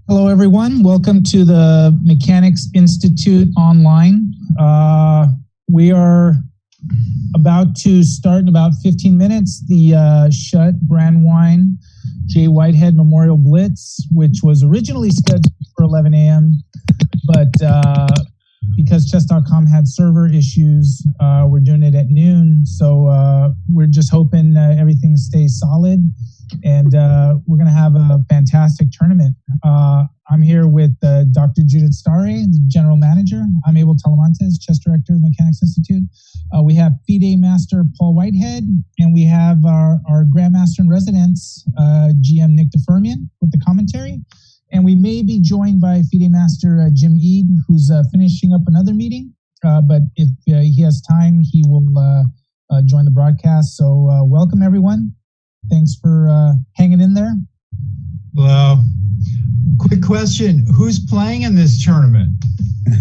Hello, everyone. Welcome to the Mechanics Institute online. We are about to start in about 15 minutes the Schutt, Brandwein, J. Whitehead Memorial Blitz, which was originally scheduled for 11 a.m., but because chess.com had server issues, we're doing it at noon. So we're just hoping everything stays solid, and we're going to have a fantastic tournament. I'm here with Dr. Judith Stare, the General Manager. I'm Abel Talamantes, Chess Director of the Mechanics Institute. We have FIDE Master Paul Whitehead, and we have our Grandmaster in Residence, GM Nick DeFermian, with the commentary. And we may be joined by FIDE Master Jim Eade, who's finishing up another meeting. But if he has time, he will join the broadcast. So welcome, everyone. Thanks for hanging in there. Hello. Quick question. Who's playing in this tournament?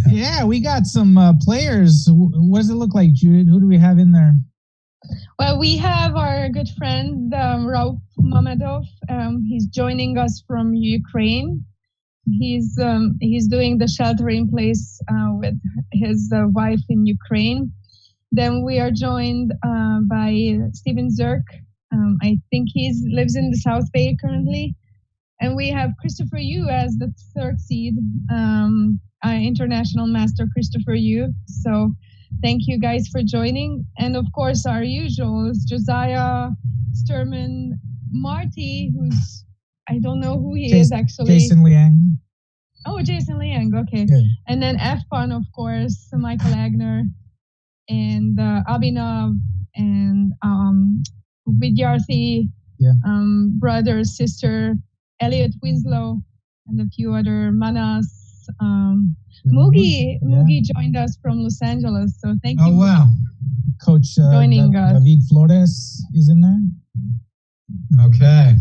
Yeah, we got some players. What does it look like, Judith? Who do we have in there? Well, we have our good friend, Rauf Mamedov. He's joining us from Ukraine. He's doing the shelter in place with his wife in Ukraine. Then we are joined by Steven Zirk. I think he lives in the South Bay currently. And we have Christopher Yu as the third seed, International Master Christopher Yu. So thank you guys for joining. And of course, our usuals, Josiah, Sturman, Marty, who's, I don't know who he is actually. Jason Liang. Oh, Jason Liang, okay. Yeah. And then FPON, of course, Michael Agner, and Abhinav, and Vidyarthi, brother, sister, Elliot Winslow, and a few other Manas. Mugi joined us from Los Angeles, so thank you. Oh, wow. Coach joining us. David Flores is in there. Okay.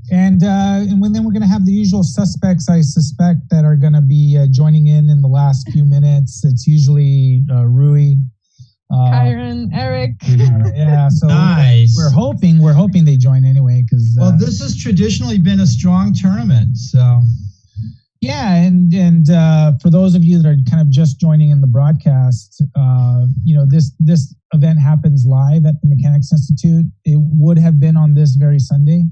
And then we're going to have the usual suspects, I suspect, that are going to be joining in the last few minutes. It's usually Rui. Kyron, Eric. Yeah, so nice. We're hoping they join anyway, because well, this has traditionally been a strong tournament, so yeah, and for those of you that are kind of just joining in the broadcast, this event happens live at the Mechanics Institute. It would have been on this very Sunday,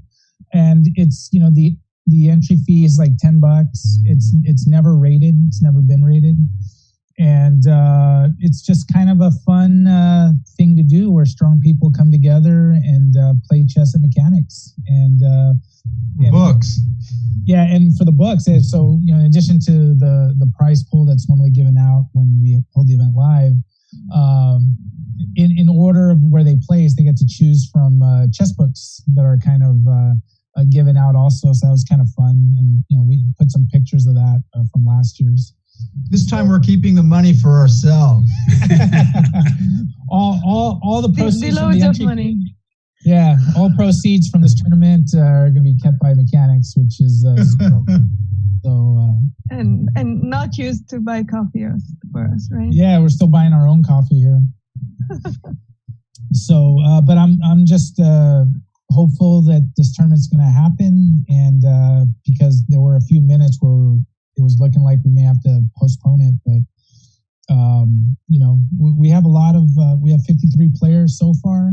and it's the entry fee is like $10. It's never rated. It's never been rated. And it's just kind of a fun thing to do where strong people come together and play chess at Mechanics. And books. Yeah, and for the books, so in addition to the prize pool that's normally given out when we hold the event live, in order of where they place, they get to choose from chess books that are kind of given out also. So that was kind of fun, and we put some pictures of that from last year's. This time we're keeping the money for ourselves. all the proceeds from loads the of entry money. fee. Yeah, all proceeds from this tournament are going to be kept by Mechanics, which is and not used to buy coffee for us, right? Yeah, we're still buying our own coffee here. So, but I'm just hopeful that this tournament's going to happen, and because there were a few minutes where it was looking like we may have to postpone it, but we have a lot of we have 53 players so far.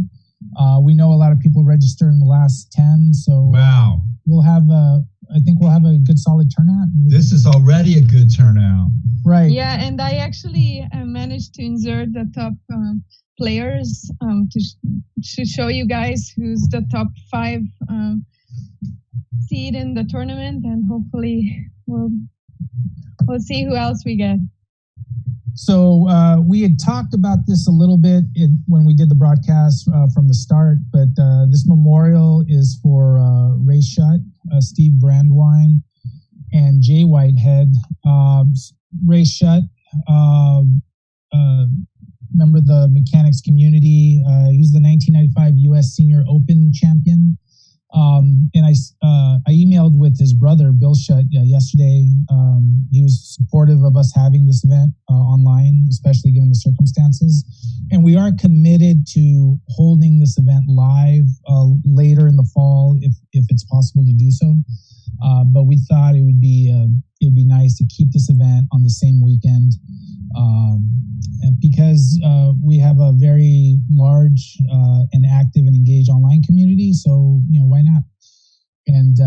We know a lot of people registered in the last 10, so wow, we'll have I think we'll have a good solid turnout. This is already a good turnout, right? Yeah, and I actually managed to insert the top players to show you guys who's the top 5 seed in the tournament, and hopefully we'll see who else we get. So we had talked about this a little bit when we did the broadcast from the start, but this memorial is for Ray Schutt, Steve Brandwein, and Jay Whitehead. Ray Schutt, member of the mechanics community. He was the 1995 U.S. Senior Open champion. And I emailed with his brother, Bill Schutt, yesterday. He was supportive of us having this event online, especially given the circumstances. And we are committed to holding this event live later in the fall, if it's possible to do so. but we thought it'd be nice to keep this event on the same weekend, and because we have a very large and active and engaged online community. So why not? And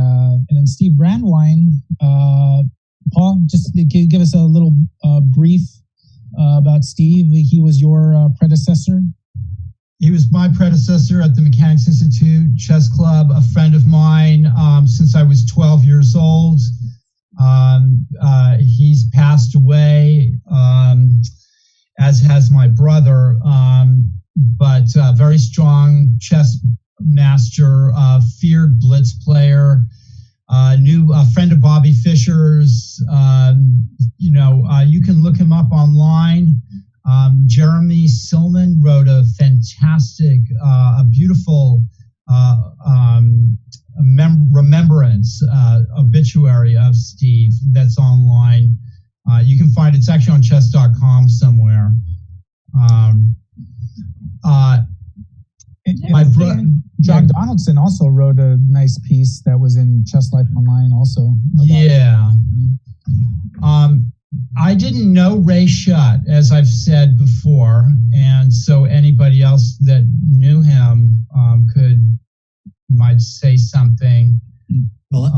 then Steve Brandwein, Paul, just give us a little brief about Steve. He was your predecessor. He was my predecessor at the Mechanics Institute Chess Club, a friend of mine since I was 12 years old. He's passed away, as has my brother, but very strong chess master, feared Blitz player, new friend of Bobby Fischer's. You can look him up online. Jeremy Silman wrote a fantastic, a beautiful remembrance obituary of Steve that's online. You can find it's actually on chess.com somewhere. My brother John Donaldson also wrote a nice piece that was in Chess Life Online also. Yeah. I didn't know Ray Schutt, as I've said before, and so anybody else that knew him might say something. Well,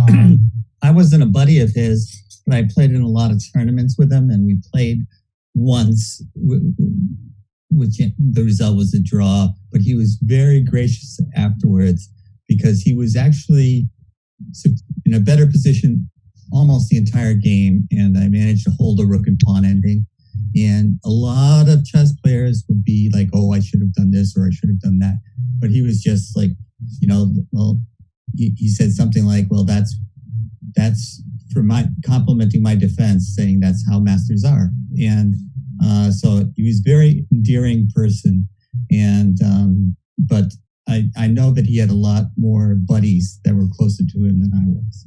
I wasn't a buddy of his, but I played in a lot of tournaments with him, and we played once, which the result was a draw, but he was very gracious afterwards because he was actually in a better position almost the entire game, and I managed to hold a rook and pawn ending. And a lot of chess players would be like, oh, I should have done this or I should have done that. But he was just like, well, he said something like, well, that's for my complimenting my defense, saying that's how masters are. And so he was a very endearing person. And but I know that he had a lot more buddies that were closer to him than I was.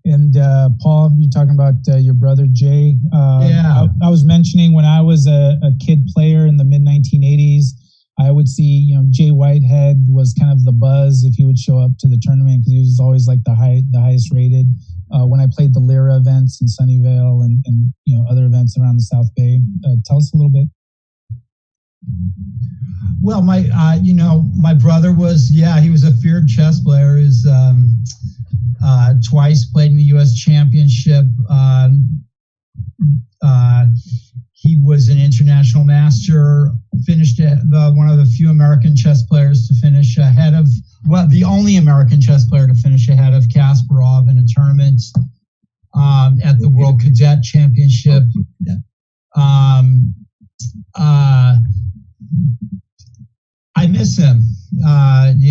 And Paul, you're talking about your brother Jay. Yeah. I was mentioning when I was a kid player in the mid 1980s, I would see, Jay Whitehead was kind of the buzz if he would show up to the tournament because he was always like the highest rated. When I played the Lyra events in Sunnyvale and other events around the South Bay, tell us a little bit. Well, my brother was, he was a feared chess player. He's twice played in the U.S. Championship. He was an international master, finished one of the few American chess players to finish ahead of, the only American chess player to finish ahead of Kasparov in a tournament at the World Cadet Championship. I miss him. And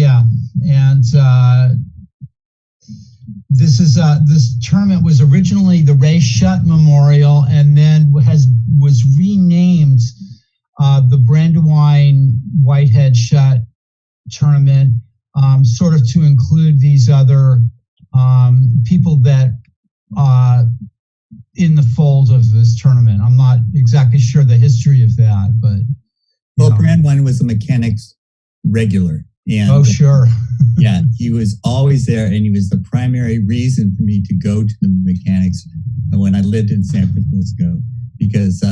this tournament was originally the Ray Schutt Memorial, and then was renamed the Brandwein Whitehead Schutt Tournament, sort of to include these other people that in the fold of this tournament. I'm not exactly sure the history of that, but Brandwein was a mechanics regular. And sure. Yeah, he was always there, and he was the primary reason for me to go to the mechanics when I lived in San Francisco. Because,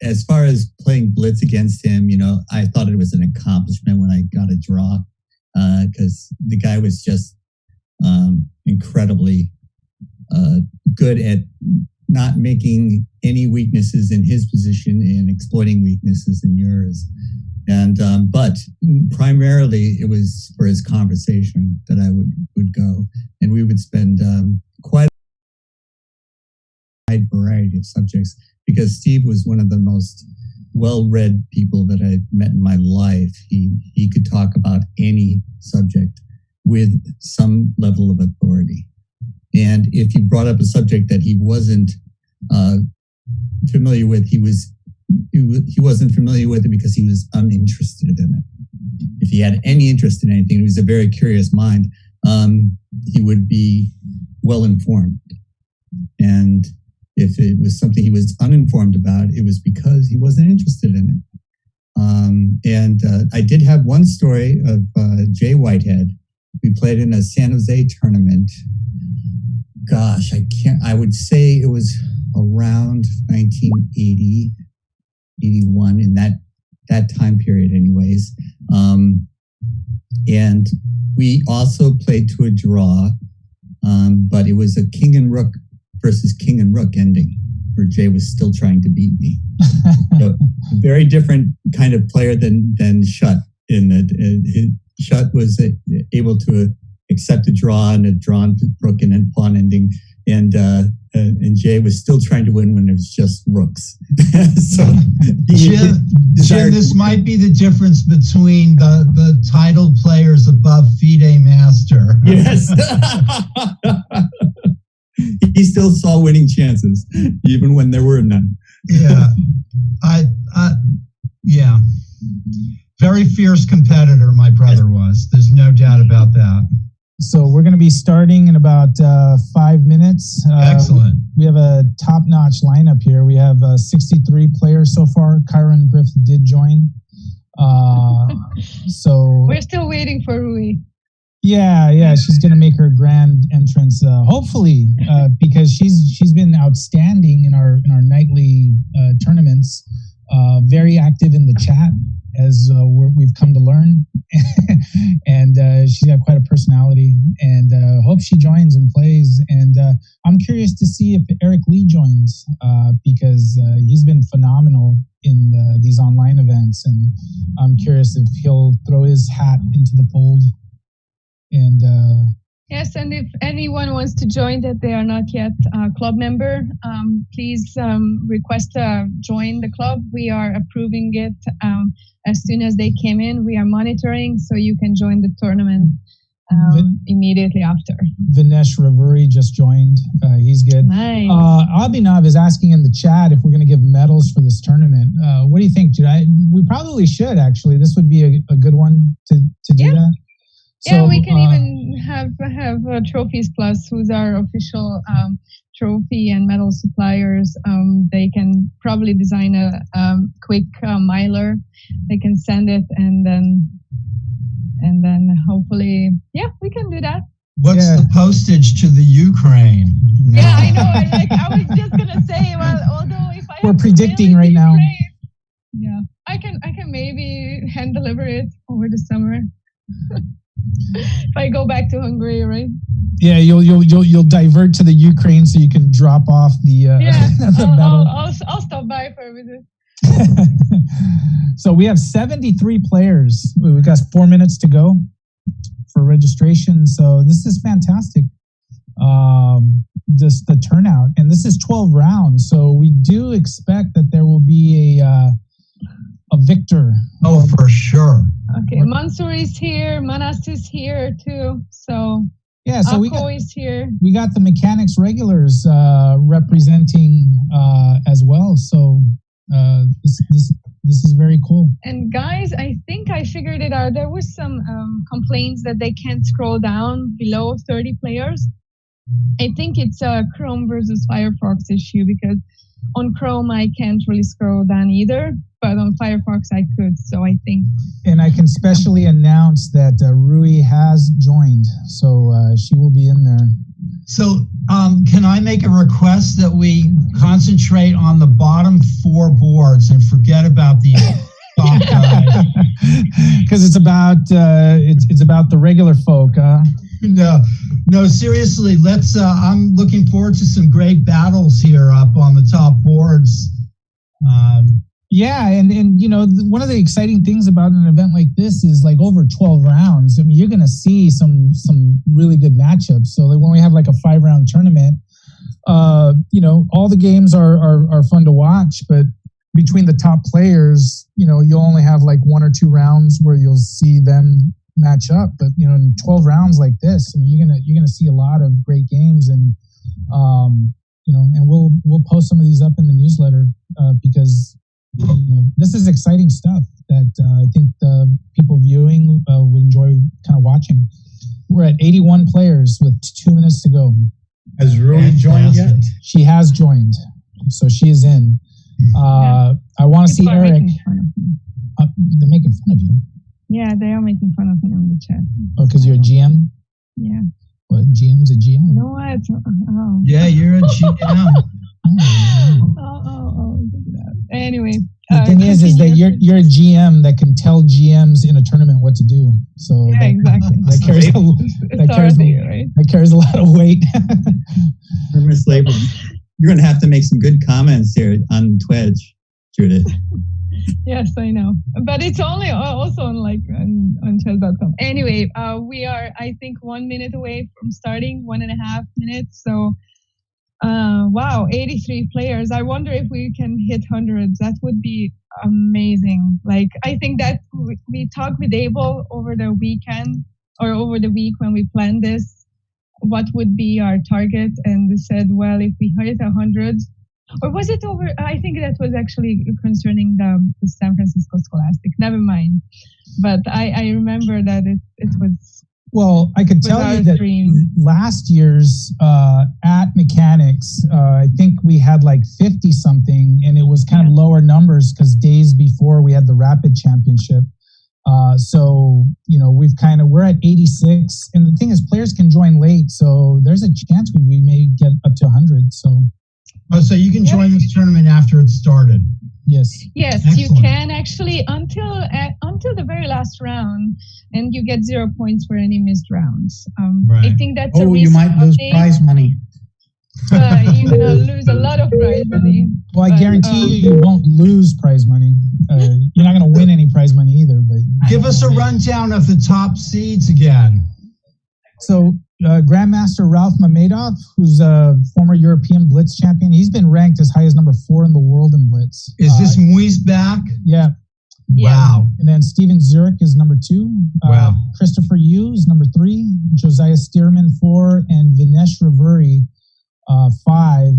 as far as playing Blitz against him, I thought it was an accomplishment when I got a draw, because the guy was just incredibly good at not making any weaknesses in his position and exploiting weaknesses in yours. And but primarily it was for his conversation that I would go, and we would spend quite a wide variety of subjects because Steve was one of the most well-read people that I've met in my life. He could talk about any subject with some level of authority, and if he brought up a subject that he wasn't familiar with, he wasn't familiar with it because he was uninterested in it. If he had any interest in anything, he was a very curious mind, he would be well informed. And if it was something he was uninformed about, it was because he wasn't interested in it. I did have one story of Jay Whitehead, we played in a San Jose tournament. Gosh, I would say it was around 1980, 81 in that time period anyways. And we also played to a draw, but it was a king and rook versus king and rook ending, where Jay was still trying to beat me. So, very different kind of player than Schutt. In that Schutt was able to accept a draw and a drawn rook and then pawn ending, and Jay was still trying to win when it was just rooks. So Jim, this might be the difference between the titled players above FIDE Master. Yes. He still saw winning chances, even when there were none. Yeah. Yeah. Very fierce competitor, my brother was. There's no doubt about that. So we're going to be starting in about 5 minutes. Excellent. We have a top-notch lineup here. We have 63 players so far. Kyron Griff did join. So we're still waiting for Rui. Yeah, she's going to make her grand entrance, hopefully, because she's been outstanding in our nightly tournaments. Very active in the chat, as we've come to learn, and she's got quite a personality. And hope she joins and plays. And I'm curious to see if Eric Lee joins, because he's been phenomenal in these online events, and I'm curious if he'll throw his hat into the fold. And yes, and if anyone wants to join that they are not yet a club member, please request to join the club. We are approving it as soon as they came in. We are monitoring, so you can join the tournament immediately after. Vinesh Ravuri just joined. He's good. Nice. Abhinav is asking in the chat if we're going to give medals for this tournament. What do you think, Jude? We probably should, actually. This would be a good one to do that. So, yeah, we can even have Trophies Plus, who's our official trophy and medal suppliers. They can probably design a quick miler. They can send it, and then hopefully, yeah, we can do that. What's the postage to the Ukraine? No. Yeah, I know. I was just gonna say, well, although if I we're predicting right now. Yeah, I can maybe hand deliver it over the summer. If I go back to Hungary, right? Yeah, you'll divert to the Ukraine so you can drop off the medal. I'll stop by for a visit. So we have 73 players. We've got 4 minutes to go for registration. So this is fantastic. Just the turnout, and this is 12 rounds. So we do expect that there will be a victor. Oh, for sure. Okay, Mansour is here. Manas is here too. So yeah, so is here. We got the mechanics regulars representing as well. So this is very cool. And guys, I think I figured it out. There was some complaints that they can't scroll down below 30 players. I think it's a Chrome versus Firefox issue, because on Chrome I can't really scroll down either, but on Firefox I could. So I think. And I can specially announce that Rui has joined, so she will be in there. So can I make a request that we concentrate on the bottom 4 boards and forget about the top guys? Because it's about the regular folk, huh? No, seriously, let's I'm looking forward to some great battles here up on the top boards. Yeah, and you know, one of the exciting things about an event like this is like over 12 rounds. I mean, you're going to see some really good matchups. So like when we have like a 5-round tournament, you know, all the games are fun to watch, but between the top players, you know, you'll only have like 1 or 2 rounds where you'll see them match up. But you know, in 12 rounds like this, I mean, you're gonna see a lot of great games, and you know, and we'll post some of these up in the newsletter because you know, this is exciting stuff that I think the people viewing will enjoy kind of watching. We're at 81 players with 2 minutes to go. Has Rui joined yet? She has joined, so she is in. I want to see Eric. They're making fun of you. Yeah, they are making fun of me on the chat. Oh, because you're a GM? Yeah. But GM's a GM. You know what? Oh. Yeah, you're a GM. Anyway. The thing is that you're a GM that can tell GMs in a tournament what to do. So yeah, exactly. that carries a lot of weight. Miss Label, you're going to have to make some good comments here on Twitch, Judith. Yes, I know, but it's only also on chess.com. Anyway, we are, I think, 1 minute away from starting, 1.5 minutes. So, wow, 83 players. I wonder if we can hit hundreds. That would be amazing. Like, I think that we talked with Abel over the weekend or over the week when we planned this, what would be our target, and we said, well, if we hit 100. Or was it over? I think that was actually concerning the San Francisco Scholastic. Never mind. But I remember that it was. Well, I could tell you that last year's at Mechanics, I think we had like 50 something, and it was kind of lower numbers because days before we had the Rapid Championship. So, we're at 86, and the thing is, players can join late, so there's a chance we may get up to 100. So you can join this tournament after it started. Yes. Yes, excellent. You can actually until the very last round, and you get 0 points for any missed rounds. Right. I think that's you might lose prize money. You're gonna lose a lot of prize money. Well, I guarantee you won't lose prize money. You're not gonna win any prize money either. But give us a rundown of the top seeds again. So. Grandmaster Ralph Mamedov, who's a former European Blitz champion, he's been ranked as high as number 4 in the world in Blitz. Is this Muiz back? Yeah. Wow. And then Steven Zurich is number 2. Wow. Christopher Yu is number 3. Josiah Stearman 4, and Vinesh Ravuri 5.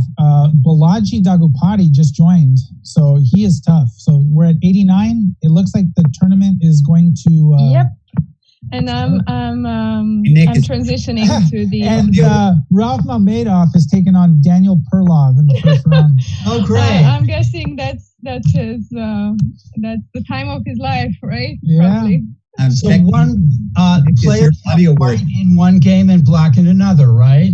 Balaji Dagupati just joined, so he is tough. So we're at 89. It looks like the tournament is going to. Yep. And I'm transitioning to the. And Ralph Mamedov has taken on Daniel Perlov in the first round. Oh, great! I'm guessing that's the time of his life, right? Yeah. Probably. So one player white in one game and black in another, right?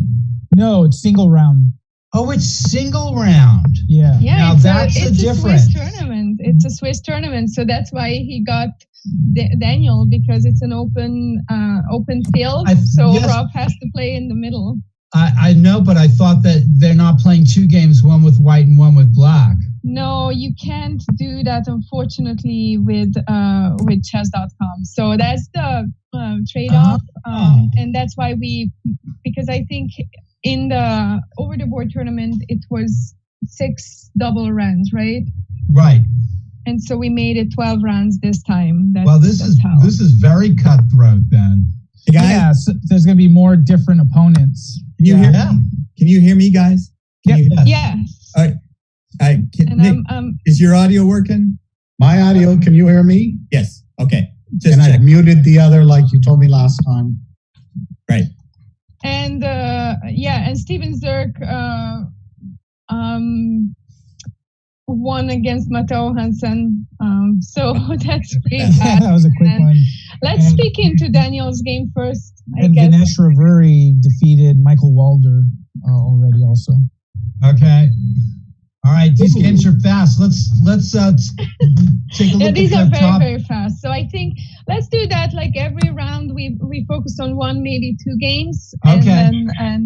No, it's single round. Oh, it's single round. Yeah. Yeah. Now that's the difference. Swiss tournament. It's a Swiss tournament, so that's why he got Daniel, because it's an open field. Yes. Rob has to play in the middle. I know, but I thought that they're not playing 2 games, one with white and one with black. No, you can't do that, unfortunately, with chess.com. So that's the trade-off, and that's why because I think in the over the board tournament it was 6 double rounds, right? Right. And so we made it 12 rounds this time. This is very cutthroat then. Hey guys, yeah, so there's going to be more different opponents. Can you hear? Can you hear me, guys? Yeah. All right. Nick, is your audio working? My audio. Can you hear me? Yes. Okay. I muted the other like you told me last time. Right. And and Steven Zurich won against Matteo Hansen. So that's pretty bad. That was a quick one. Let's speak into Daniel's game first, I guess. And Vinesh Ravuri defeated Michael Walder already also. Okay. All right, these games are fast. Let's take a look at these are very, top. very fast. So I think let's do that. Like every round, we focus on 1, maybe 2 games, and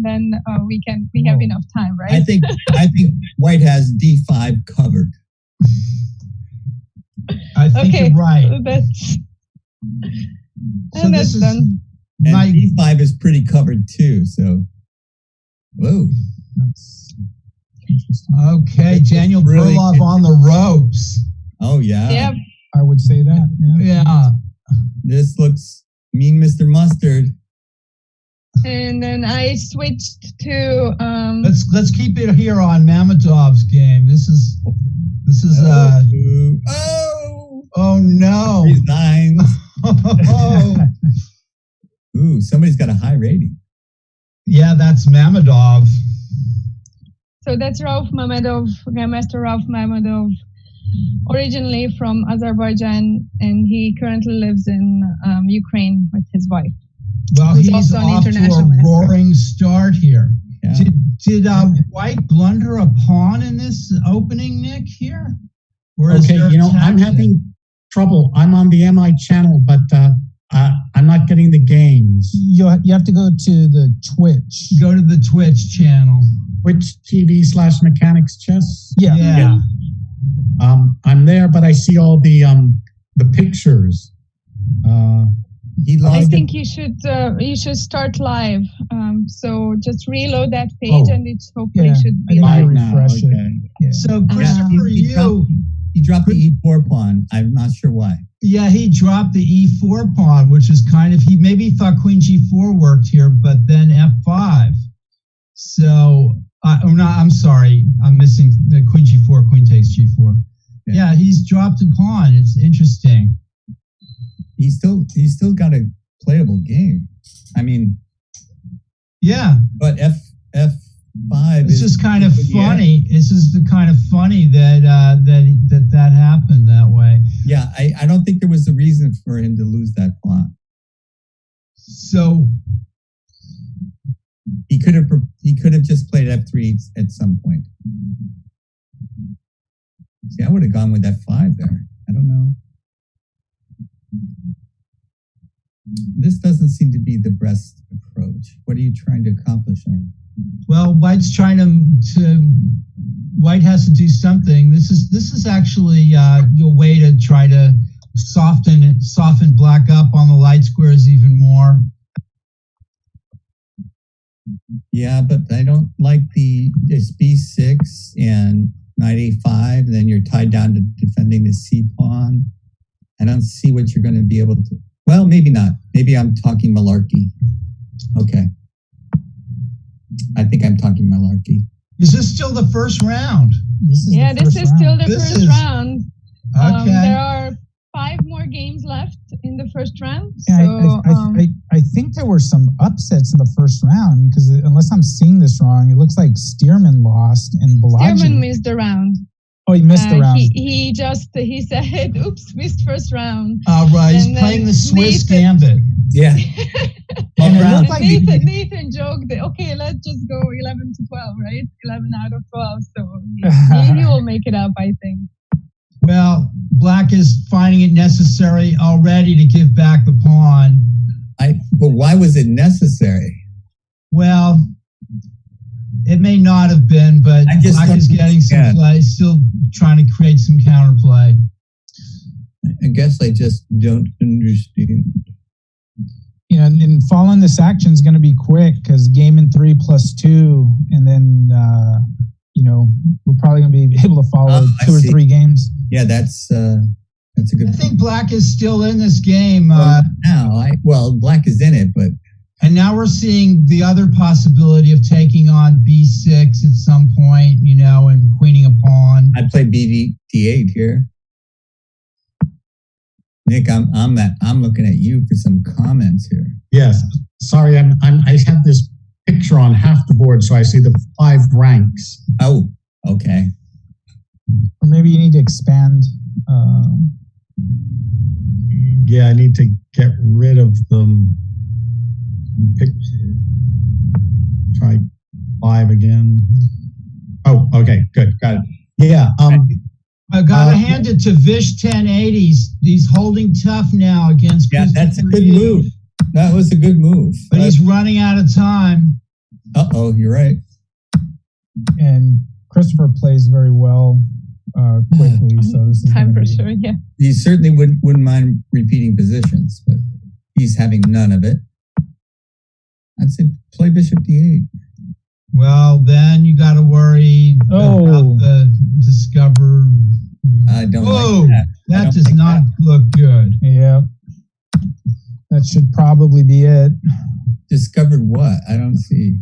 then we have enough time, right? I think White has D5 covered. I think you're right. So that's done. And D5 is pretty covered too. So, whoa. That's interesting. Okay, Daniel Perlov on the ropes. Oh yeah. Yep. I would say that. Yeah. This looks mean, Mr. Mustard. And then I switched to. Let's keep it here on Mamedov's game. This is. Oh no! Resigns. Ooh, somebody's got a high rating. Yeah, that's Mamedov. So that's Rauf Mamedov, Grandmaster Rauf Mamedov, originally from Azerbaijan, and he currently lives in Ukraine with his wife. Well, who's he's also an off to international a master. roaring start here. Yeah. Did White blunder a pawn in this opening, Nick, here? Or is Okay, there you know, I'm tactic? having trouble. I'm on the MI channel, but I'm not getting the games. You have to go to the Twitch. Go to the Twitch channel. Twitch TV/Mechanics Chess. Yeah. I'm there, but I see all the pictures. He I lost think you should start live. So just reload that page, Oh. and it hopefully Yeah, should I be think live. you Live now, refresh it. okay. Yeah. So, Christopher, he dropped the E4 pawn. I'm not sure why. yeah, he dropped the E4 pawn, which is kind of, he maybe thought Queen G4 worked here, but then F5. So, I'm sorry, I'm missing the Queen G4, Queen takes G4. Yeah, he's dropped a pawn. It's interesting. He's still got a playable game. I mean, Yeah, but F5 it's just kind of yeah. funny. It's just the kind of funny that that happened that way. Yeah, I don't think there was a reason for him to lose that pawn. So, He could have just played F3 at some point. See, I would have gone with F5 there. I don't know. This doesn't seem to be the best approach. What are you trying to accomplish there? well, White's trying to White has to do something. This is actually a way to try to soften Black up on the light squares even more. Yeah, but I don't like this B6 and knight A5, and then you're tied down to defending the C pawn. I don't see what you're going to be able to. Well, maybe not. Maybe I'm talking malarkey. Okay. I think I'm talking malarkey. Is this still the first round? This is Yeah, the this first is still round. the This first is- round. Okay. There are 5 more games left in the first round. Yeah, So, I think there were some upsets in the first round because unless I'm seeing this wrong, it looks like Stearman lost and Stearman Balaji. missed the round. Oh, he missed the round. He said, "Oops, missed first round." All right, he's And playing then the Swiss Nathan- gambit. Yeah. And it round. looked like Nathan joked that, okay, let's just go 11 to 12, right? 11 out of 12. So he will make it up, I think. Well, Black is finding it necessary already to give back the pawn. But why was it necessary? Well, it may not have been, but I just Black is don't getting some understand. play, still trying to create some counterplay. I guess I just don't understand. You know, and following this action is going to be quick because game in 3+2, and then we're probably going to be able to follow I 2 or see. 3 games. Yeah, that's a good I think Black is still in this game. Black is in it, but And now we're seeing the other possibility of taking on B6 at some point, and queening a pawn. I play D8 here. Nick, I'm looking at you for some comments here. Yes. Sorry, I have this picture on half the board, so I see the 5 ranks. Oh, okay. Or maybe you need to expand. Yeah, I need to get rid of them. Try 5 again. Oh, okay, good, got it. Yeah. I gotta hand it to Vish 1080s. He's holding tough now against. Yeah, that's a Christopher good Yu, move. That was a good move. But he's running out of time. You're right. And Christopher plays very well quickly, so this is Time gonna for be- sure, yeah. He certainly wouldn't mind repeating positions, but he's having none of it. I'd say play Bishop D8. Well, then you got to worry about the discover. I don't Whoa, like that. I that don't does like not that. look good. Yeah. That should probably be it. Discovered what? I don't see.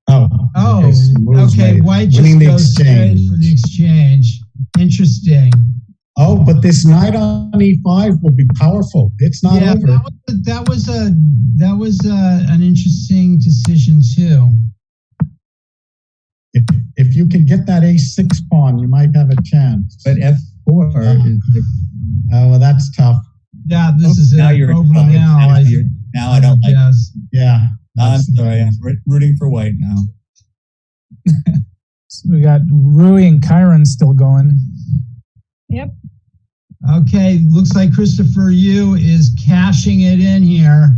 Oh, okay, so moves okay. made. White just Winning the goes straight exchange. for the exchange. Interesting. Oh, but this knight on E5 will be powerful. It's not Yeah, over. that was an interesting decision too. If you can get that A6 pawn, you might have a chance. But F4 is Oh, well, that's tough. Yeah, this is now it. you're Over talking. now. Now I don't like. Yes. Yeah. I'm sorry. I'm rooting for white now. So we got Rui and Kyron still going. Yep. Okay, looks like Christopher Yu is cashing it in here.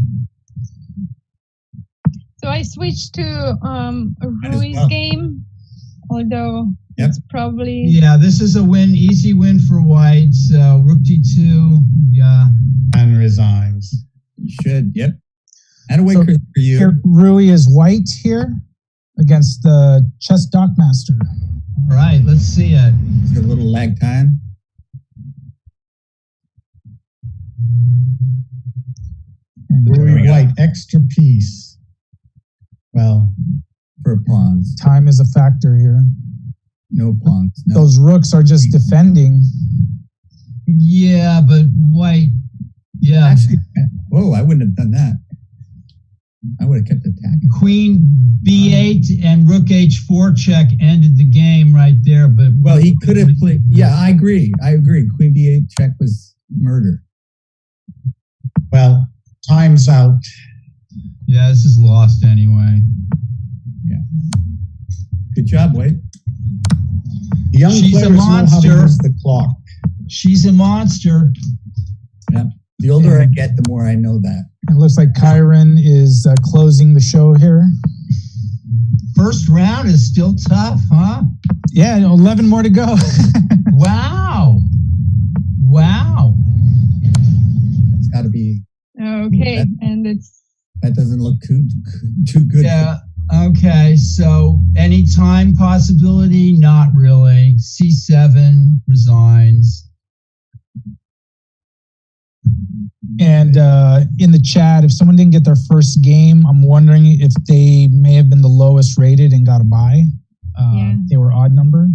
So I switched to as Rui's well. game, although Yep. it's probably Yeah, this is a win, easy win for white. So Rook D2, yeah. And resigns. You should. Yep. And away, So Chris, for you. Here, Rui is white here against the chess dockmaster. All right, let's see it. It's a little lag time. And Rui White, extra piece. Well, For pawns. time is a factor here. No pawns. No. Those rooks are just defending. Yeah, but white, yeah. Actually, whoa, I wouldn't have done that. I would have kept attacking. Queen B8 and Rook H4 check ended the game right there. But Well, he could have played. Yeah, I agree. Queen B8 check was murder. well, time's out. yeah, this is lost anyway. Good job, Wade. The young She's a players know how to monster. use the clock. She's a monster. The older I get, the more I know that. It looks like Kyron is closing the show here. First round is still tough, huh? Yeah, 11 more to go. Wow. Wow. It's got to be. okay, and it's That doesn't look too good. Yeah. Okay. So any time possibility? Not really. C7 resigns. And in the chat, if someone didn't get their first game, I'm wondering if they may have been the lowest rated and got a buy. Yeah. They were odd number.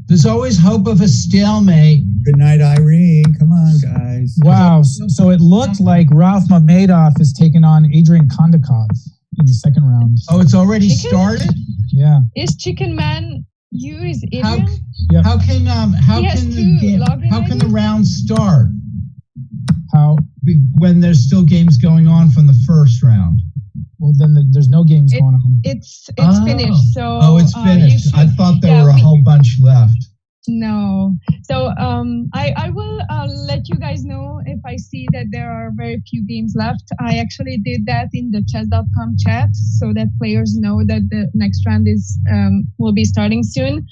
There's always hope of a stalemate. Good night, Irene. Come on, guys. Wow. So it looked like Ralph Mamedov is taking on Adrian Kondakov in the second round. Oh, it's already Chicken? started? Yeah. is Chicken Man you is How, Adrian? Yep. how can He has two login how can the IDs? round start How? when there's still games going on from the first round? Well, then there's no games going on. It's Oh. finished. So Oh, it's you finished. I should- thought there yeah, were a we- whole bunch left. No. So I will let you guys know if I see that there are very few games left. I actually did that in the chess.com chat so that players know that the next round is will be starting soon.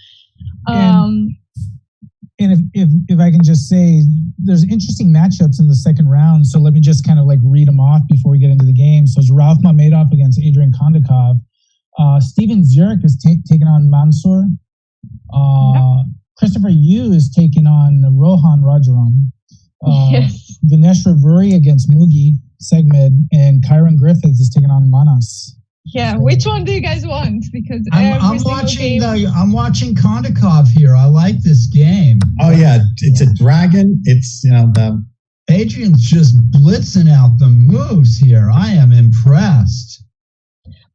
And if I can just say, there's interesting matchups in the second round. So let me just kind of like read them off before we get into the game. So it's Ralph Mamedov against Adrian Kondakov. Steven Zurich is taking on Mansour. Christopher Yu is taking on Rohan Rajaram. Yes. Ganesh Ravuri against Mugi Segmed, and Kyron Griffiths is taking on Manas. Yeah. Which one do you guys want? Because I'm every single watching game. I'm watching Kondakov here. I like this game. Oh yeah, it's a dragon. It's the Adrian's just blitzing out the moves here. I am impressed.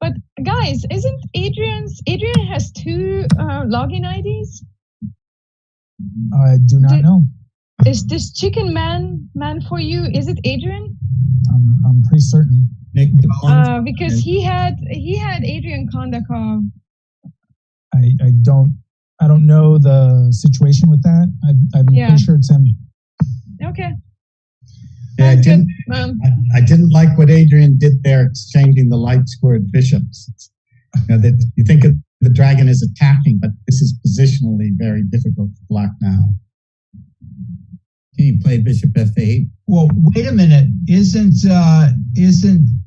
But guys, isn't Adrian has two login IDs? I do not know. Is this Chicken Man for you? Is it Adrian? I'm pretty certain. Nick, the pawns. Because he had Adrian Kondakov. I don't know the situation with that. I'm Yeah. pretty sure it's him. Okay. yeah. Sounds good. I didn't like what Adrian did there, exchanging the light squared bishops. That you think of the dragon is attacking, but this is positionally very difficult for black now. Can you play Bishop F8? Well, wait a minute. Isn't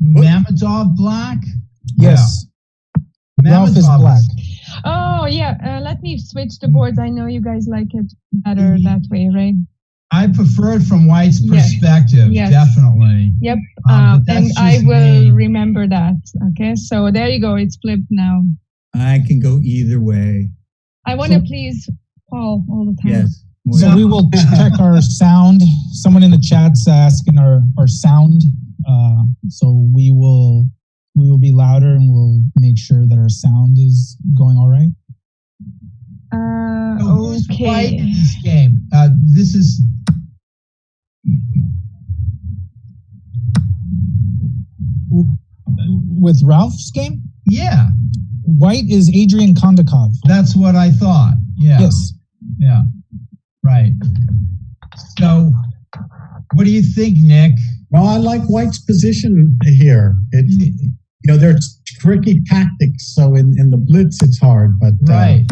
Mamedov black? Yes. Ralph is Mamedov black. Oh yeah. Let me switch the boards. I know you guys like it better that way, right? I prefer it from White's Yes. perspective, Yes. definitely. Yep. But that's And I just will me. remember that. Okay. So there you go. It's flipped now. I can go either way. I want to please Paul all the time. Yes. So we will check our sound. Someone in the chat's asking our sound. So we will be louder and we'll make sure that our sound is going all right. So who's Okay. White in this game? This is with Ralph's game? Yeah, White is Adrian Kondakov. that's what I thought. Yeah. Yes. Yeah. Right. So, what do you think, Nick? Well, I like White's position here. There's tricky tactics. So in the blitz, it's hard. But Right.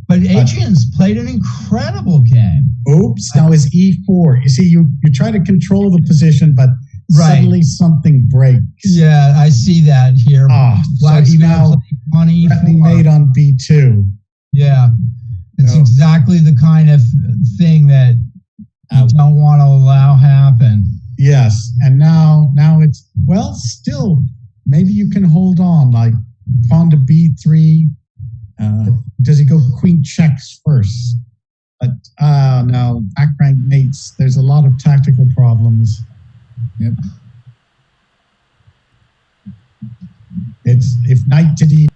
But Adrian's played an incredible game. Oops! Now is E4. You see, you try to control the position, but suddenly something breaks. Yeah, I see that here. So he now threatening mate on B2. Yeah, it's exactly the kind of thing that you don't want to allow happen. Yes, and now it's still maybe you can hold on, like pawn to B3. Does he go queen checks first? But no, back rank mates. There's a lot of tactical problems. Yep. It's if knight to D.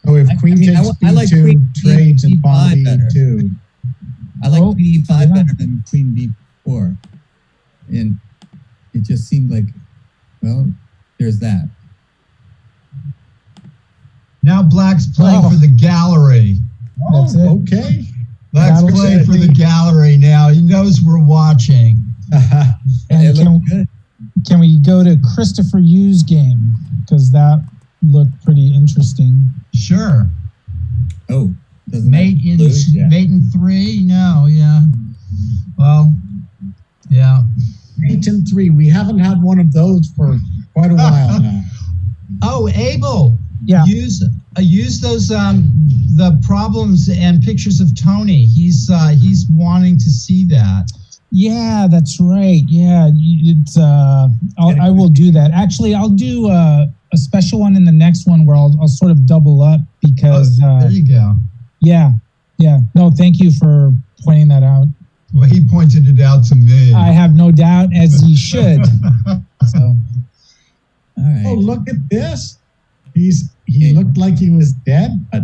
So if queen takes B2, like trades and pawn better. B2. I like queen E5 better than queen B4. And it just seemed like, there's that. Now Black's playing for the gallery. That's it. Okay. Black's playing for the gallery now. He knows we're watching. And can we go to Christopher Yu's game? Because that looked pretty interesting. Sure. Oh, doesn't mate in mate in 3? No, yeah. Well, yeah. Mate in 3. We haven't had one of those for quite a while now. Oh, Abel. Yeah. Use those the problems and pictures of Tony. He's wanting to see that. Yeah, that's right. Yeah, it's I will do that. Actually, I'll do a special one in the next one where I'll sort of double up because there you go. Yeah. No, thank you for pointing that out. Well, he pointed it out to me. I have no doubt, as he should. So, all right. Oh, look at this. He looked like he was dead, but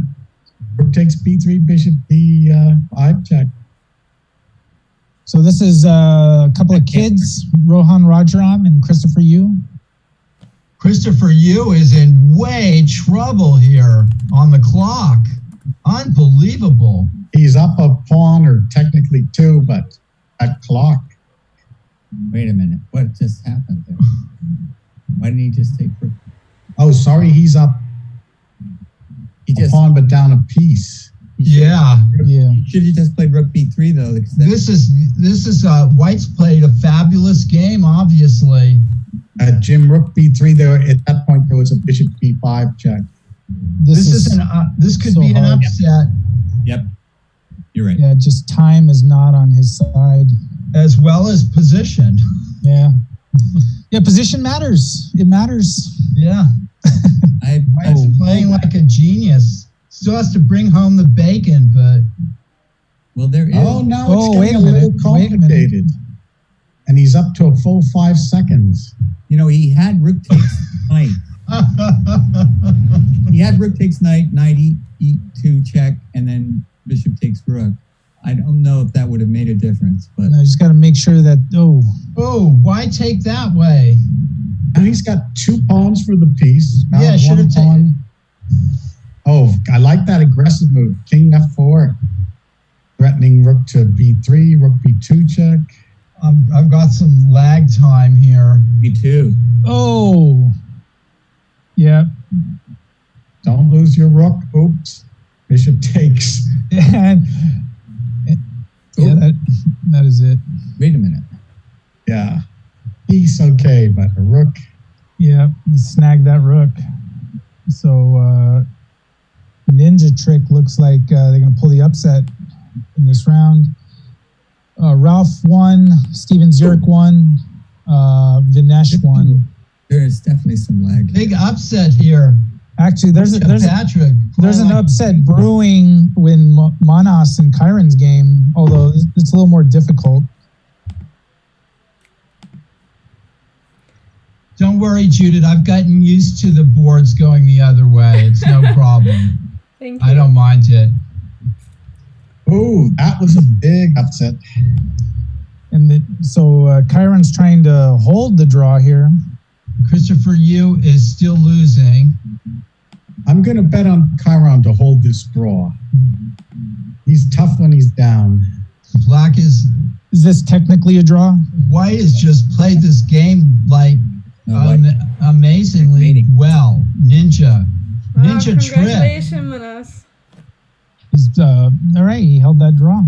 rook takes B3, bishop D5 check. So this is a couple of kids, Rohan Rajaram and Christopher Yu. Christopher Yu is in way trouble here on the clock. Unbelievable. He's up a pawn, or technically 2, but that clock. Wait a minute. What just happened there? Why didn't he just take rook? Oh, sorry, he's up a pawn, but down a piece. Yeah. Should have just played rook B3 though. This is White's played a fabulous game, obviously. Jim, rook B3 there. At that point, there was a bishop B5 check. This could be an upset. Yep. You're right. Yeah, just time is not on his side. As well as position. Yeah. Yeah, position matters. It matters. Yeah. White's playing like a genius. Still has to bring home the bacon, but... Well, there is... Oh, now it's getting a little complicated. And he's up to a full 5 seconds. You know, he had rook takes knight. He had rook takes knight, knight e2 check, and then bishop takes rook. I don't know if that would have made a difference, but I just got to make sure that, Oh, why take that way? And he's got 2 pawns for the piece. Now Yeah, should have taken. Oh, I like that aggressive move. King f4, threatening rook to b3, rook b2 check. I've got some lag time here. me too. Yeah. Don't lose your rook. Oops. Bishop takes. And, yeah, that is it. Wait a minute. Yeah. Piece okay, but a rook. Yeah, snag that rook. So Ninja Trick looks like they're going to pull the upset in this round. Ralph won, Steven Zurich won, Vinesh won. There is definitely some lag. Big upset here. Actually, there's Patrick. an upset brewing in Manas and Kyron's game, although it's a little more difficult. Don't worry, Judith. I've gotten used to the boards going the other way. It's no problem. Thank you. I don't mind it. Oh, that was a big upset. And so Kyron's trying to hold the draw here. Christopher Yu is still losing. I'm going to bet on Chiron to hold this draw. He's tough when he's down. Black is. Is this technically a draw? White has just played this game like amazingly well. Ninja Trick. Congratulations, Manas. He's all right. He held that draw.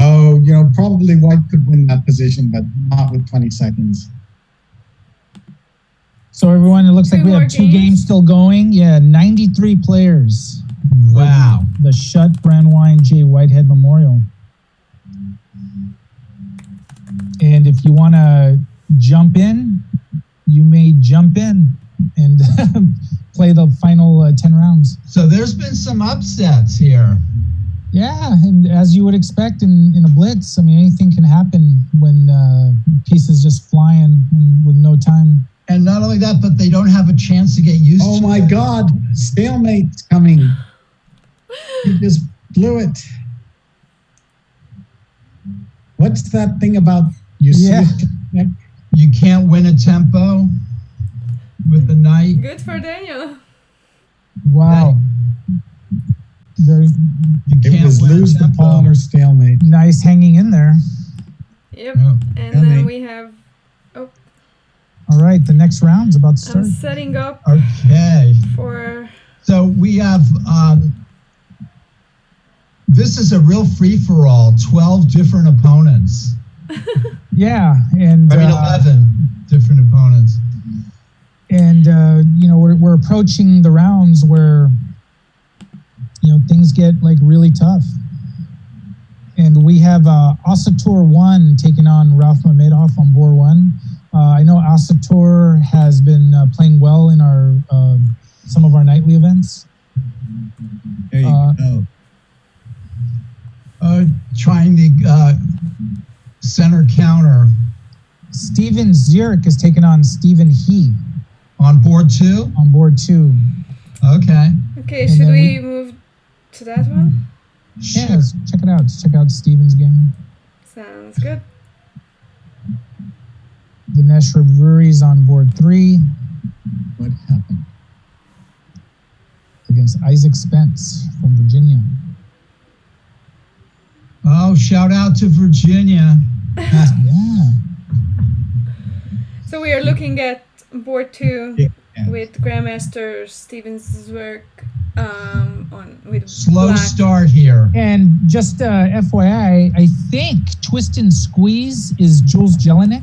Oh, probably White could win that position, but not with 20 seconds. So everyone, it looks like we have 2 games games still going. Yeah, 93 players. Wow. The Schutt Brandwein J. Whitehead Memorial. And if you want to jump in, you may jump in and play the final 10 rounds. So there's been some upsets here. Yeah, and as you would expect in a blitz, I mean, anything can happen when pieces just flying and with no time. And not only that, but they don't have a chance to get used to it. Oh my God, stalemate's coming. He just blew it. What's that thing about you see it? You can't win a tempo with the knight. Good for Daniel. Wow. Very It was lose the pawn or stalemate. nice hanging in there. Yep. Yeah. And then we have. Oh, All right, the next round's about to start. I'm setting up Okay. for. So we have, this is a real free-for-all, 12 different opponents. Yeah, and 11 different opponents. and we're approaching the rounds where things get like really tough. And we have Asator 1 taking on Ralph Mamedov on board 1. I know Asator has been playing well in our some of our nightly events. There you go. Trying the center counter. Steven Zurich is taking on Stephen He On board 2? on board 2. Okay. Okay, And should then we move to that one? Yeah, let's check it out. Let's check out Stephen's game. Sounds good. Dinesh Ravuri's on board 3 What happened? against Isaac Spence from Virginia. Oh, shout out to Virginia. Yeah. So we are looking at board 2 Yeah. with Grandmaster Steven's work with Slow black. start here. And just FYI, I think Twist and Squeeze is Jules Jelinek.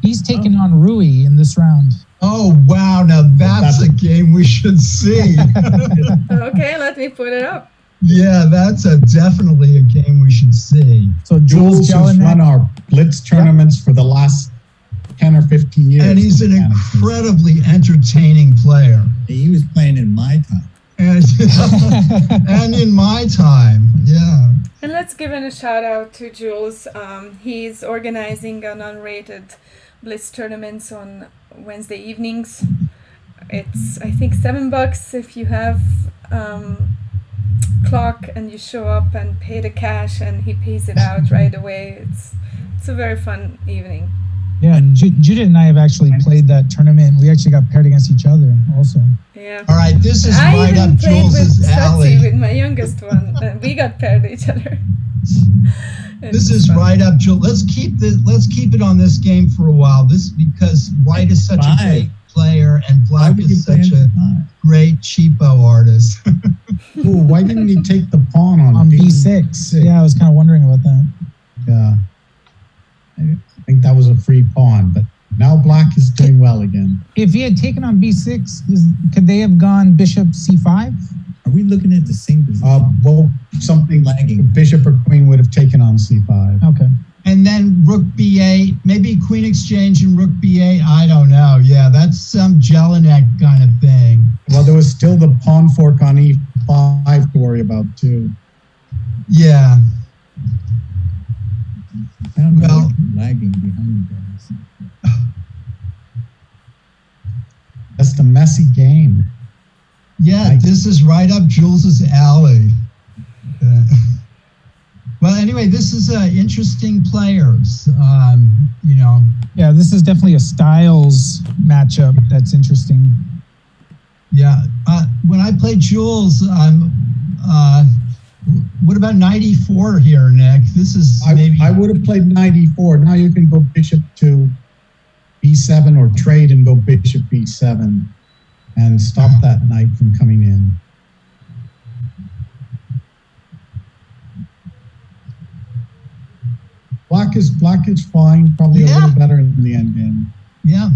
He's taking on Rui in this round. Oh, wow. Now that's a game we should see. Okay, let me put it up. Yeah, that's definitely a game we should see. So Jules Jules has run Jelinek. our Blitz tournaments for the last 10 or 15 years. And he's an incredibly entertaining player. He was playing in my time. And, and in my time, yeah. And let's give a shout out to Jules. He's organizing an unrated Blitz tournaments on Wednesday evenings. it's I think $7 if you have clock and you show up and pay the cash and he pays it out right away. It's a very fun evening. Yeah, Judith and I have actually played that tournament. We actually got paired against each other also. Yeah. All right, this is I right even up played Jules's with alley. Schutt with my youngest one, and we got paired each other. This is fun. right up Jules. Let's keep it on this game for a while. This because White is such a great player and Black is such a great cheapo artist. Ooh, why didn't he take the pawn on B6? Yeah, I was kind of wondering about that. Yeah. I think that was a free pawn, but now Black is doing well again. If he had taken on B6, could they have gone bishop C5? Are we looking at the same position? Well, something Lagging. bishop or queen would have taken on C5. Okay. And then Rook B8, maybe Queen Exchange and Rook B8. I don't know. Yeah, that's some Jelinek kind of thing. Well, there was still the pawn fork on E5 to worry about too. Yeah. I don't know. Well- Lagging behind you guys. That's the messy game. Yeah, this is right up Jules's alley. Well, anyway, this is interesting players. You know. Yeah, this is definitely a styles matchup that's interesting. Yeah. When I played Jules, what about 94 here, Nick? This is maybe. I would have played 94. Now you can go bishop to B7 or trade and go bishop B7 and stop that knight from coming in. Black is fine, probably a little better in the end game. Yeah.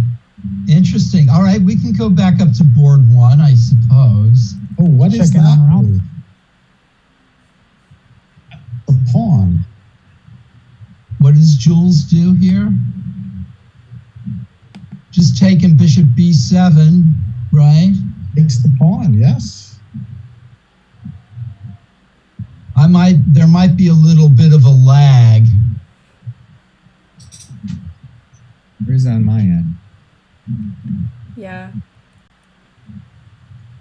Interesting. All right, we can go back up to board one, I suppose. Oh, what is Checking on that Ralph. move? The pawn. What does Jules do here? Just taking bishop B7, right? Takes the pawn, yes. There might be a little bit of a lag. Where's on my end? Yeah.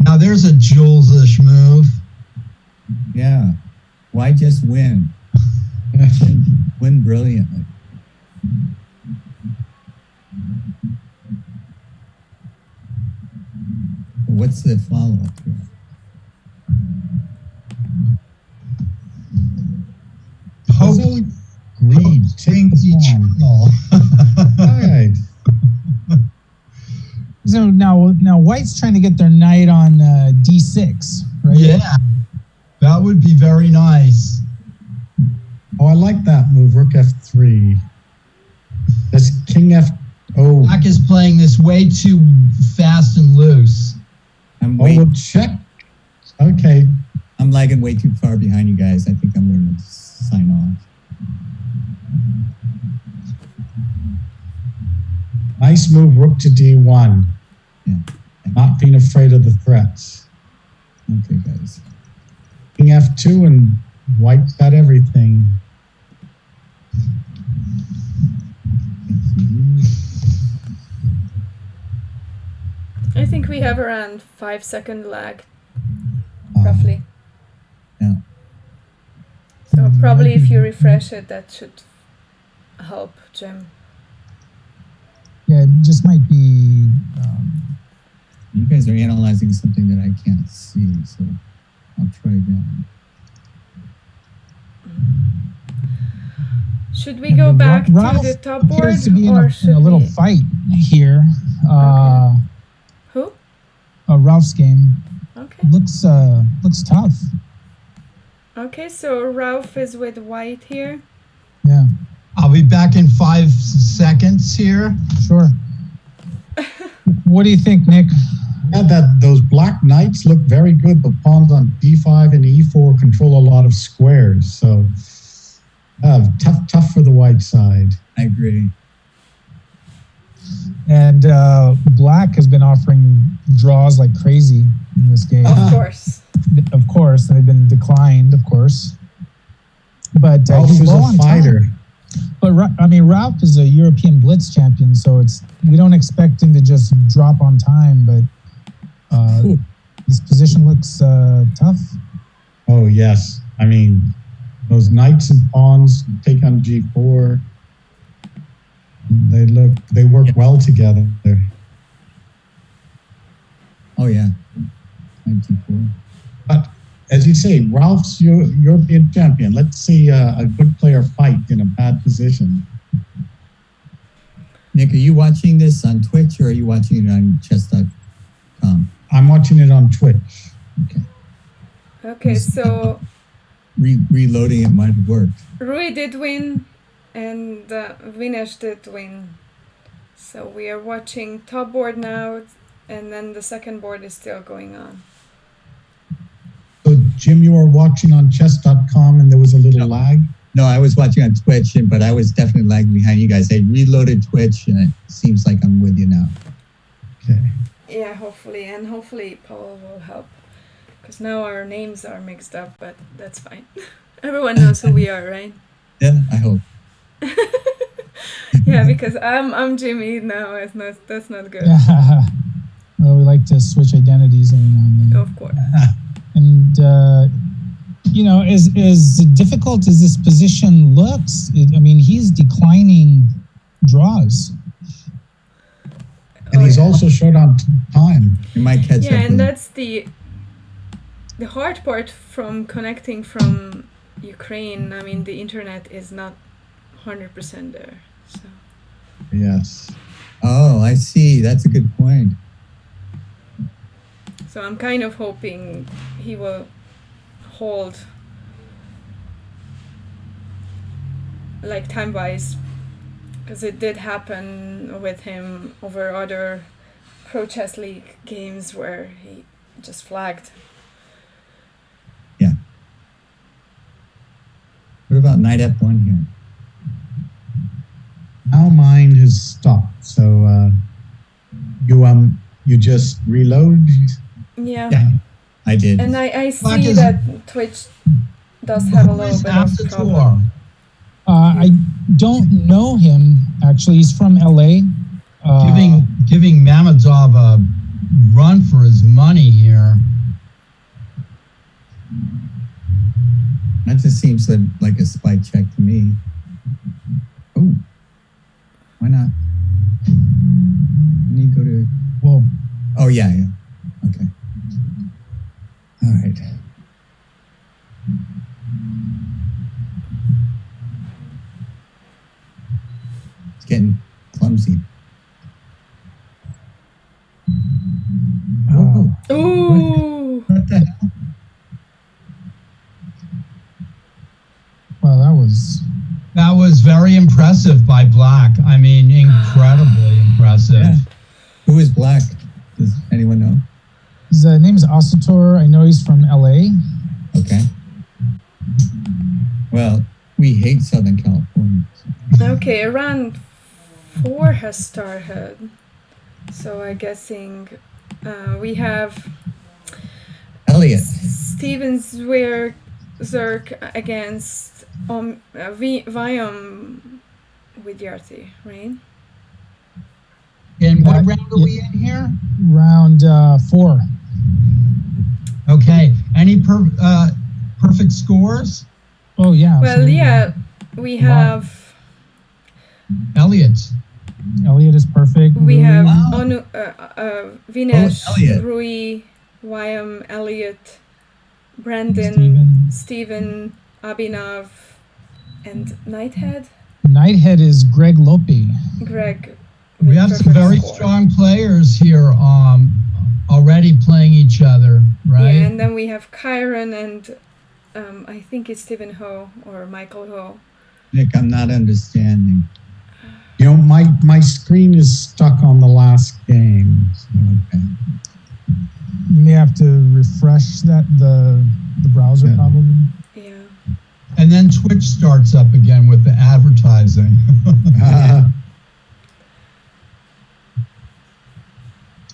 Now there's a Jules-ish move. Yeah. Why just win? Win brilliantly. What's the follow-up here? Hope Greed. Take brings the pawn. eternal. All right. So now White's trying to get their knight on D6, right? Yeah, that would be very nice. Oh, I like that move, Rook F3. That's King F. Oh, Black is playing this way too fast and loose. I'm well, check. Okay. I'm lagging way too far behind you guys. I think I'm going to sign off. Nice move, Rook to D1. Yeah. Not being afraid of the threats. Okay, guys. King F2 and White's got everything. I think we have around 5-second lag, roughly. Yeah. So probably if you refresh it, that should help, Jim. Yeah, it just might be. You guys are analyzing something that I can't see, so I'll try again. Should we go back Ralph to the top board, appears to be or in should a little we? fight here. Who? Ralph's game Okay. looks tough. Okay, so Ralph is with White here. Yeah, I'll be back in 5 seconds here. sure. What do you think, Nick? Yeah, those black knights look very good. The pawns on D5 and E4 control a lot of squares. So tough for the white side. I agree. And Black has been offering draws like crazy in this game. Of course. Of course, they've been declined, of course. But Ralph he's is low a on fighter. time. But Ralph is a European Blitz champion, so we don't expect him to just drop on time. But This position looks tough. Oh, yes. I mean, those knights and pawns take on G4. They work well together. Oh, yeah. 94. But as you say, Ralph's European champion. Let's see a good player fight in a bad position. Nick, are you watching this on Twitch or are you watching it on chess.com? I'm watching it on Twitch. Okay. Okay, so Reloading it might have worked. Rui did win and Vinesh did win. So we are watching top board now, and then the second board is still going on. So, Jim, you were watching on chess.com and there was a little lag? No, I was watching on Twitch, but I was definitely lagging behind you guys. I reloaded Twitch and it seems like I'm with you now. Okay. Yeah, hopefully Paul will help. Because now our names are mixed up, but that's fine. Everyone knows who we are, right? Yeah, I hope. Yeah, because I'm Jimmy now. That's not good. Well, we like to switch identities every now and then. Of course. And as difficult as this position looks, he's declining draws. And he's also short on time. You might catch up. Yeah, and with that's the hard part from connecting from Ukraine. I mean, the internet is not 100% there. So. Yes. Oh, I see. That's a good point. So I'm kind of hoping he will hold, like time-wise, because it did happen with him over other Pro Chess League games where he just flagged. Yeah. What about knight f1 here? Now mine has stopped. So you just reload. Yeah. I did. And I see that Twitch does have a little bit of problem. I don't know him, actually. He's from LA. Giving Mamedov a run for his money here. That just seems like a spy check to me. Oh, why not? Let me go to... Whoa. Oh, yeah. Okay. All right. It's getting clumsy. Oh. Ooh. What the hell? Well, that was very impressive by Black. I mean, incredibly impressive. Yeah. Who is Black? Does anyone know? His name is Asator. I know he's from LA. Okay. Well, we hate Southern California. Okay, round 4 has started. So I'm guessing we have Elliot. Steven Zwerk against Viam Widyarthi, right? And what round are we in here? Round 4. Okay. Any perfect scores? Oh, yeah. Well, absolutely. yeah, we have Elliot. Elliot is perfect. we have Wow. Vinesh, Elliot. Rui, Viam, Elliot, Brandon, Steven, Abhinav, and Whitehead. Knighthead is Greg Lope. Greg. We with have some perfect very score. strong players here already playing each other, right? Yeah, and then we have Kyron and I think it's Stephen Ho or Michael Ho. Nick, I'm not understanding. You know, my screen is stuck on the last game. So. Okay. You may have to refresh the browser, Yeah. probably. Yeah. And then Twitch starts up again with the advertising.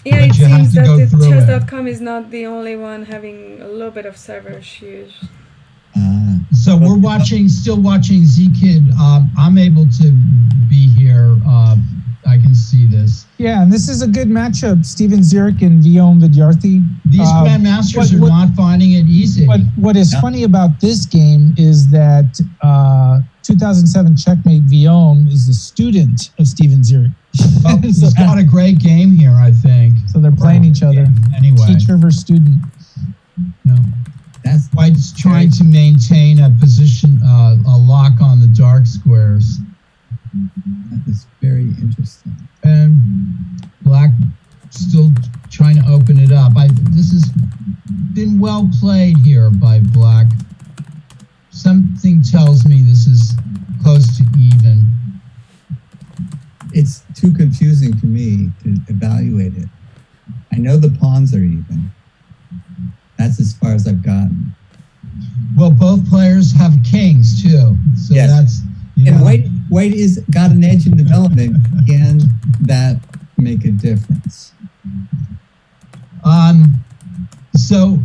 Yeah, But it you have seems to that go the through it. chess.com is not the only one having a little bit of server issues. So we're still watching Z-Kid. I'm able to be here. I can see this. Yeah, and this is a good matchup. Steven Zurich and Guillaume Vidyarthi. These grandmasters are not finding it easy. What is funny about this game is that 2007 Checkmate Guillaume is the student of Steven Zurich. Well, he's got a great game here, I think. So they're playing each other. Anyway. Teacher versus student. No. That's White's trying to maintain a position, a lock on the dark squares. That is very interesting. And Black still trying to open it up. This has been well played here by Black. Something tells me this is close to even. It's too confusing for me to evaluate it. I know the pawns are even. That's as far as I've gotten. Well, both players have kings too, so Yes. that's. And White is got an edge in development. Can that make a difference? So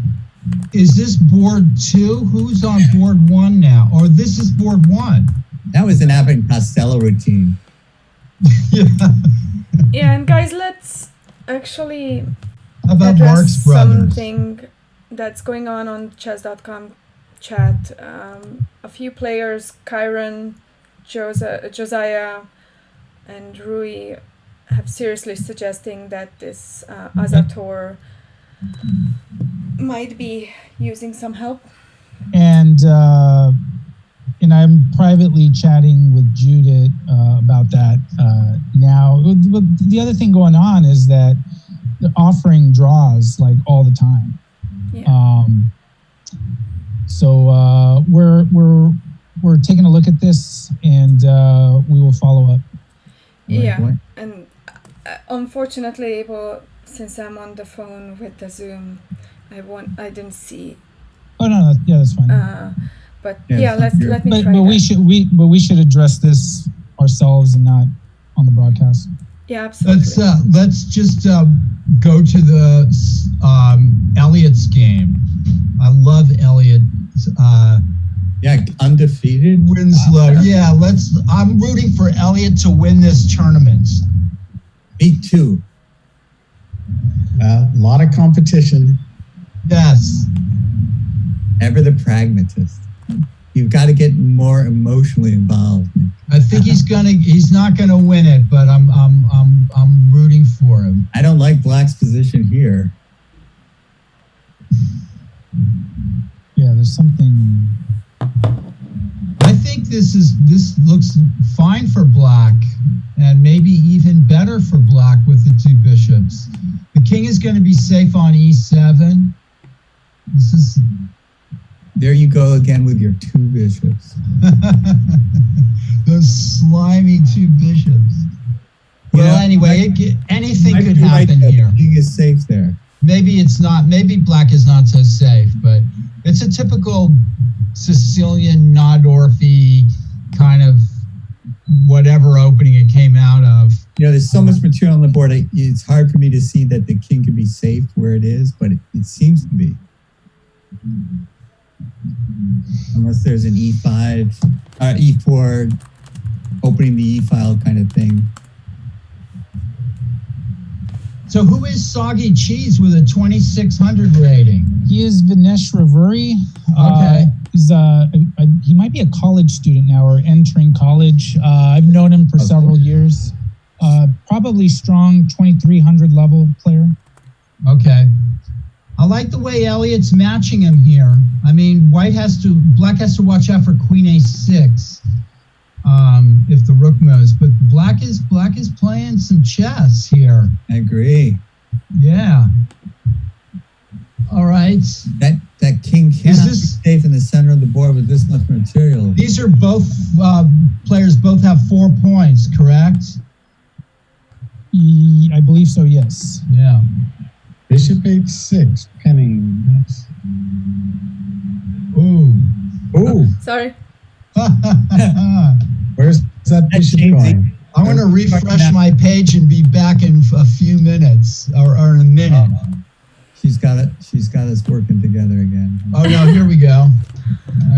is this board 2? Who's on board 1 now? Or this is board 1? That was an Abbott and Costello routine. Yeah. Yeah, and guys, let's actually How about address Marx Brothers? something that's going on chess.com chat. A few players, Kyron, Josiah, and Rui, have seriously suggesting that this Azator might be using some help. And I'm privately chatting with Judith about that now. The other thing going on is that they're offering draws like all the time. Yeah. So we're taking a look at this, and we will follow up. Yeah, What? and unfortunately, well, since I'm on the phone with the Zoom, I didn't see. Oh no, that's fine. But Yeah, yeah, it's not let me but try but that. we should address this ourselves and not on the broadcast. Yeah, absolutely. Let's just go to the Elliot's game. I love Elliot. Yeah, undefeated. Winslow. Yeah, I'm rooting for Elliot to win this tournament. Me too. A lot of competition. Yes. Ever the pragmatist. You've got to get more emotionally involved. I think he's not gonna win it, but I'm rooting for him. I don't like Black's position here. Yeah, there's something. I think this looks fine for Black, and maybe even better for Black with the 2 bishops. The king is going to be safe on e7. This is There you go again with your 2 bishops. those slimy 2 bishops. Well, Yeah, anyway, anything Might could be right happen that here. the king is safe there. Maybe it's not. Maybe Black is not so safe, but it's a typical Sicilian Nodorfy kind of whatever opening it came out of. You know, there's so much material on the board. It's hard for me to see that the king could be safe where it is, but it seems to be. Unless there's an e5, e4, opening the e-file kind of thing. So who is Soggy Cheese with a 2600 rating? He is Vinesh Ravuri. Okay. He might be a college student now or entering college. I've known him for several years. Probably strong 2300 level player. Okay. I like the way Elliot's matching him here. I mean, Black has to watch out for Queen A6 if the rook moves. But Black is playing some chess here. I agree. Yeah. All right. That king cannot be safe in the center of the board with this much material. These are both players. Both have 4 points, correct? I believe so. Yes. Yeah. Bishop H6, penning. Nice. Ooh. Ooh, Sorry. where's that bishop going? I want to refresh my page and be back in a few minutes or in a minute. She's got us working together again. Oh no, here we go.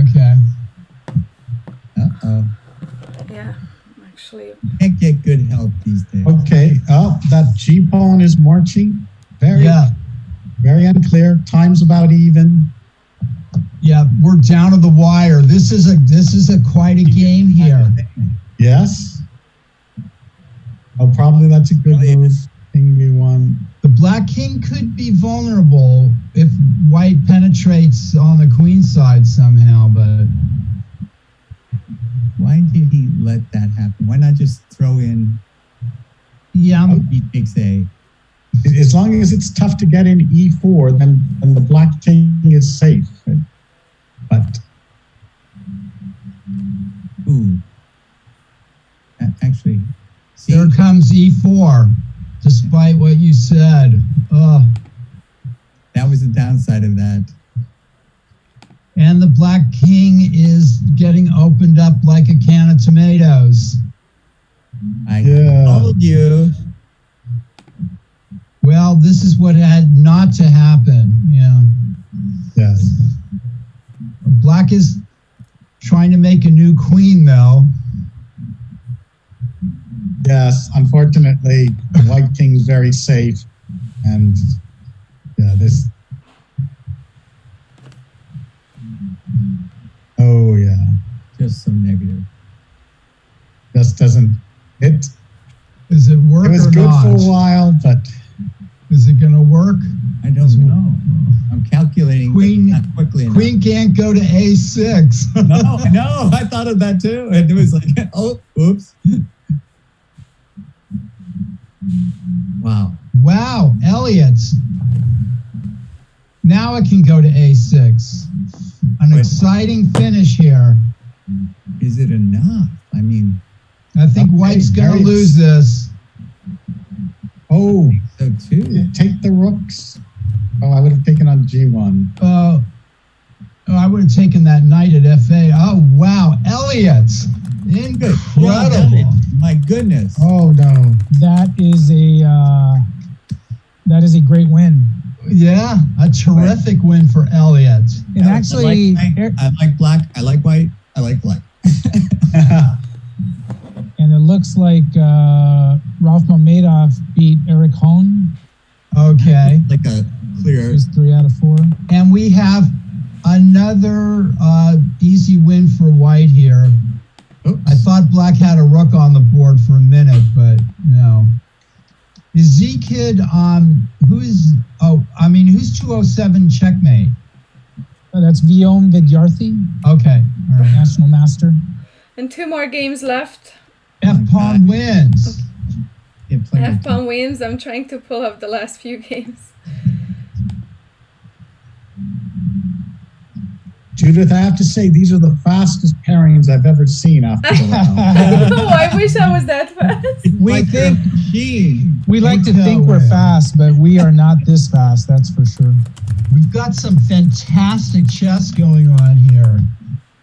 Okay. Uh-oh. Yeah, my actually. Can't get good help these days. Okay. Oh, that G pawn is marching. Very unclear. Time's about even. Yeah, we're down to the wire. This is a quite a game here. Yes. Oh, probably that's a good move. King B1. The black king could be vulnerable if white penetrates on the queen side somehow, but Why did he let that happen? Why not just throw in yeah, he takes A? As long as it's tough to get in E4, then the black king is safe. But Ooh. Actually, see, here comes E4, despite what you said. that was the downside of that. And the black king is getting opened up like a can of tomatoes. I Yeah. told you. Well, this is what had not to happen. Yeah. yes. Black is trying to make a new queen, though. Yes. Unfortunately, the white king's very safe. And yeah, this. Oh, yeah. Just so negative. Just doesn't. It Is it work was or good not? for a while, but Is it going to work? I don't know. I'm calculating Queen- not quickly enough. Queen can't go to A6. No, I know. I thought of that too. And it was like, oh, oops. Wow. Wow, Elliot. Now it can go to A6. An Wait. exciting finish here. Is it enough? I mean, I think Okay, White's going to very- lose this. oh, so too. take the rooks. Oh, I would have taken on G1. I would have taken that knight at FA. Oh, wow, Elliot. Good. Incredible. My goodness. Oh, no. That is a great win. Yeah, a terrific win for Elliot. And actually, I like black. I like white. I like black. and it looks like Ralph Mamedov beat Eric Hone. Okay. Like a clear. Is 3 out of 4. And we have another easy win for White here. Oops. I thought Black had a rook on the board for a minute, but no. Is Z-Kid who's 207 checkmate? That's Viom Vidyarthi, Okay. All right. national master. And 2 more games left. F-pawn wins. Yeah, plenty of time. F-pawn wins. I'm trying to pull up the last few games. Judith, I have to say, these are the fastest pairings I've ever seen after the round. Oh, I wish I was that fast. We Like think a machine. we like to No think we're way. fast, but we are not this fast. That's for sure. We've got some fantastic chess going on here.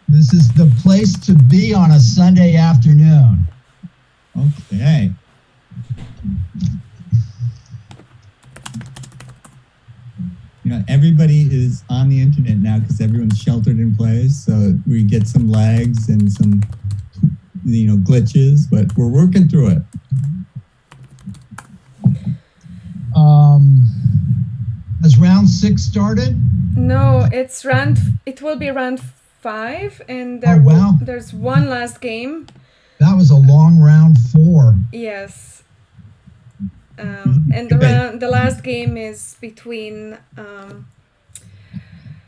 This is the place to be on a Sunday afternoon. Okay. You know, everybody is on the internet now because everyone's sheltered in place. So we get some lags and some, glitches, but we're working through it. Has round 6 started? No, it will be round 5, and Oh, wow. there's one last game. That was a long round 4. Yes. And the last game is between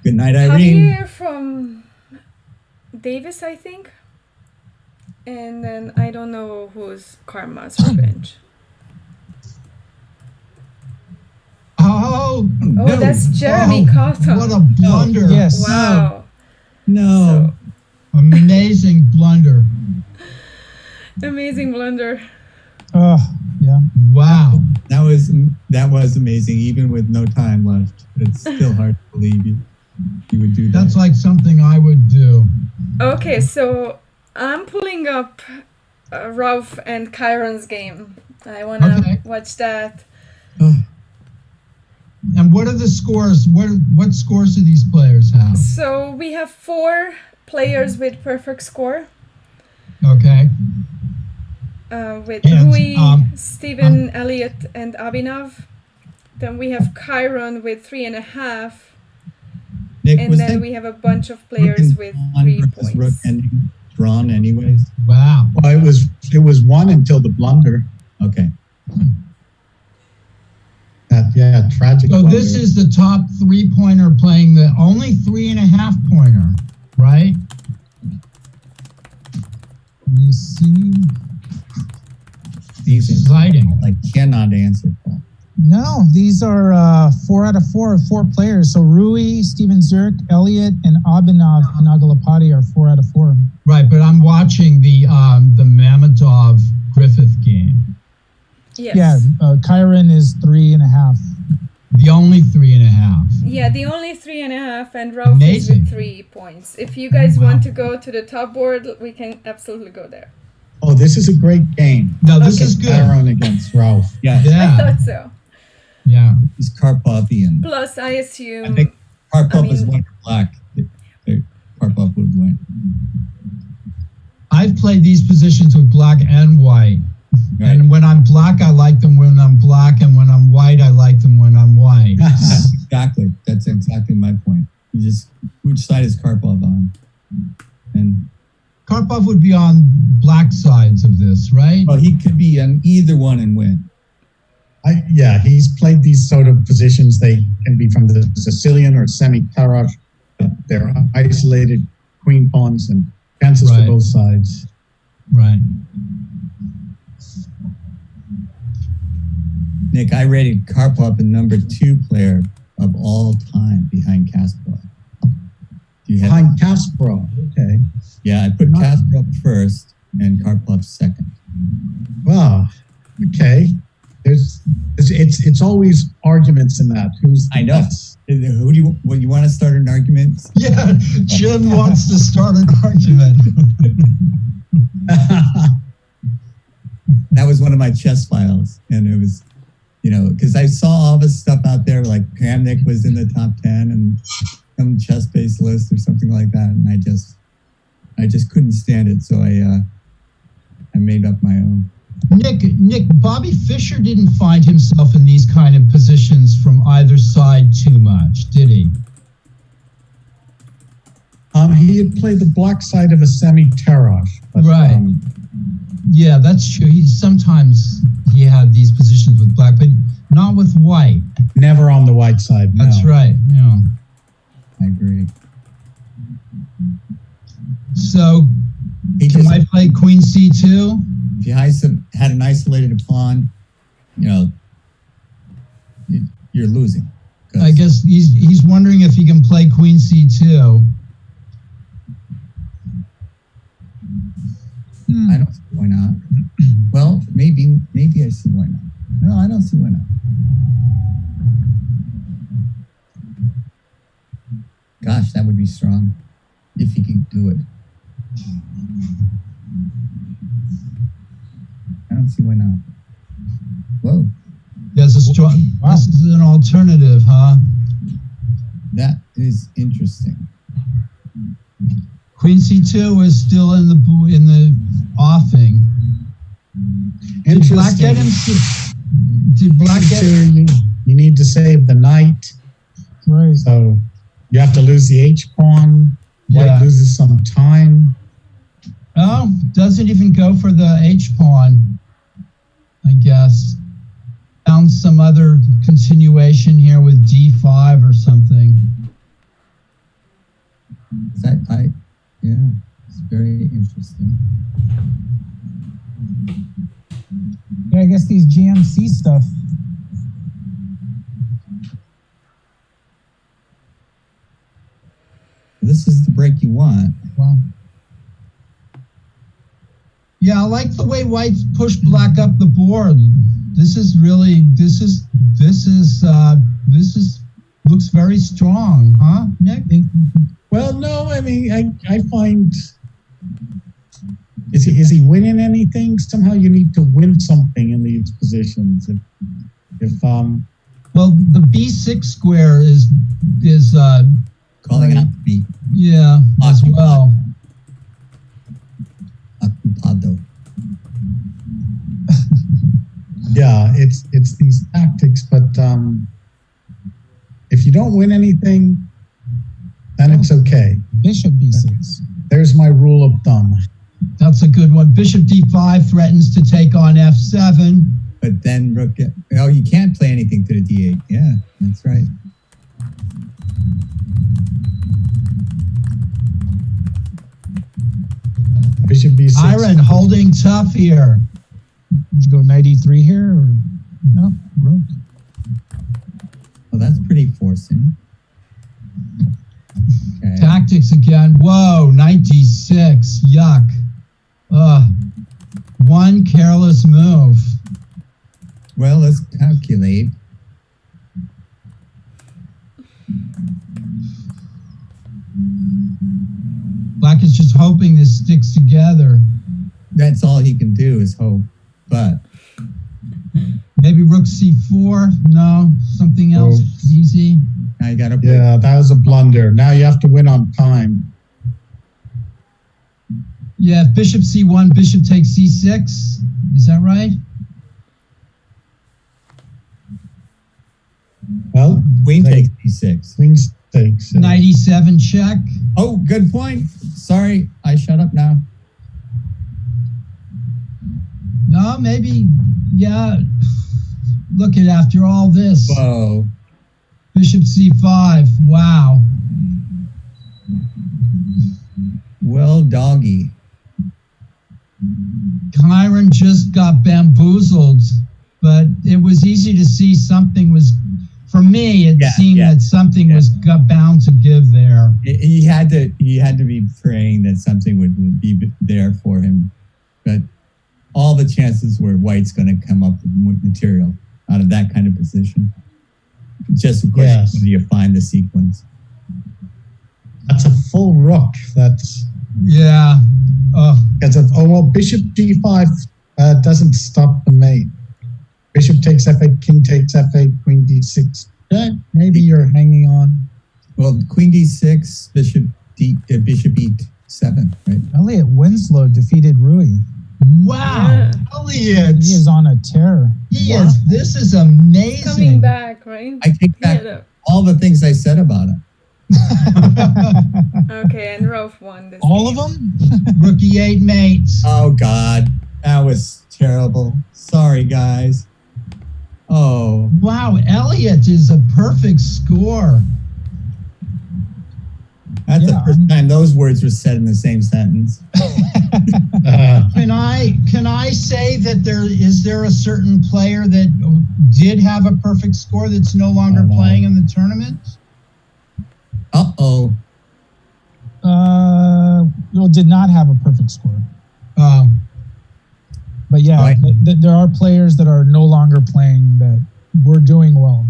Good night, Irene. Javier from Davis, I think. And then I don't know who's Karma's Revenge. Oh, Oh, that's Jeremy Cotton. What a blunder. Yes. Wow. No. Amazing blunder. Amazing blunder. Oh, yeah. Wow. That was amazing, even with no time left. It's still hard to believe you would do that. That's like something I would do. Okay, so I'm pulling up Ralph and Kyron's game. I want to Okay. watch that. And what are the scores? What scores do these players have? So we have 4 players with perfect score. Okay. with And, Rui, Stephen, Elliot, and Abhinav. Then we have Chiron with 3.5. Nick, And was then that we have a bunch of players with 3 versus rook points. ending drawn anyways? Wow. Well, it was one until the blunder. Okay. Tragic. So blunder. this is the top 3-pointer playing the only 3.5-pointer, right? Let me see. These Exciting. I cannot answer, Paul. No, these are 4 out of 4 players. So Rui, Steven Zirk, Elliot, and Abhinav Nagalapati are 4 out of 4. Right, but I'm watching the Mamadov Griffith game. Yes. Yeah, Chiron is 3.5. The only 3.5. Yeah, the only 3.5, and Ralph is Amazing. with 3 points. If you guys want to go to the top board, we can absolutely go there. Oh, this is a great game. No, this is good. Aaron against Ralph. Yeah, I Yeah, thought so. yeah. he's Karpovian. Plus, I assume. I think Karpov is mean- white or black. Karpov would win. I've played these positions with black and white. Right. And when I'm black, I like them when I'm black, and when I'm white, I like them when I'm white. Exactly. That's exactly my point. You just, which side is Karpov on? And Karpov would be on black sides of this, right? well, he could be on either one and win. He's played these sort of positions. They can be from the Sicilian or semi-Tarrasch. They're isolated queen pawns and chances Right. for both sides. Right. Nick, I rated Karpov the number 2 player of all time behind Kasparov. Do you have? Behind Kasparov, okay. Yeah, I put Kasparov first and Karpov second. Wow, okay. It's always arguments in that. Who's the I know. best? Who do you want to start an argument? Yeah, Jim wants to start an argument. That was one of my chess files, and it was, because I saw all this stuff out there, like Kramnik was in the top 10 and some chess-based list or something like that, and I just couldn't stand it, so I made up my own. Nick, Bobby Fischer didn't find himself in these kind of positions from either side too much, did he? He had played the black side of a semi-Tarrasch. Right. Yeah, that's true. Sometimes he had these positions with black, but not with white. Never on the white side. No. That's right. Yeah. I agree. So, can I play Queen C2? If you had an isolated pawn, you're losing. I guess he's wondering if he can play Queen C2. I don't see why not. Well, maybe I see why not. No, I don't see why not. Gosh, that would be strong if he could do it. I don't see why not. Whoa, There's a strong. Wow. This is an alternative, huh? that is interesting. Queen C2 is still in the offing. Did Black get him? Did Black get? You need to save the knight, Right. so you have to lose the H pawn. White Yeah. loses some time. Oh, doesn't even go for the H pawn. I guess. Found some other continuation here with D5 or something. Yeah, it's very interesting. Yeah, I guess these GMC stuff. This is the break you want. Wow. Yeah, I like the way White's pushed Black up the board. This looks very strong, huh, Nick? Well, no, I mean, I find, is he winning anything? Somehow you need to win something in these positions. Well, the B6 square is Calling out to be yeah, as well. Occupado. Yeah, it's these tactics, but if you don't win anything, then it's okay. Bishop b6. There's my rule of thumb. That's a good one. Bishop d5 threatens to take on f7. But then rook. Oh, you can't play anything to the d8. Yeah, that's right. Bishop b6. Iron holding tough here. Did you go knight e3 here? Or no, rook. Well, that's pretty forcing. Okay. Tactics again. Whoa, knight d6. Yuck. One careless move. Well, let's calculate. Black is just hoping this sticks together. That's all he can do is hope. But Maybe rook c4. No, something else easy. now you got to. Yeah, that was a blunder. Now you have to win on time. Yeah, bishop c1, bishop takes c6. Is that right? Well, Queen they- takes d6. Queen takes. Knight e7 check. Oh, good point. Sorry, I shut up now. No, maybe. Yeah. Look at after all this. Whoa. Bishop c5. Wow. Well, doggy. Kyron just got bamboozled, but it was easy to see something was, for me, it seemed that something was bound to give there. He had to be praying that something would be there for him, but all the chances were White's going to come up with material out of that kind of position. Just of course, Yes. you find the sequence. That's a full rook. That's Yeah. because of bishop d5 doesn't stop the mate. Bishop takes f8, king takes f8, queen d6. Maybe you're hanging on. Well, queen d6, bishop e7, right? Elliot Winslow defeated Rui. Wow. Yeah. Elliot. He is on a tear. He is. This is amazing. Coming back, right? I take back Yeah, all the things I said about him. okay, and Rolf won this. All game. of them? Rook e8 mates. Oh God, that was terrible. Sorry, guys. Oh, Wow, Elliot is a perfect score. that's Yeah, the first time those words were said in the same sentence. Can I say that there a certain player that did have a perfect score that's no longer Oh, wow. playing in the tournament? Uh-oh. Well, did not have a perfect score. But yeah, Right. there are players that are no longer playing that were doing well.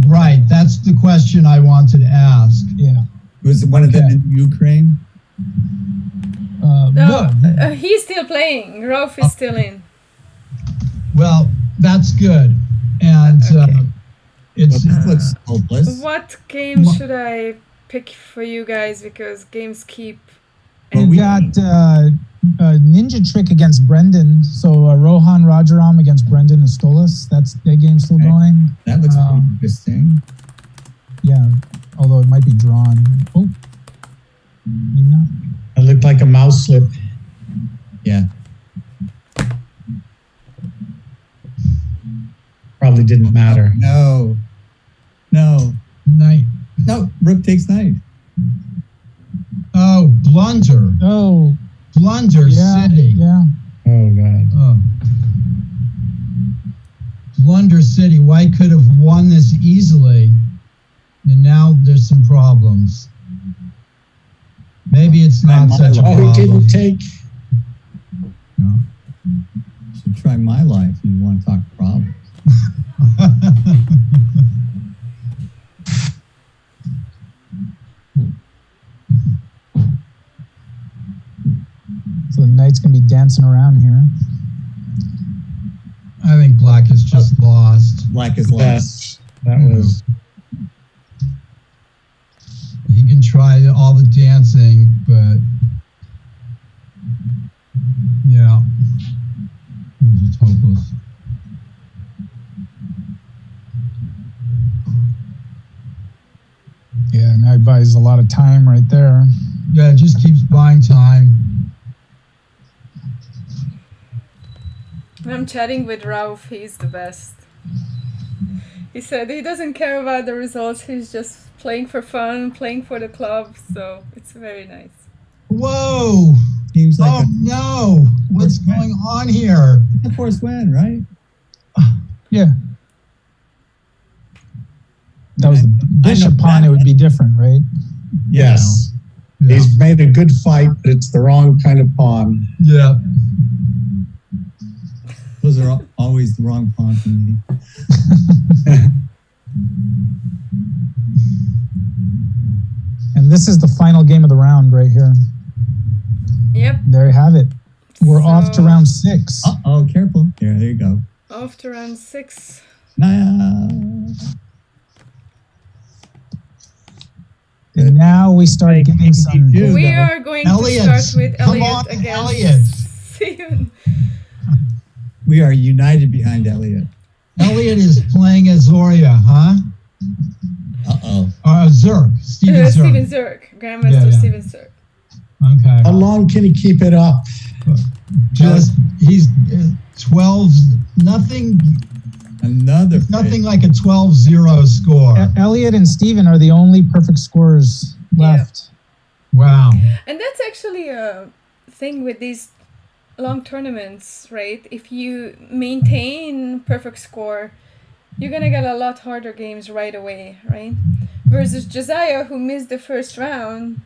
Right, that's the question I wanted to ask. Yeah. Was one of them Okay. in Ukraine? No, yeah. he's still playing. Rolf is still in. Well, that's good. And Okay. Well, it's this looks hopeless. What game should I pick for you guys? Because games keep. Well, We ending. got Ninja Trick against Brendan. So Rohan Rajaram against Brendan Astolis. That game still Okay. going. That looks pretty interesting. Yeah, although it might be drawn. Oh, maybe not. It looked like a mouse slip. Yeah. Probably didn't matter. No. knight. No, rook takes knight. Oh, blunder. Oh, Blunder yeah, City. yeah. Oh God. Oh. Blunder City. White could have won this easily, and now there's some problems. Maybe it's not such a Oh, he problem. didn't take. Should try my life if you want to talk problems. So the knight's gonna be dancing around here. I think black is just lost. Black is lost. That was. He can try all the dancing, but yeah, it's hopeless. buys a lot of time right there. Yeah, it just keeps buying time. I'm chatting with Ralph. He's the best. He said he doesn't care about the results. He's just playing for fun, playing for the club. So it's very nice. Whoa! Seems like no! What's going on here? the forced win, right? Yeah. That was the bishop pawn. It would be different, right? Yes. Yeah. He's made a good fight, but it's the wrong kind of pawn. Yeah. Those are always the wrong pawn for me. And this is the final game of the round right here. Yep. There you have it. We're off to round 6. Uh-oh, careful. There you go. Off to round 6. Nah. And now we start getting some. We are going to start with Elliot again. Elliot. See you. We are united behind Elliot. Elliot is playing Azoria, huh? Uh-oh. Zerk. Steven Zerk. Steven Zerk. Grandmaster Steven Zerk. Okay. How long can he keep it up? Just, he's 12, nothing like a 12-0 score. Elliot and Steven are the only perfect scorers left. Wow. And that's actually a thing with these long tournaments, right? If you maintain perfect score, you're gonna get a lot harder games right away, right? Versus Josiah, who missed the first round,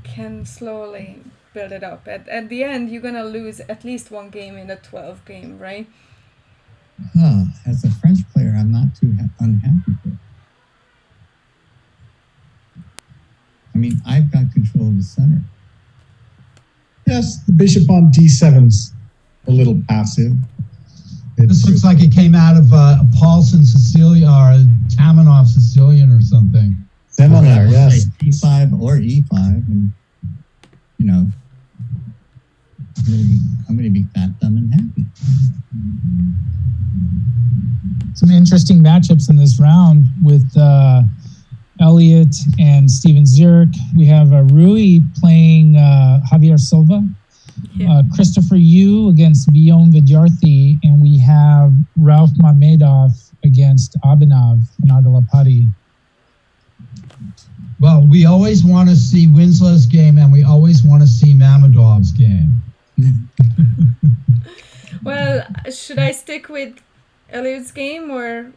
can slowly build it up. At the end, you're gonna lose at least one game in a 12 game, right? As a French player, I'm not too unhappy with it. I mean, I've got control of the center. Yes, the bishop on d7's a little passive. This looks like it came out of a Paulson Sicilian or a Tamanoff Sicilian or something. Similar, yes. E5 or E5, and you know, I'm going to be fat, dumb, and happy. Some interesting matchups in this round with Elliot and Steven Zerk. We have Rui playing Javier Silva. Christopher Yu against Guillaume Vidyarthi, and we have Ralph Mamedov against Abhinav Nagalapati. Well, we always want to see Winslow's game, and we always want to see Mamedov's game. Well, should I stick with Elliot's game, or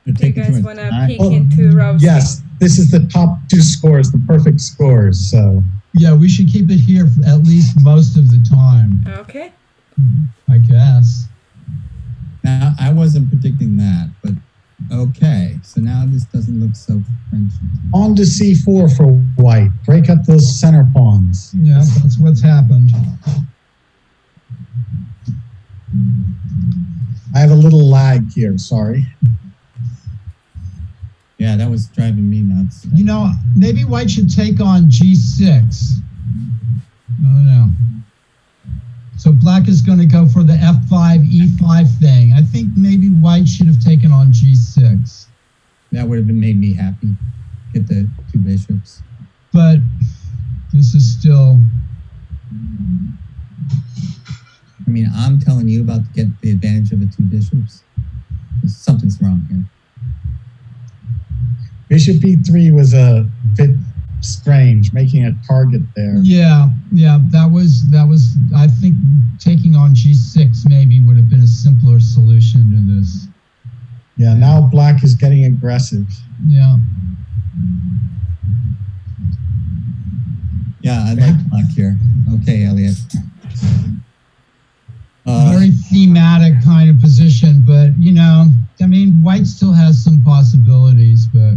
You're do you taking guys too want much to time. peek into Ralph's Yes, this is the top 2 scores, the perfect scores. So Yeah, we should keep it here for at least most of the time, game? Okay. I guess. Now, I wasn't predicting that, but okay. So now this doesn't look so French. on to c4 for white. Break up those center pawns. Yeah, that's what's happened. I have a little lag here, sorry. Yeah, that was driving me nuts. You know, maybe white should take on g6. I don't know. So black is going to go for the f5, e5 thing. I think maybe white should have taken on g6. That would have made me happy. Get the 2 bishops. But this is still... I mean, I'm telling you about to get the advantage of the 2 bishops. Something's wrong here. Bishop e3 was a bit strange, making a target there. Yeah, that was, I think taking on g6 maybe would have been a simpler solution to this. Yeah, now black is getting aggressive. Yeah. Yeah, I like black here. Okay, Elliot. Very thematic kind of position, but you know, I mean, white still has some possibilities, but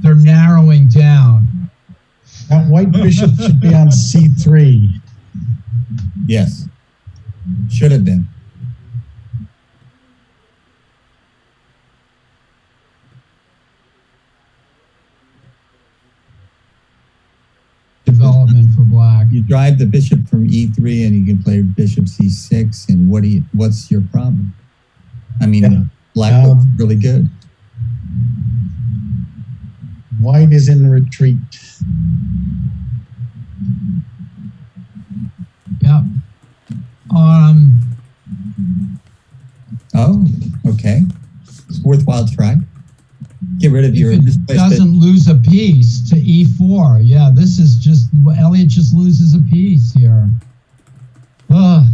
they're narrowing down. That white bishop should be on c3. Yes. Should have been. Development for black. You drive the bishop from e3 and you can play bishop c6, and what's your problem? I mean, black looks really good. White is in retreat. Yep. Oh, okay. It's a worthwhile try. Get rid of If your it misplaced doesn't lose a piece to E4. Yeah, this is just, Elliot just loses a piece here. Ugh.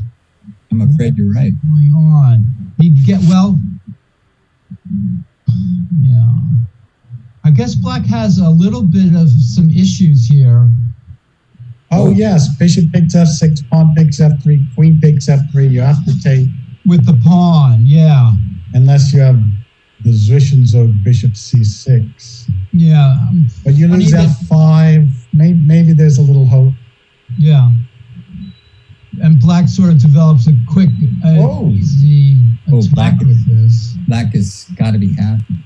I'm afraid you're right. What's going on? He'd get, well, yeah. I guess Black has a little bit of some issues here. Oh, yes. Bishop takes f6, pawn takes f3, queen takes f3. You have to take, With the pawn, yeah. unless you have the Zwischenzug bishop c6. Yeah. But you lose f5. Maybe there's a little hope. Yeah. And Black sort of develops a quick, easy attack with this. Black has got to be happy.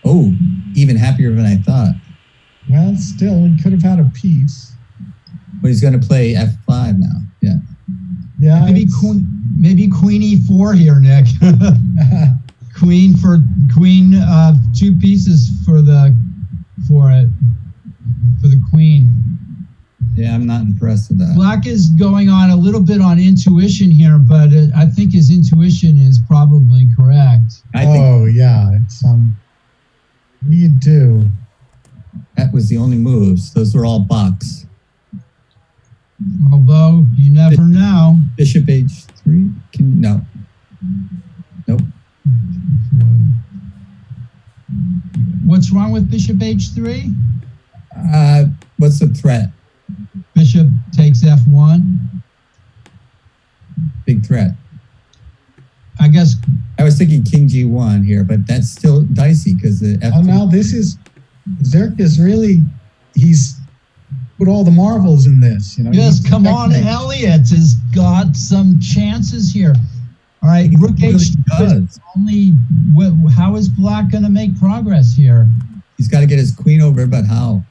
Oh, even happier than I thought. Well, still, he could have had a piece. But he's going to play f5 now. Yeah. Yeah. Maybe queen e4 here, Nick. queen, two pieces for the queen. Yeah, I'm not impressed with that. Black is going on a little bit on intuition here, but I think his intuition is probably correct. Yeah. It's what do you do? That was the only moves. Those were all box. Although you never know. Bishop h3? No. Nope. What's wrong with bishop h3? What's the threat? Bishop takes f1. Big threat. I guess. I was thinking king g1 here, but that's still dicey because the f2. Oh, now this is Zerkis really. He's put all the marbles in this. You know. Yes, come on, Elliot has got some chances here. All right, rook h2 is only. How is Black going to make progress here? He's got to get his queen over, but how?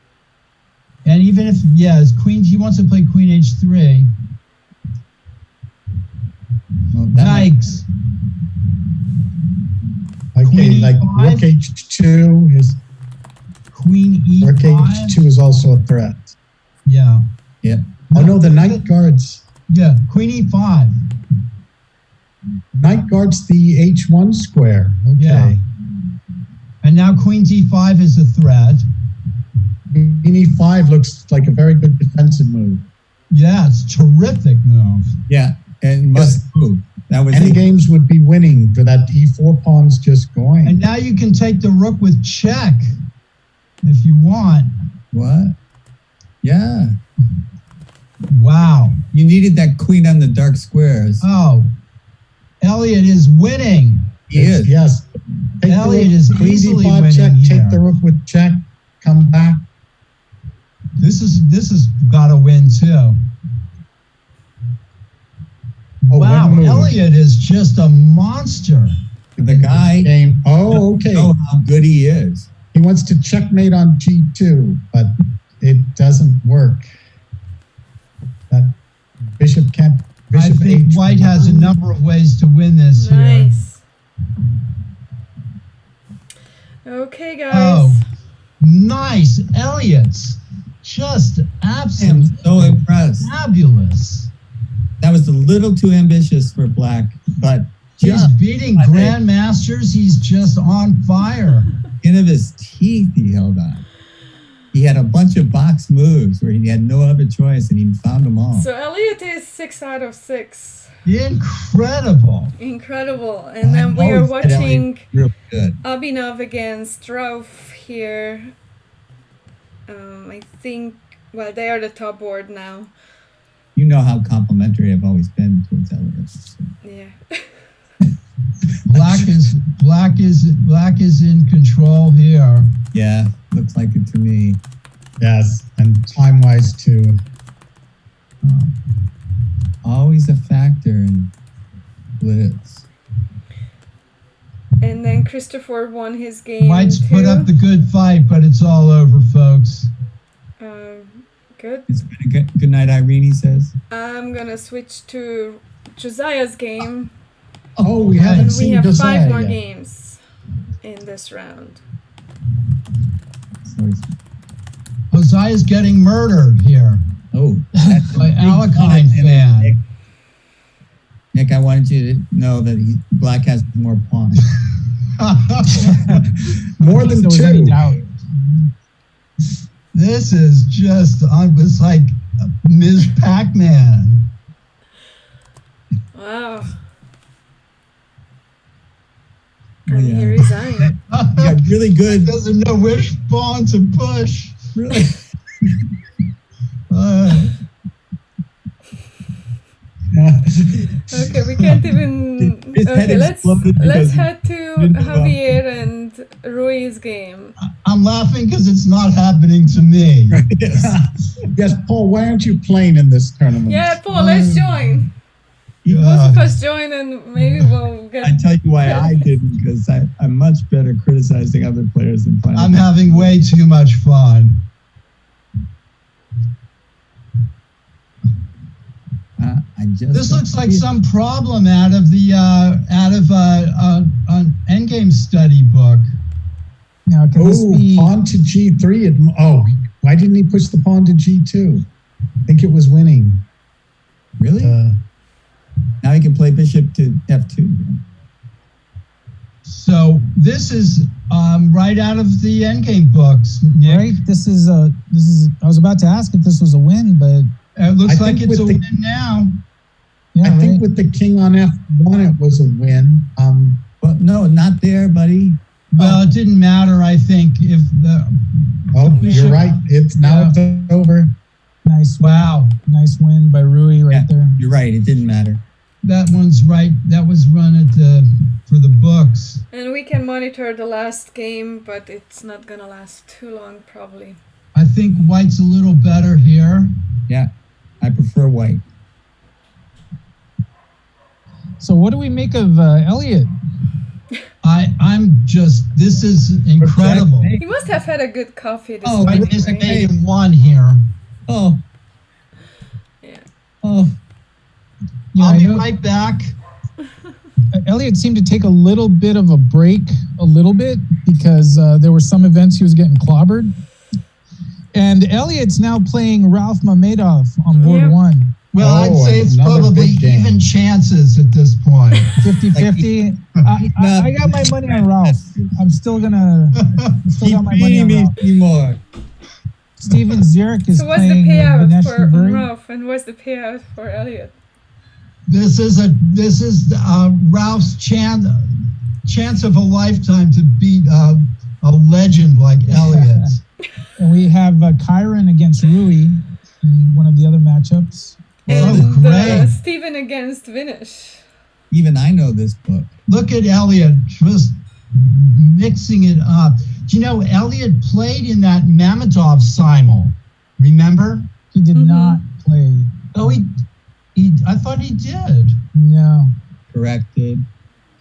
And even if, his queen, he wants to play queen h3. Well, Yikes. Okay, Queen like E5? rook h2 is. Queen e5. Rook h2 is also a threat. Yeah. Yep. Oh no, the knight guards. Yeah, queen e5. Knight guards the h1 square. Okay. Yeah. And now queen d5 is a threat. Queen e5 looks like a very good defensive move. Yeah, it's a terrific move. Yeah, and must move. That was Any games would be winning for that e4 pawn's just going. And now you can take the rook with check if you want. What? Yeah. Wow. You needed that queen on the dark squares. Oh, Elliot is winning. He is. Yes. Elliot is queen easily d5 winning check, here. take the rook with check, come back. This has got to win too. Oh, wow, one move. Elliot is just a monster. The guy Game. Oh, okay. know how good he is. He wants to checkmate on g2, but it doesn't work. That bishop can't. I Bishop think h1. White has a number of ways to win this here. Nice. Okay, guys. Oh, nice. Elliot's just absolutely I'm so impressed. fabulous. That was a little too ambitious for Black, but He's just beating I think- grandmasters. He's just on fire. skin of his teeth he held on. He had a bunch of box moves where he had no other choice, and he found them all. So Elliot is 6 out of 6. Incredible. Incredible. And then we are always said Elliot watching was real good. Abhinav against Rauf here. I think, well, they are the top board now. You know how complimentary I've always been towards Elliot. So. Yeah. Black is in control here. Yeah, looks like it to me. Yes, and time-wise too. Always a factor in Blitz. And then Christopher won his game. White's too. put up the good fight, but it's all over, folks. Good. It's been a good night, Irene, he says. I'm gonna switch to Josiah's game. Oh, we okay. haven't And we seen have Josiah 5 more yet. games in this round. Josiah is getting murdered here Oh, by Alakine fan. Nick, I wanted you to know that Black has more pawns. More than So is any two. doubt. This is just, it's like Ms. Pac-Man. Wow. Oh, And yeah. he resigned. Yeah, really good. Doesn't know which pawn to push. Really. Okay, we can't even. His head Okay, let's exploded because he head to didn't know. Javier and Rui's game. I'm laughing because it's not happening to me. Yes. Yes, Paul, why aren't you playing in this tournament? Yeah, Paul, let's join. Both of us join, and maybe we'll get. I tell you why I didn't, because I'm much better criticizing other players than playing. I'm having way too much fun. This looks like some problem out of the an endgame study book. Now, can this Oh, be? pawn to G3. Why didn't he push the pawn to G2? I think it was winning. Really? Now he can play bishop to F2. So this is right out of the endgame books, Nick. Right. This is. I was about to ask if this was a win, but It looks I like think it's a with win now. yeah, I think right. with the king on F1, it was a win. Well, no, not there, buddy. Well, it didn't matter. I think if the You're right. It's now it's over. Nice. wow, Nice win by Rui right Yeah. there. You're right. It didn't matter. that one's right. That was run at for the books. And we can monitor the last game, but it's not gonna last too long, probably. I think White's a little better here. Yeah, I prefer white. So what do we make of Elliot? I'm just. This is incredible. He must have had a good coffee this Oh, morning, White is right? 8-1 here. Oh. Yeah. Oh. Yeah, I'll I be know- right back. Elliot seemed to take a little bit of a break, because there were some events he was getting clobbered. And Elliot's now playing Ralph Mamedov on board Yep. one. Well, I'd Oh, say it's another probably big game. even chances at this point. 50-50. I got my money on Ralph. I'm still got my money on Ralph. More. Steven Zierk is So what's the playing payout Vinesh for Naburi. Ralph, and what's the payout for Elliot? This is Ralph's chance of a lifetime to beat a legend like Elliot. And we have Kyron against Rui in one of the other matchups. And great. Steven against Vinish. Even I know this book. Look at Elliot just mixing it up. Do you know Elliot played in that Mamedov simul? Remember? He did Mhm. not play. Oh, he. I thought he did. No, Corrected.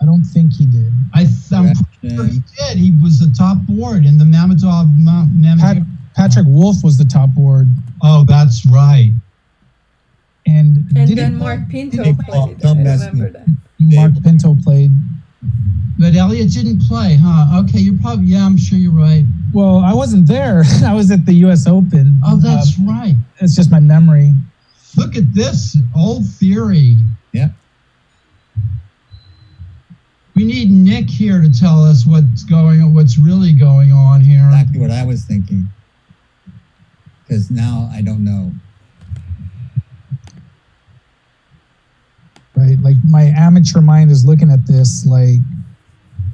I don't think he did. I'm pretty sure Correction. he did. He was the top board in the Mamedov. Patrick Wolf was the top board. Oh, that's right. And And did then he- Mark Pinto They played. don't I mess remember with- that. Mark Pinto played. But Elliot didn't play, huh? Okay, you're probably, yeah, I'm sure you're right. Well, I wasn't there. I was at the U.S. Open. Oh, that's right. It's just my memory. Look at this old theory. Yeah. We need Nick here to tell us what's really going on here. Exactly what I was thinking. Because now I don't know. Right, like my amateur mind is looking at this like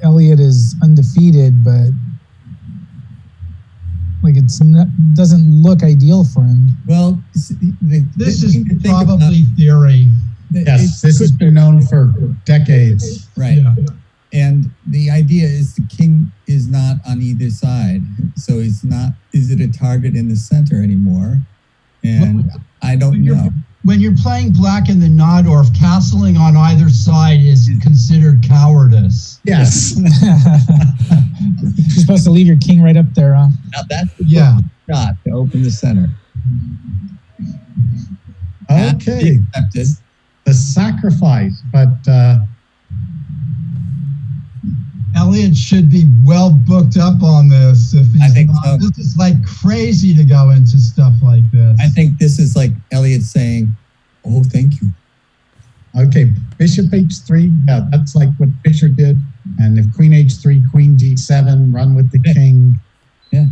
Elliot is undefeated, but like doesn't look ideal for him. Well, This is probably theory. Yes, this has been known for decades. Right. Yeah. And the idea is the king is not on either side. So he's not, is it a target in the center anymore? And I don't know. When you're playing black in the Nahdorf, castling on either side is considered cowardice. Yes. You're supposed to leave your king right up there, huh? Now that's the Yeah. shot to open the center. Okay. Accepted. The sacrifice, but Elliot should be well booked hooked up on this. If he's I think not, so. This is like crazy to go into stuff like this. I think this is like Elliot saying, "Oh, thank you." Okay, bishop h3. Yeah, that's like what Fischer did. And if queen h3, queen d7, run with the king. Yeah.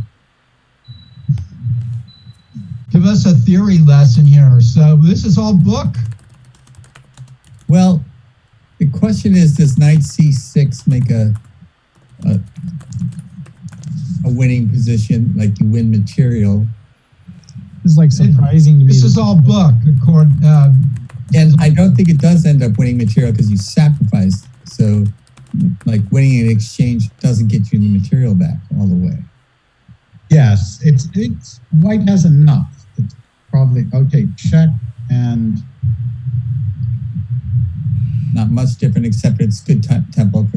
Give us a theory lesson here. So this is all book. Well, the question is, does knight c6 make a winning position, like you win material? It's like surprising to me. This is all book. And I don't think it does end up winning material because you sacrifice. So, like winning in exchange doesn't get you the material back all the way. Yes, it's white has enough. It's probably okay. Check and Not much different, except it's good tempo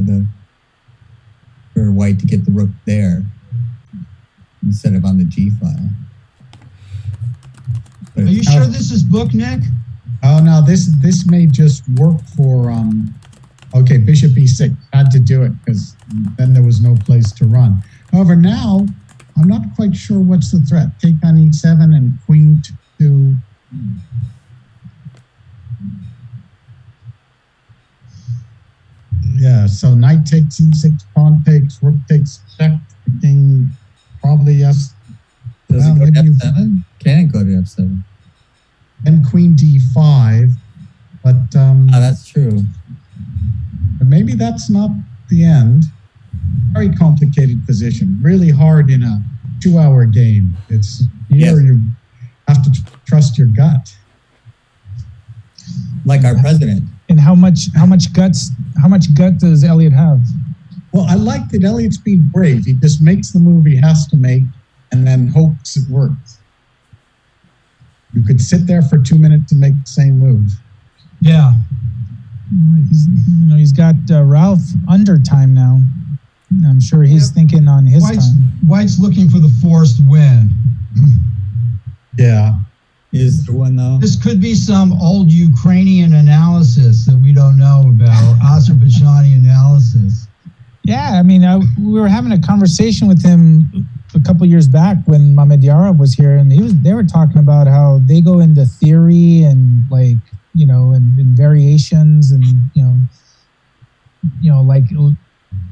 for white to get the rook there instead of on the G file. But Are you sure this is book, Nick? oh no, this may just work for okay, bishop e6 had to do it because then there was no place to run. However, now I'm not quite sure what's the threat. Take on e7 and queen to yeah, so knight takes e6, pawn takes, rook takes check, the king probably yes. Does Well, it go to maybe f7? Can it go to f7? and queen d5, but Oh, that's true. maybe that's not the end. Very complicated position, really hard in a 2-hour game. It's here Yes. you have to trust your gut. Like our president. And how much gut does Elliot have? Well, I like that Elliot's being brave. He just makes the move he has to make and then hopes it works. You could sit there for 2 minutes and make the same move. Yeah. He's got Ralph under time now. I'm sure he's thinking on his time. White's looking for the forced win. Yeah. Is there one though? This could be some old Ukrainian analysis that we don't know about, or Azerbaijani analysis. Yeah, I mean, we were having a conversation with him a couple years back when Mehmed Yarov was here, and they were talking about how they go into theory and like and variations and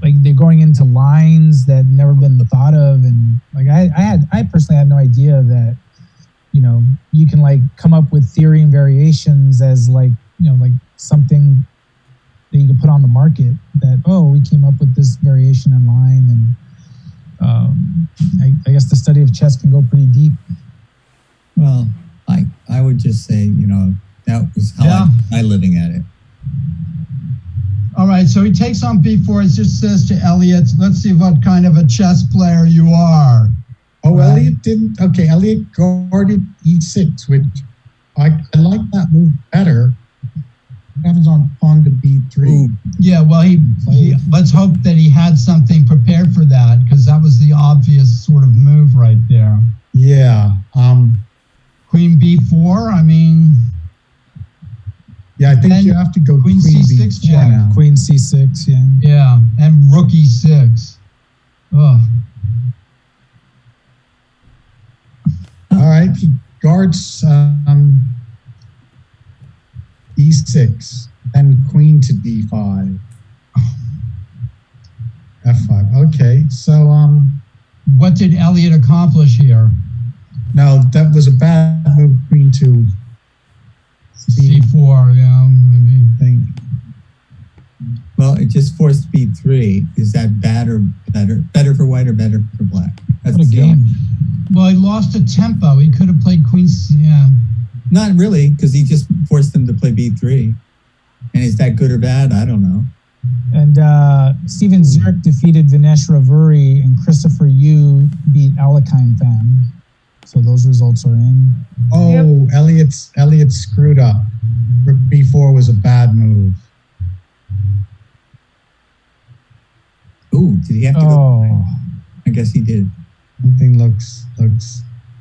like they're going into lines that never been thought of, and like I personally had no idea that you can like come up with theory and variations as like like something that you can put on the market that we came up with this variation in line, and I guess the study of chess can go pretty deep. Well, I would just say that was how I living at it. All right, so he takes on b4. It just says to Elliot, let's see what kind of a chess player you are. Oh, Elliot didn't. Okay, Elliot guarded e6, which I like that move better. What happens on pawn to b3? Ooh. Yeah, well, he let's hope that he had something prepared for that, because that was the obvious sort of move right there. Yeah. Queen b4, I mean... Yeah, I think Then you have to go queen c6 b4 check. now. Queen c6, yeah. Yeah, and rook e6. Ugh. All right, he guards e6, then queen to d5, f5. Okay, so What did Elliot accomplish here? no, that was a bad move. Queen to c4, yeah, maybe. thing. Well, it just forced b3. Is that bad or better? Better for white or better for black? That's What a still- game. Well, he lost a tempo. He could have played queen c, yeah. Not really, because he just forced them to play b3. And is that good or bad? I don't know. And Steven Zirk defeated Vinesh Ravuri, and Christopher Yu beat Alekhine Pham. So those results are in. Oh, Yep. Elliot screwed up. Rook b4 was a bad move. Ooh, did he have to go? Oh, I guess he did. Something looks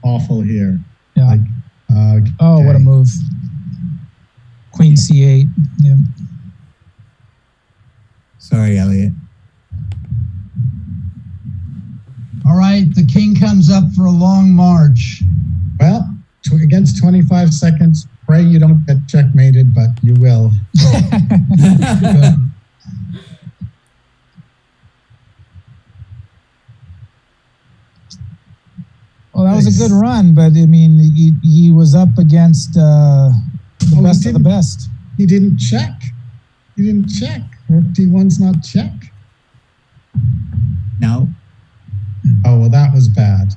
awful here. yeah. Like, Oh, what a okay. move. Queen c8. Yeah. Sorry, Elliot. the king comes up for a long march. Well, against 25 seconds, pray you don't get checkmated, but you will. Well, that was a good run, but I mean, he was up against the best of the best. He didn't check. He didn't check. Rook D1's not check. No. Oh, well, that was bad.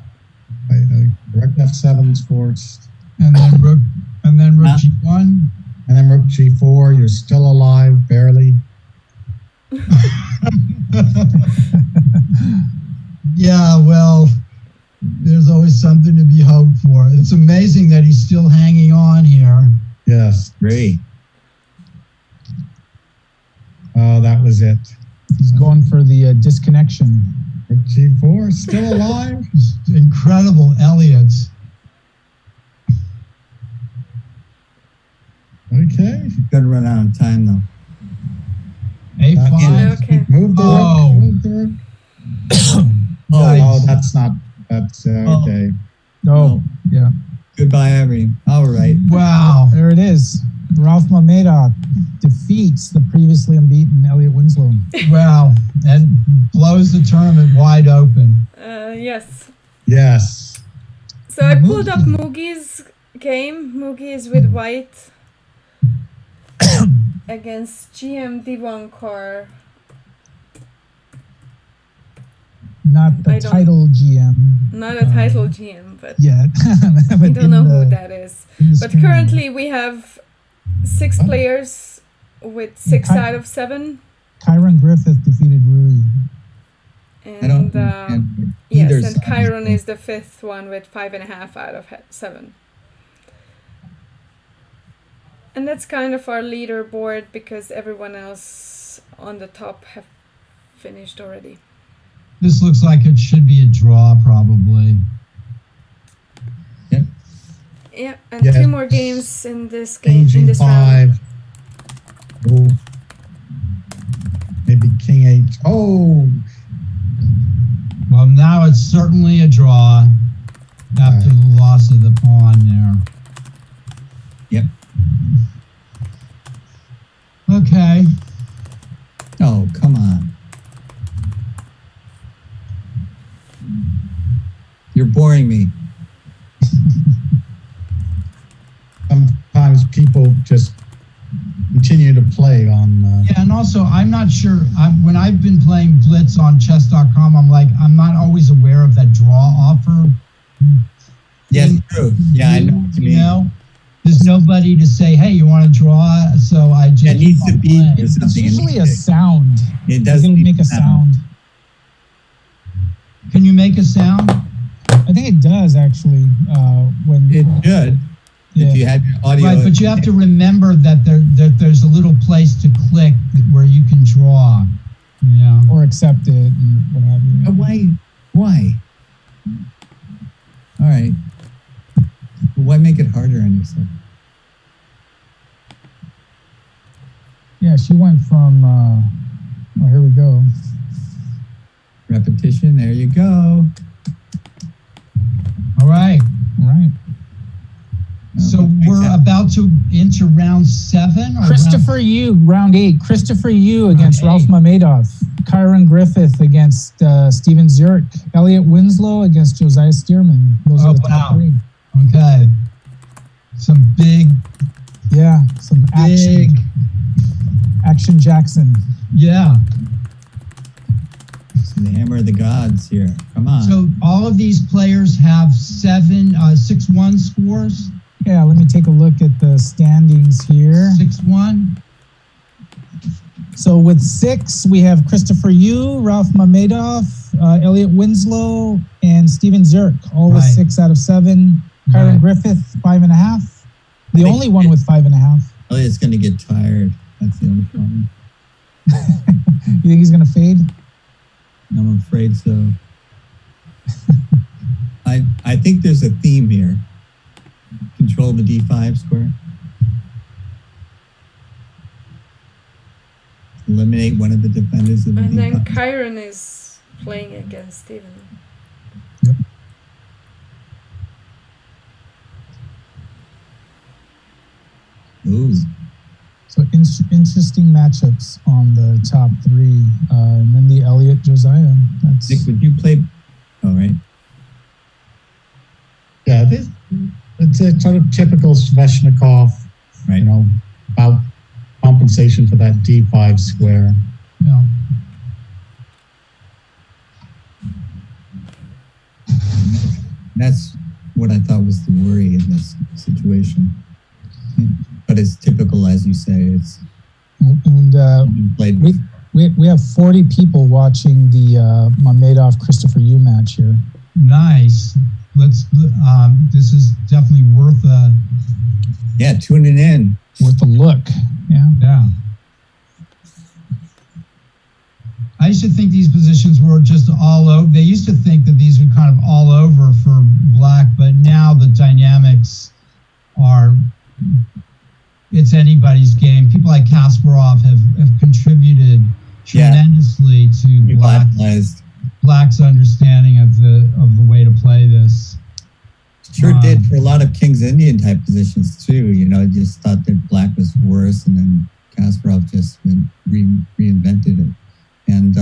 Rook F7's forced. And then rook G1. And then rook G4. You're still alive, barely. Yeah, well, there's always something to be hoped for. It's amazing that he's still hanging on here. Yes. Great. Oh, that was it. He's going for the disconnection. Rook G4, still alive. Incredible, Elliot. Okay. Gonna run out of time though. A5. Okay. Move the Oh. rook. Move the rook. Nice. Oh, that's not. That's okay. Oh, yeah. Goodbye, everyone. All right. Wow. There it is. Ralph Mamedov defeats the previously unbeaten Elliot Winslow. Wow. And blows the tournament wide open. Yes. Yes. So I pulled up Mugi's game. Mugi is with white against GM Divankar. Not I the don't- title GM Not a title GM, but yet. I don't know who that is. But currently we have 6 Oh. players with 6 Hi- out of 7. Kyron Griffith defeated Rui. I don't. And either yes, and side. Chiron is the 5th one with 5.5 out of 7. And that's kind of our leaderboard because everyone else on the top have finished already. This looks like it should be a draw, probably. Yeah, and Yes. 2 more games in this King game in this round. G5. Oh. Maybe King H. Oh. Well, now it's certainly a draw after the loss of the pawn there. Yep. Okay. Oh, come on. You're boring me. Sometimes people just continue to play on. Yeah, and also, I'm not sure. When I've been playing Blitz on chess.com, I'm not always aware of that draw offer. Yes, true. Yeah, I know what you You mean. know, there's nobody to say, "Hey, you want to draw?" So I just. It needs keep to on be. playing. There's It's something. usually a sound. It does It'll need make a sound. Can you make a sound? I think it does actually. When It should. yeah. If you had your audio. Right, but you have to remember that there's a little place to click where you can draw. Yeah. or accept it and what have you. Why? All right. Why make it harder on yourself? Yeah, she went from. Oh, here we go. Repetition. There you go. All right. All right. So we're about to enter round 7. Or Christopher Yu, round 8. Christopher Yu against Round Ralph 8. Mamedov. Kyron Griffith against Steven Zurich. Elliot Winslow against Josiah Stearman. Those are the top wow. 3. Okay. Some big. Some action. Action Jackson. Yeah. It's the hammer of the gods here. Come on. So all of these players have 6-1 scores. Yeah, let me take a look at the standings here. 6-1. So with 6, we have Christopher Yu, Ralph Mamedov, Elliot Winslow, and Steven Zurich, all with Right. 6 out of 7. Kyron Right. Griffith, 5.5. The think- only one with 5.5. Elliot's going to get tired. That's the only problem. You think he's going to fade? I'm afraid so. I think there's a theme here. Control the D5 square. Eliminate one of the defenders of the And then D5. Chiron is playing against Steven. Ooh. So interesting matchups on the top three. And then the Elliott Josiah. Nick, would you play? All right. Yeah, it's a sort of typical Sveshnikov, Right. about compensation for that D5 square. Yeah. That's what I thought was the worry in this situation. But it's typical, as you say. It's And played. we have 40 people watching the Mamedov Christopher Yu match here. Nice. This is definitely worth a. Yeah, tuning in. Worth a look. Yeah. Yeah. I used to think these positions were just all over. They used to think that these were kind of all over for black, but now the dynamics are, it's anybody's game. People like Kasparov have contributed tremendously to black's understanding of the way to play this. Sure did for a lot of King's Indian type positions too. I just thought that black was worse, and then Kasparov just reinvented it. And,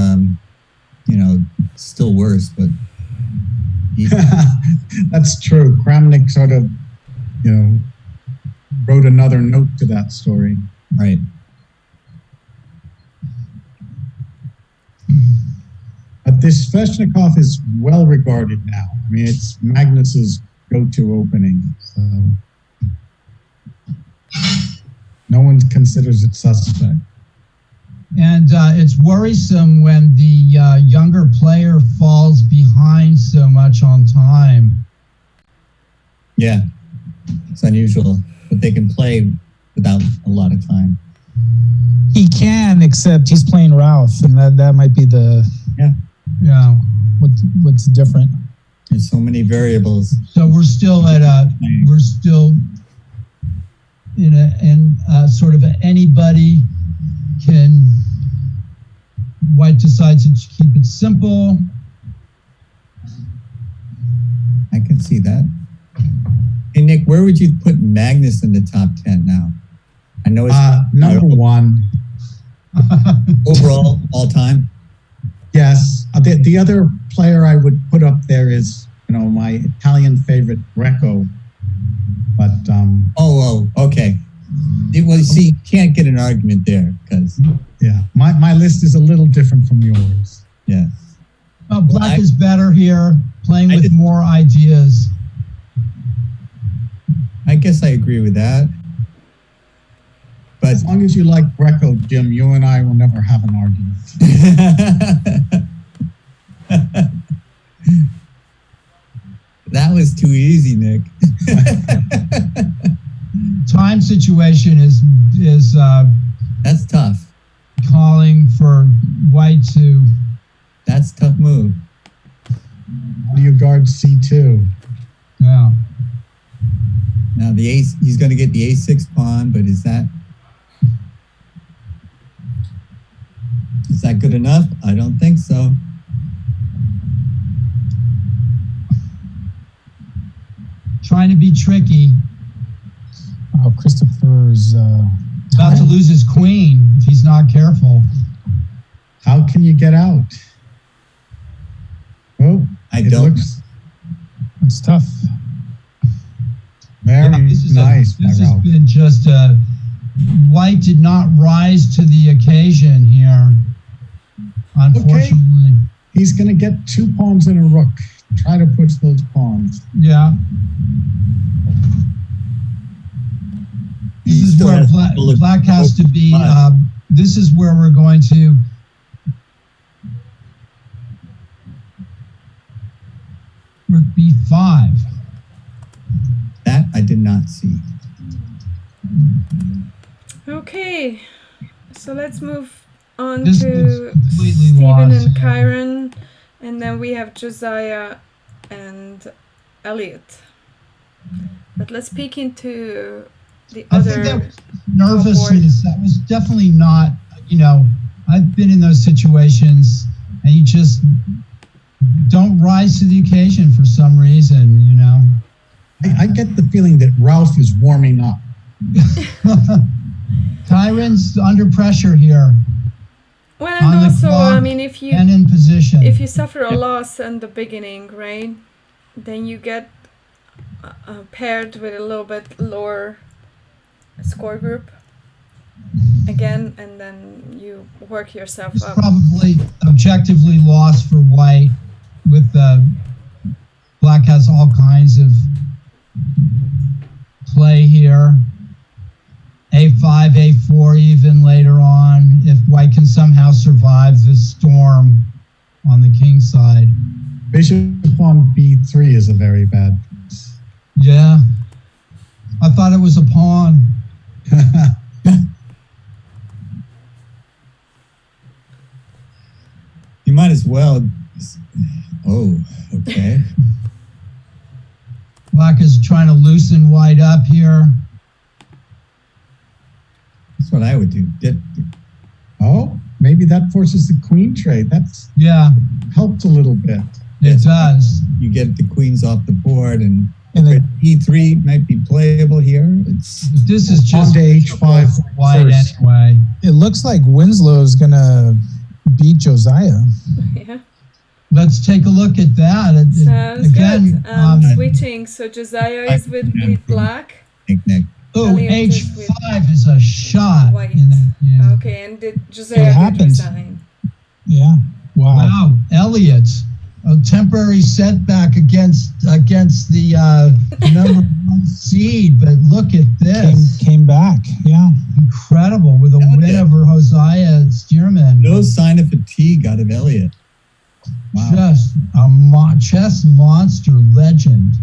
still worse, but. That's true. Kramnik sort of, wrote another note to that story. Right. But this Sveshnikov is well regarded now. I mean, it's Magnus's go-to opening. So no one considers it suspect. And it's worrisome when the younger player falls behind so much on time. Yeah, it's unusual, but they can play without a lot of time. He can, except he's playing Ralph, and that might be the what's different. There's so many variables. So we're still in a sort of anybody can. White decides to keep it simple. I can see that. Hey Nick, where would you put Magnus in the top 10 now? I know it's number one. Overall, all time? Yes. The other player I would put up there is, my Italian favorite, Greco. But okay. Well, see, you can't get an argument there because my list is a little different from yours. Yeah. Well, black is better here, playing with more ideas. I guess I agree with that. But as long as you like Greco, Jim, you and I will never have an argument. That was too easy, Nick. Time situation is that's tough. Calling for white to. That's a tough move. How do you guard C2? Yeah. Now the ace, he's going to get the A6 pawn, but is that good enough? I don't think so. Trying to be tricky. Oh, Christopher's about to lose his queen if he's not careful. How can you get out? Oh, I don't. It's tough. Very nice. This has been just white did not rise to the occasion here. Unfortunately. Okay. He's going to get 2 pawns and a rook. Try to push those pawns. Yeah. This is where black has to be. This is where we're going to. Rook B5. That I did not see. Okay, so let's move on This to is completely Stephen lost. and Kyron, and then we have Josiah and Elliot. But let's peek into the I other. think that was nervousness. That was definitely not, I've been in those situations and you just don't rise to the occasion for some reason, I get the feeling that Ralph is warming up. Kyron's under pressure here Well, On and the also, I clock mean, if and you in position. suffer a loss in the beginning, right, then you get paired with a little bit lower score group again, and then you work yourself It's up. probably objectively lost for white with black has all kinds of play here. A5, A4 even later on, if white can somehow survive the storm on the king side. Bishop on B3 is a very bad piece. Yeah. I thought it was a pawn. You might as well. Oh, okay. Black is trying to loosen white up here. That's what I would do. Oh, maybe that forces the queen trade. That's Yeah, helped a little bit. it does. You get the queens off the board, and then E3 might be playable here. It's This is Pawn just to H5 for white first. anyway. it looks like Winslow's gonna beat Josiah. Yeah, Let's take a look at that. sounds Again, good. Switching, so Josiah is with black. knick-knack. oh, Elliot is with H5 is a shot. white. Yeah. Okay, and did Josiah get happens. resign? Yeah. Wow. Wow, Elliot, a temporary setback against the number one seed, but look at this. Came back. Yeah. Incredible with a win Elliott. over Josiah Stearman. No sign of fatigue out of Elliot. Wow. Just a chess monster legend.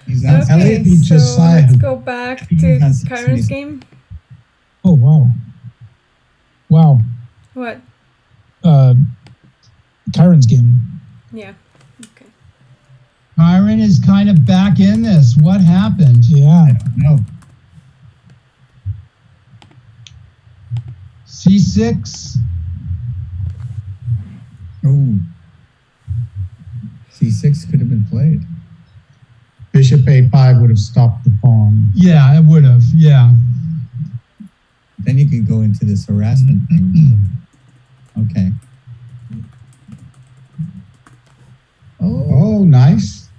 He's not Okay, Elliot beat so Josiah. let's go back to That's- Kyron's game. Oh wow. Wow. What? Kyron's game. Yeah. Okay. Kyron is kind of back in this. What happened? Yeah. No. C6. Oh. C6 could have been played. Bishop A5 would have stopped the pawn. Yeah, it would have. Yeah. Then you could go into this harassment thing. Okay. Oh, nice.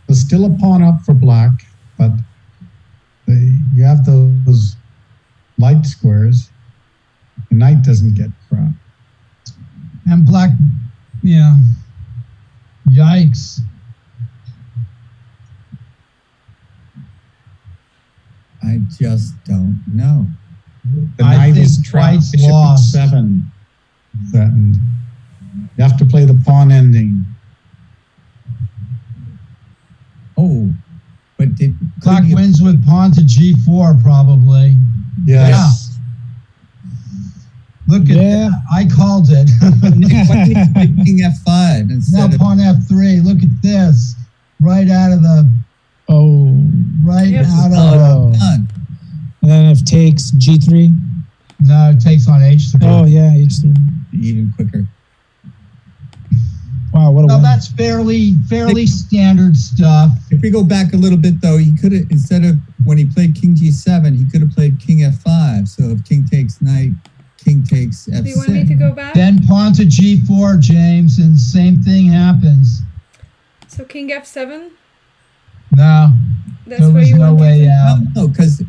There's still a pawn up for black, but you have those light squares. The knight doesn't get crap. And black, yeah. Yikes. I just don't know. The I knight think is trapped. white's Bishop lost. E7 threatened. You have to play the pawn ending. Oh, but Black wins with pawn to G4 probably. Yes. Look at Yeah. that. I called it. Why did he play King F5 Now instead of pawn F3. Look at this. Right out of the, Oh. right Yep. out Oh. of, done? And then if takes G3. no, it takes on H3. Oh yeah, H3. Even quicker. Wow, what a Well, win. that's fairly standard stuff. If we go back a little bit, though, he could have, instead of when he played King G7, he could have played King F5. So if King takes knight, King takes F6. Do you want me to go back? Then pawn to G4, James, and same thing happens. So King F7. No, That's there where was you no want me way to. out. No, because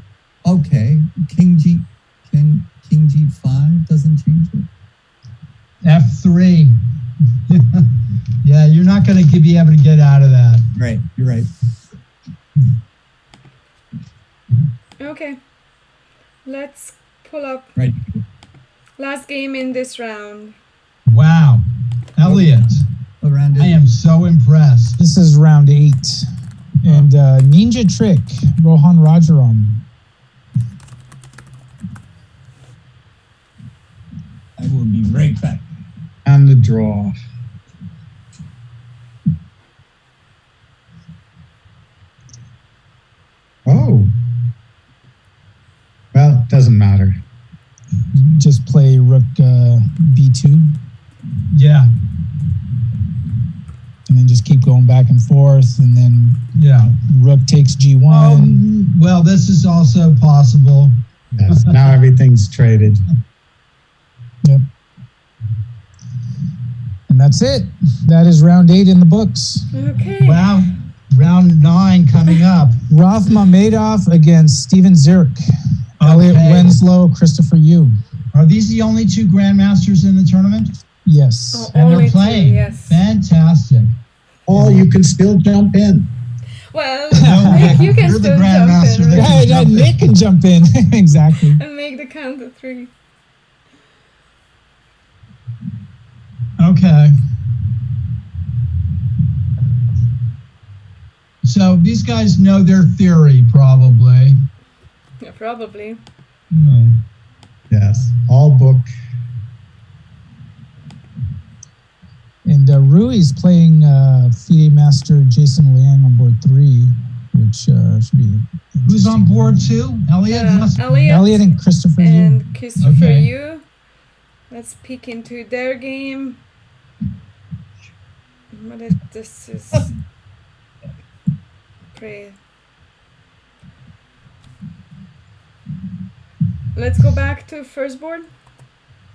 okay, King G5 doesn't change it. F3. Yeah, you're not going to be able to get out of that. Right, you're right. Okay. Let's pull up Right. last game in this round. Wow. Elliot, Around it. I am so impressed. This is round 8. And Ninja Trick, Rohan Rajaram. I will be right back. And the draw. Oh. Well, it doesn't matter. Just play Rook B2. Yeah. And then just just keep going back and forth, and then Yeah. rook takes G1. Well, this is also possible. Yes, now everything's traded. Yep. And that's it. That is round 8 in the books. Okay. Wow. Round 9 coming up. Ralph Mamedov against Steven Zurich. Elliot Okay. Winslow, Christopher Yu. Are these the only 2 grandmasters in the tournament? Yes. Oh, And only they're two, playing. yes. Fantastic. Oh, you can still jump in. Well, No, Nick, you can you're the still jump grandmaster in, there. right? Yeah, Nick can jump in. Exactly. And make the count of 3. Okay. So these guys know their theory, probably. Yeah, probably. Yes, all book. And Rui's playing FIDE Master Jason Liang on board 3, which should be. Who's on board too? Elliot? Elliot and Christopher Yu. and Christopher Okay. Yu. Let's peek into their game. But this is pretty. Let's go back to first board,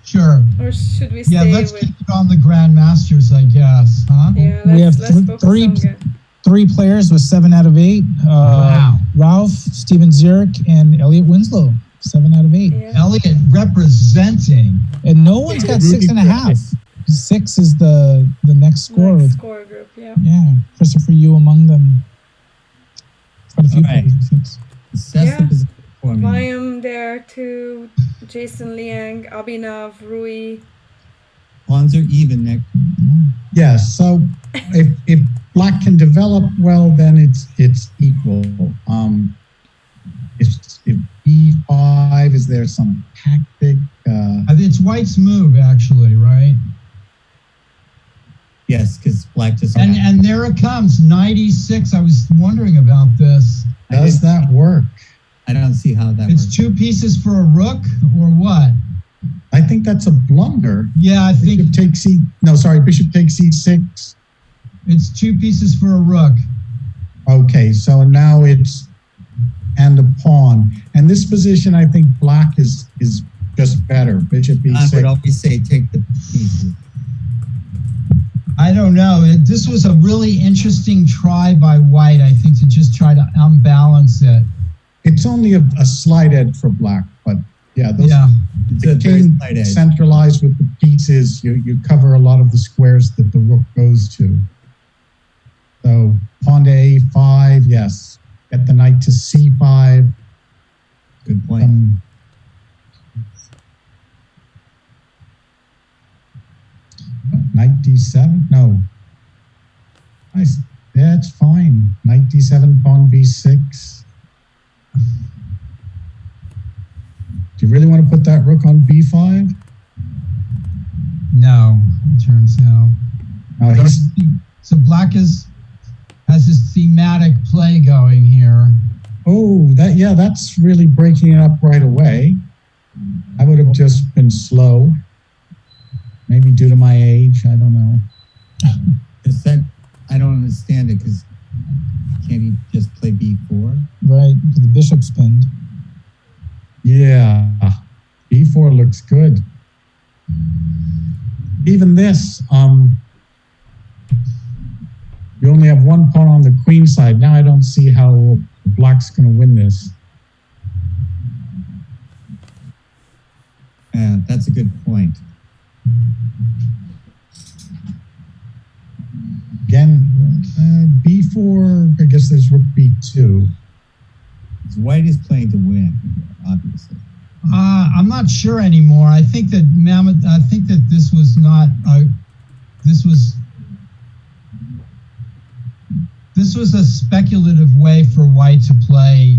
Sure. or should we Yeah, stay let's with? keep it on the grandmasters, I guess, huh? Yeah, We have let's focus three- on the- 3 players with 7 out of 8. Wow. Ralph, Steven Zurich, and Elliot Winslow, 7 out of 8. Yeah. Elliot representing. And no one's got 6.5. 6 is the next score. Next With, score group, yeah. yeah, Christopher Yu among them. Quite a few All right. players with 6. Assess Yeah. the position for me. Liam there to Jason Liang, Abhinav, Rui. Pawns are even, Nick. Yes, so if black can develop well, then it's equal. If B5, is there some tactic? I think it's White's move, actually, right? Yes, because black just. And there it comes, 96. I was wondering about this. Does that work? I don't see how that It's works. 2 pieces for a rook, or what? I think that's a blunder. Yeah, I think Bishop takes Bishop takes C6. it's 2 pieces for a rook. Okay, so now it's and a pawn. And this position, I think black is just better. Bishop I would E6. always say take the pieces. I don't know. This was a really interesting try by White, I think, to just try to unbalance it. It's only a slight edge for black, but yeah, those Yeah. It's the a very king slight edge. centralized with the pieces, you cover a lot of the squares that the rook goes to. So pawn to A5, yes. Get the knight to C5. Good point. Knight D7? No. Nice. Yeah, it's fine. Knight D7, pawn B6. Do you really want to put that rook on B5? No, it turns out. So black has this thematic play going here. Oh, that's really breaking it up right away. I would have just been slow. Maybe due to my age, I don't know. Is that, I don't understand it because can't he just play B4? Right, the bishop's pinned. Yeah, B4 looks good. Even this, you only have 1 pawn on the queen side. Now I don't see how black's going to win this. Yeah, that's a good point. Again, B4, I guess there's rook B2. White is playing to win, obviously. I'm not sure anymore. I think that this was not this was a speculative way for White to play,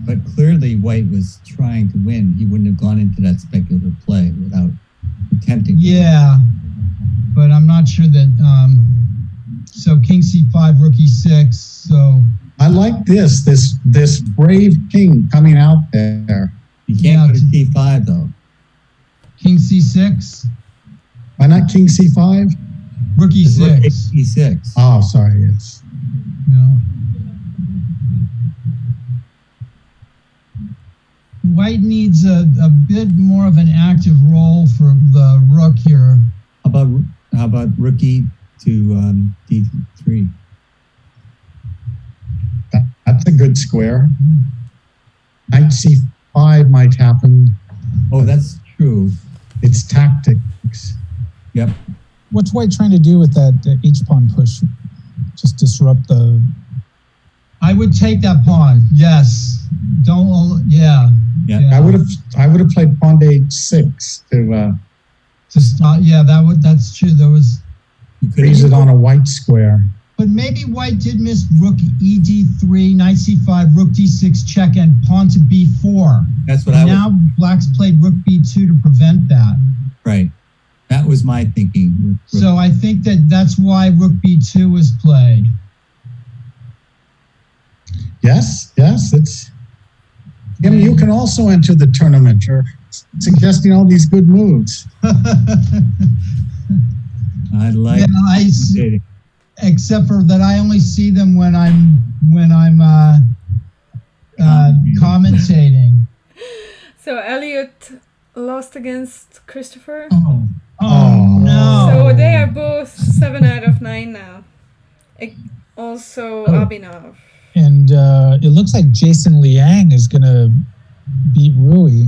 But clearly White was trying to win. He wouldn't have gone into that speculative play without attempting to win. yeah, but I'm not sure that. So King C5, Rook E6. So I like this brave king coming out there. You can't Yeah, go to C5 though. King C6. Why not King C5? Rook Rook E6. E6. Oh, sorry, yes. No. White needs a bit more of an active role for the rook here. How about rook E to D3? That's a good square. Knight C5 might happen. Oh, that's true. It's tactics. Yep. What's White trying to do with that H-pawn push? Just disrupt the... I would take that pawn. Yes. Don't. Yeah. Yeah. I would have played pawn to H6 To stop. Yeah. That's true. There was. You could freeze it on a white square. But maybe White did miss rook E D3, knight C5, rook D6 check, and pawn to B4. That's what and I now Black's played rook B2 to prevent that. Right. That was my thinking. So I think that's why rook B2 was played. Yes, it's. You can also enter the tournament. You're suggesting all these good moves. I like. Yeah, except for that, I only see them when I'm commentating. So Elliot lost against Christopher. Oh no! So they are both 7 out of 9 now. Also Abhinav. And it looks like Jason Liang is going to beat Rui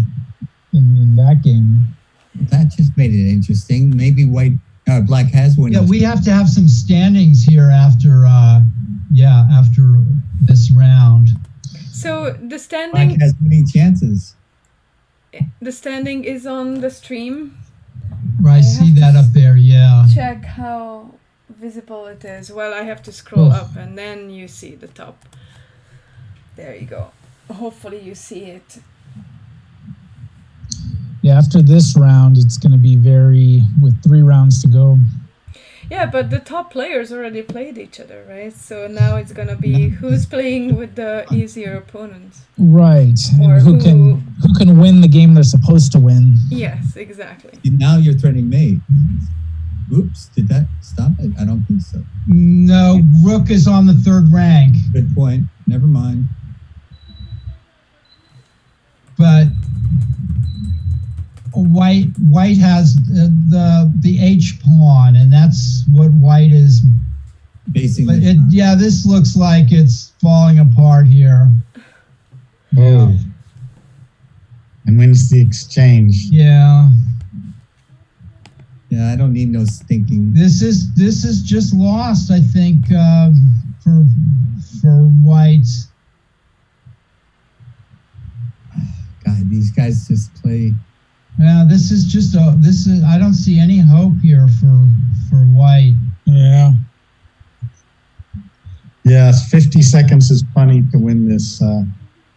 in that game. That just made it interesting. Maybe Black has one. Yeah, we have to have some standings here after this round. So the standing. Black has many chances. The standing is on the stream. Right, I see that up there. Yeah. Check how visible it is. Well, I have to scroll up and then you see the top. There you go. Hopefully you see it. Yeah, after this round, it's going to be with 3 rounds to go. Yeah, but the top players already played each other, right? So now it's going to be who's playing with the easier opponents. Right. Or and who can win the game they're supposed to win. Yes, exactly. Now you're threatening me. Oops, did that stop it? I don't think so. No, rook is on the 3rd rank. Good point. Never mind. But White has the H pawn, and that's what White is basing. But this looks like it's falling apart here. Oh. And wins the exchange. Yeah. Yeah, I don't need no stinking. This is just lost, I think, for White. God, these guys just play. Yeah, I don't see any hope here for White. Yeah. Yes, 50 seconds is plenty to win this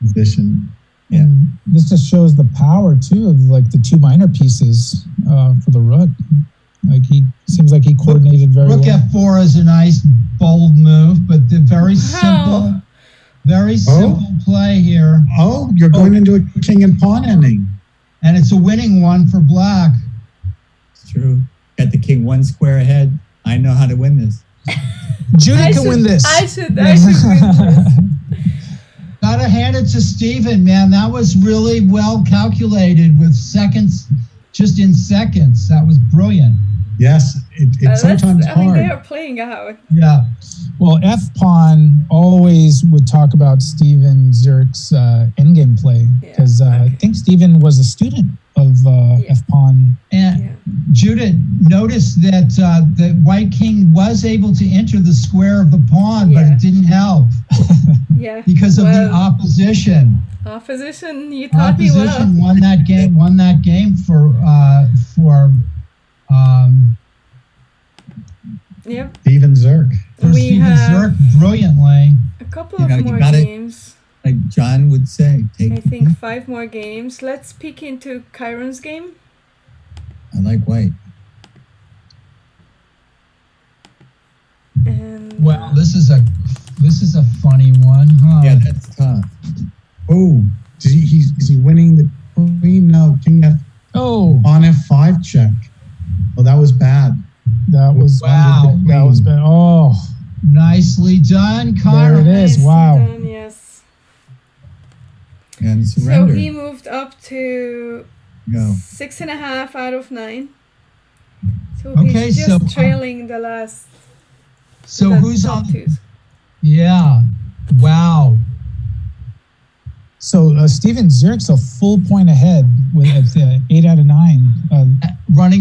position. Yeah. And this just shows the power too of like the 2 minor pieces for the rook. Like seems like he coordinated very well. Rook F4 is a nice bold move, but the very simple play here. Oh, you're going into a king and pawn ending. And it's a winning one for Black. It's true. Got the king 1 square ahead. I know how to win this. Judy can win this. I should win this. Gotta hand it to Steven, man. That was really well calculated with seconds, just in seconds. That was brilliant. Yes, it's sometimes hard. they are playing out. Yeah. Well, F-Pawn always would talk about Steven Zerk's endgame play because I think Steven was a student of F-Pawn. And Judith, notice that the White King was able to enter the square of the pawn, but it didn't help. Because of the opposition. Opposition, you taught me well. Opposition won that game for Steven Zerk. We have Zerk brilliantly. A couple of more games. Like John would say. I think 5 more games. Let's peek into Chiron's game. I like White. And well, this is a funny one, huh? Yeah, that's tough. Oh, is he winning the queen? No, king F. Oh, on F5 check. Oh, that was bad. That was wow. to Go. 6.5 out of 9. So Okay, he's just so, trailing the last. So the who's top on? twos. Yeah. Wow. So Steven Zurich's a full point ahead with 8 out of 9.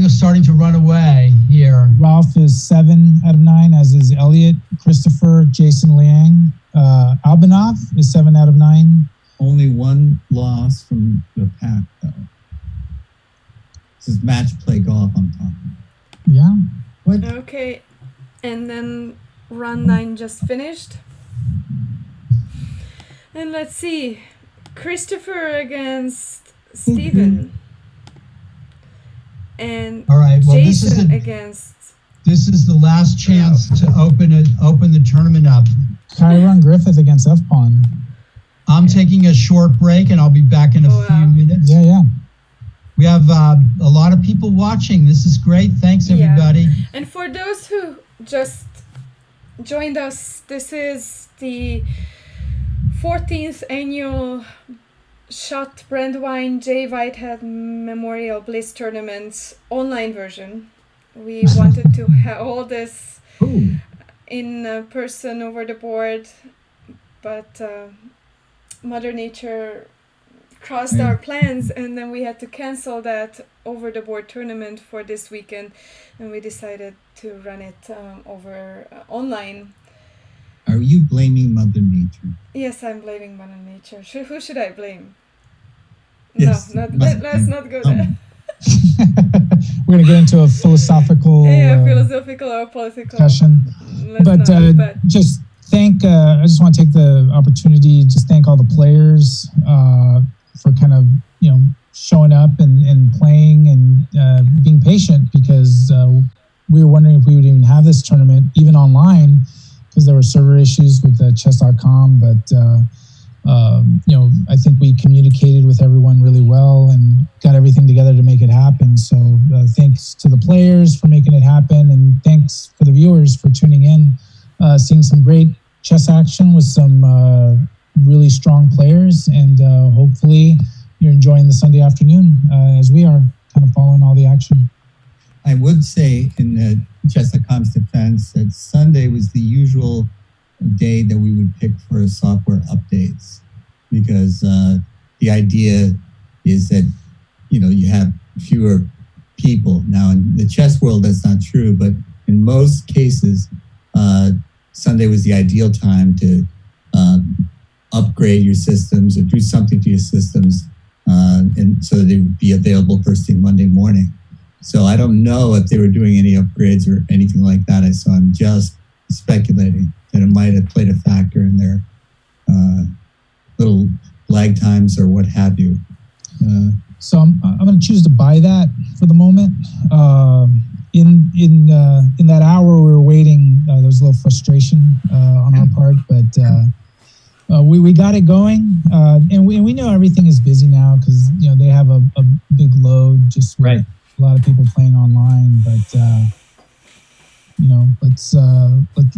Starting to run away here. Ralph is 7 out of 9, as is Elliot, Christopher, Jason Liang. Albanoff is 7 out of 9. Only one loss from the pack, though. This is match play golf I'm talking. Yeah. What? Okay, and then round 9 just finished. And let's see, Christopher against Steven. And All right. Well, Jason against. this is the last chance to open the tournament up. Kyron Griffith against F-Pawn. I'm taking a short break, and I'll be back in a few minutes. Yeah. We have a lot of people watching. This is great. Thanks, everybody. Yeah. And for those who just joined us, this is the 14th annual Schutt Brandwein J. Whitehead Memorial Blitz Tournament online version. We wanted to hold this in person over the board, but Mother Nature crossed our plans, and then we had to cancel that over the board tournament for this weekend, and we decided to run it over online. Are you blaming Mother Nature? Yes, I'm blaming Mother Nature. Who should I blame? Yes, No, let's not go there. We're going to get into a philosophical philosophical or political discussion. Let's not, just I just want to take the opportunity to just thank all the players for kind of, showing up and playing and being patient, because we were wondering if we would even have this tournament even online, because there were server issues with chess.com, but I think we communicated with everyone really well and got everything together to make it happen. So thanks to the players for making it happen, and thanks for the viewers for tuning in, seeing some great chess action with some really strong players, and hopefully you're enjoying the Sunday afternoon as we are, kind of following all the action. I would say in chess.com's defense that Sunday was the usual day that we would pick for software updates, because the idea is that you have fewer people. Now in the chess world that's not true, but in most cases Sunday was the ideal time to upgrade your systems or do something to your systems, and so that they would be available first thing Monday morning. So I don't know if they were doing any upgrades or anything like that. So I'm just speculating that it might have played a factor in their little lag times or what have you. So I'm going to choose to buy that for the moment. In that hour we were waiting, there was a little frustration on our part, but we got it going, and we know everything is busy now, because they have a big load, just with a lot of people playing online. But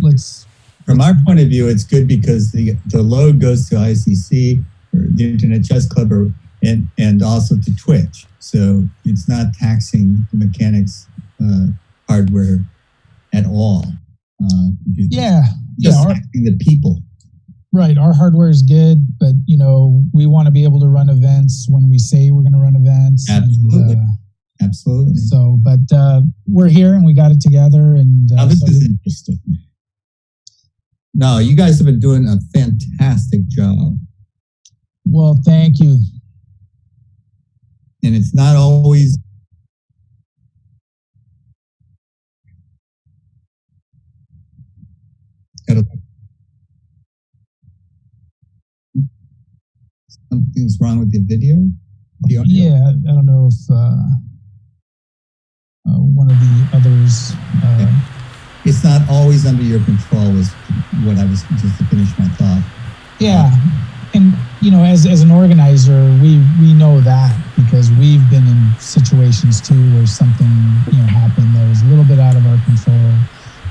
let's. From our point of view, it's good because the load goes to ICC or the Internet Chess Club, and also to Twitch. So it's not taxing the mechanics hardware at all. Just taxing the people. Right. Our hardware is good, but we want to be able to run events when we say we're going to run events. Absolutely. Absolutely. So, but we're here and we got it together. And now this is interesting. No, you guys have been doing a fantastic job. Well, thank you. And it's not always something's wrong with the video. The audio? Yeah, I don't know if one of the others. It's not always under your control, was what I was just to finish my thought. Yeah, and as an organizer, we know that, because we've been in situations too where something happened that was a little bit out of our control.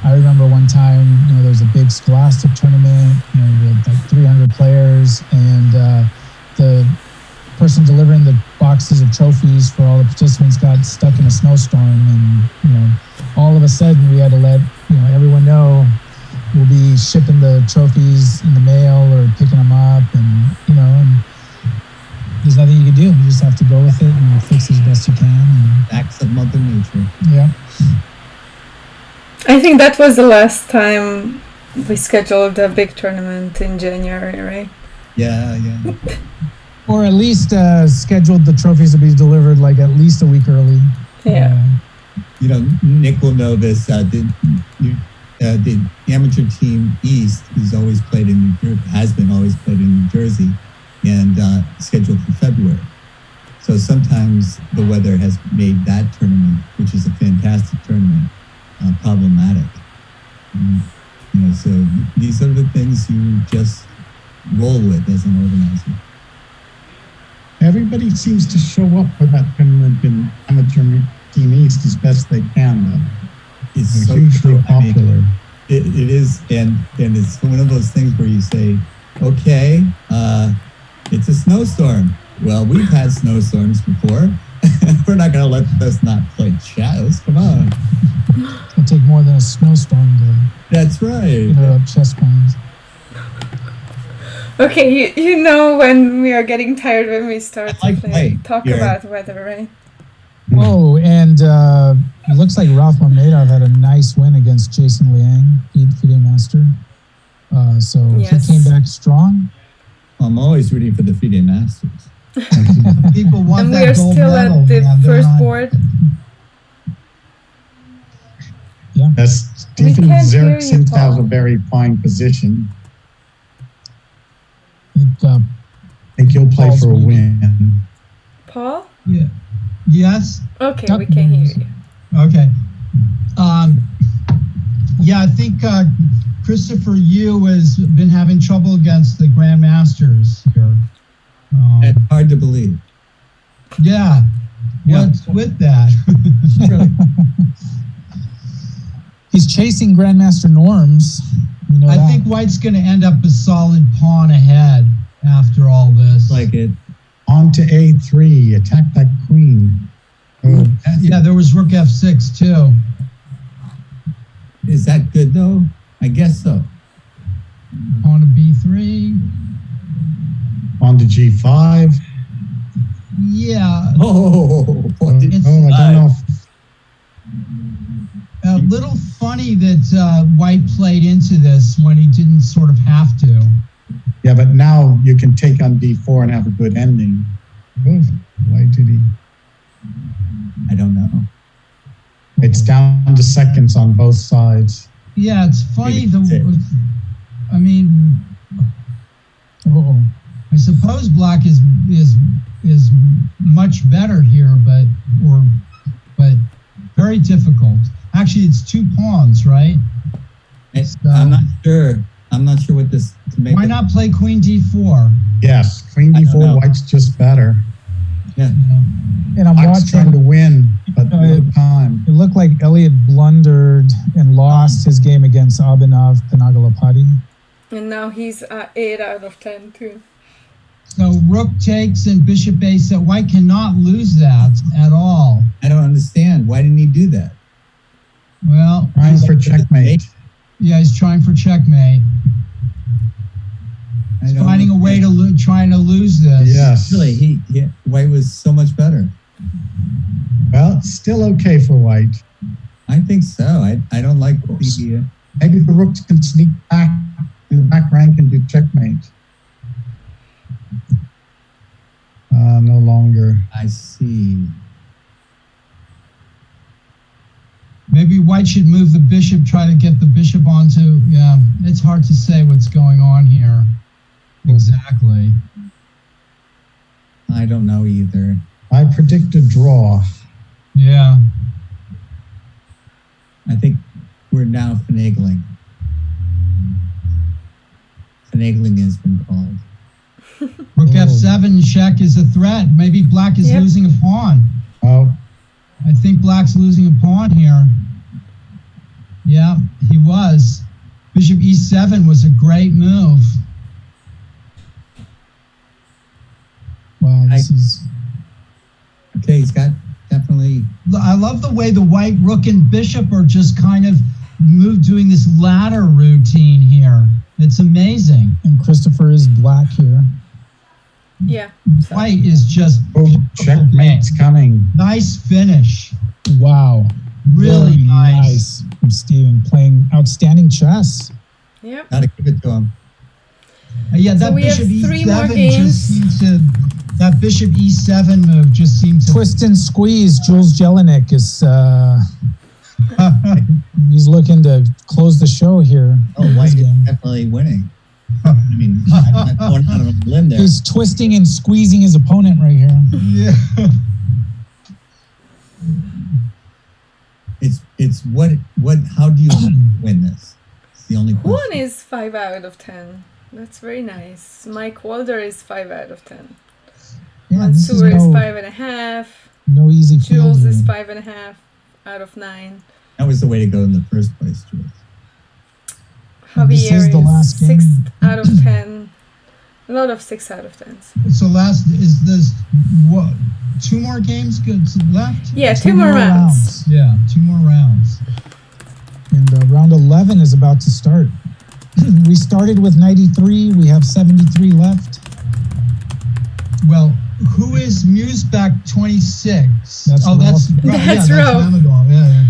I remember one time, there was a big Scholastic tournament. We had like 300 players, and the person delivering the boxes of trophies trophies for all the participants got stuck in a snowstorm, and all of a sudden we had to let everyone know we'll be shipping the trophies in the mail or picking them up, and there's nothing you can do. You just have to go with it and fix it as best you can. And, Acts of Mother Nature. yeah. I think that was the last time we scheduled a big tournament in January, right? Yeah. Or at least scheduled the trophies to be delivered like at least a week early. Yeah. Nick will know this. The amateur team East is always played in New Jersey, has been always played in New Jersey, and scheduled for February. So sometimes the weather has made that tournament, which is a fantastic tournament, problematic. So these are the things you just roll with as an organizer. Everybody seems to show up for that tournament in amateur team East as best they can. Though. It's They're so hugely true. popular. It is, and it's one of those things where you say, okay, it's a snowstorm. Well, we've had snowstorms before. We're not going to let us not play shows. Come on. It's going to take more than a snowstorm to That's right. get up chest pains. Okay, you know when we are getting tired when we start I like to play. talk Yeah. about weather, right? Oh, and it looks like Ralph Mamedov had a nice win against Jason Liang, FIDE Master. So Yes. he came back strong. I'm always rooting for the FIDE Masters. People want And we that are gold still medal. at the Yeah, they're first not- board. That's We Stephen can't hear Zerk you, seems to have a Paul. very fine position. It, I think he'll play Paul's for a muted. win. Paul? Yeah. Yes. Okay, we can hear you. Okay. I think Christopher Yu has been having trouble against the Grandmasters here. It's hard to believe. Yeah. Yeah. What's with that? He's chasing Grandmaster norms. You know I that. think White's going to end up a solid pawn ahead after all this. Like it. On to A3, attack that queen. Oh, Yeah, there was Rook F6 too. Is that good though? I guess so. Pawn to B3. on to G5. Yeah, Oh, what did It's- I don't know. a little funny that White played into this when he didn't sort of have to. Yeah, but now you can take on D4 and have a good ending. Oof, why did he? I don't know. It's down to seconds on both sides. Yeah, it's funny. Maybe I mean, Uh-oh. I suppose Black is much better here, but very difficult. Actually, it's 2 pawns, right? I'm not sure. I'm not sure what this to make. Why it- not play Queen D4? Yes, Queen I don't know. D4, White's just better. Yeah. And I'm White's trying to watching. win, but no time. It looked like Elliot blundered and lost his game against Abhinav Panagalapati. And now he's 8 out of 10 too. So Rook takes and Bishop A7. White cannot lose that at all. I don't understand. Why didn't he do that? Well, Trying for checkmate. yeah, he's trying for checkmate. I He's don't finding a way to trying to lose this. Yes. Really, White was so much better. Well, it's still okay for White. I think so. I don't like the. Maybe the rooks can sneak back in the back rank and do checkmate. No longer. I see. Maybe White should move the bishop, try to get the bishop onto. Yeah, it's hard to say what's going on here. Exactly. I don't know either. I predict a draw. Yeah. I think we're now finagling. Finagling has been called. Rook Oh. F7 check is a threat. Maybe Black is Yep. losing a pawn. Oh, I think Black's losing a pawn here. Yeah, he was. Bishop E7 was a great move. Wow, this is. Okay, he's got definitely. I love the way the white rook and bishop are just kind of doing this ladder routine here. It's amazing. And Christopher is black here. Yeah. So. White is just checkmate's coming. Nice finish. Wow. Really Very nice. From Steven, playing outstanding chess. Yep. Gotta give it to him. Yeah, that So we have bishop 3 more E7 games. just seemed to. That bishop E7 move just seemed to. Twist and squeeze. Jules Jelinek is he's looking to close the show here. Oh, White is definitely winning. I mean, I'm going out on a limb there. He's twisting and squeezing his opponent right here. Yeah. It's what how do you win this? It's the only question. Juan is 5 out of 10. That's very nice. Mike Walder is 5 out of 10. Yeah, this Mansour is no, 5.5. no easy field. Jules is here. 5.5 out of 9. That was the way to go in the first place, Jules. And this Javier is the last game. 6 out of 10. A lot of 6 out of 10s. So is this what? 2 more games good left? Yeah, 2 more rounds. Yeah, 2 more rounds. And round 11 is about to start. We started with 93. We have 73 left. Well, who is Museback 26? That's Ralph. That's Ralph. Mamadov. Yeah.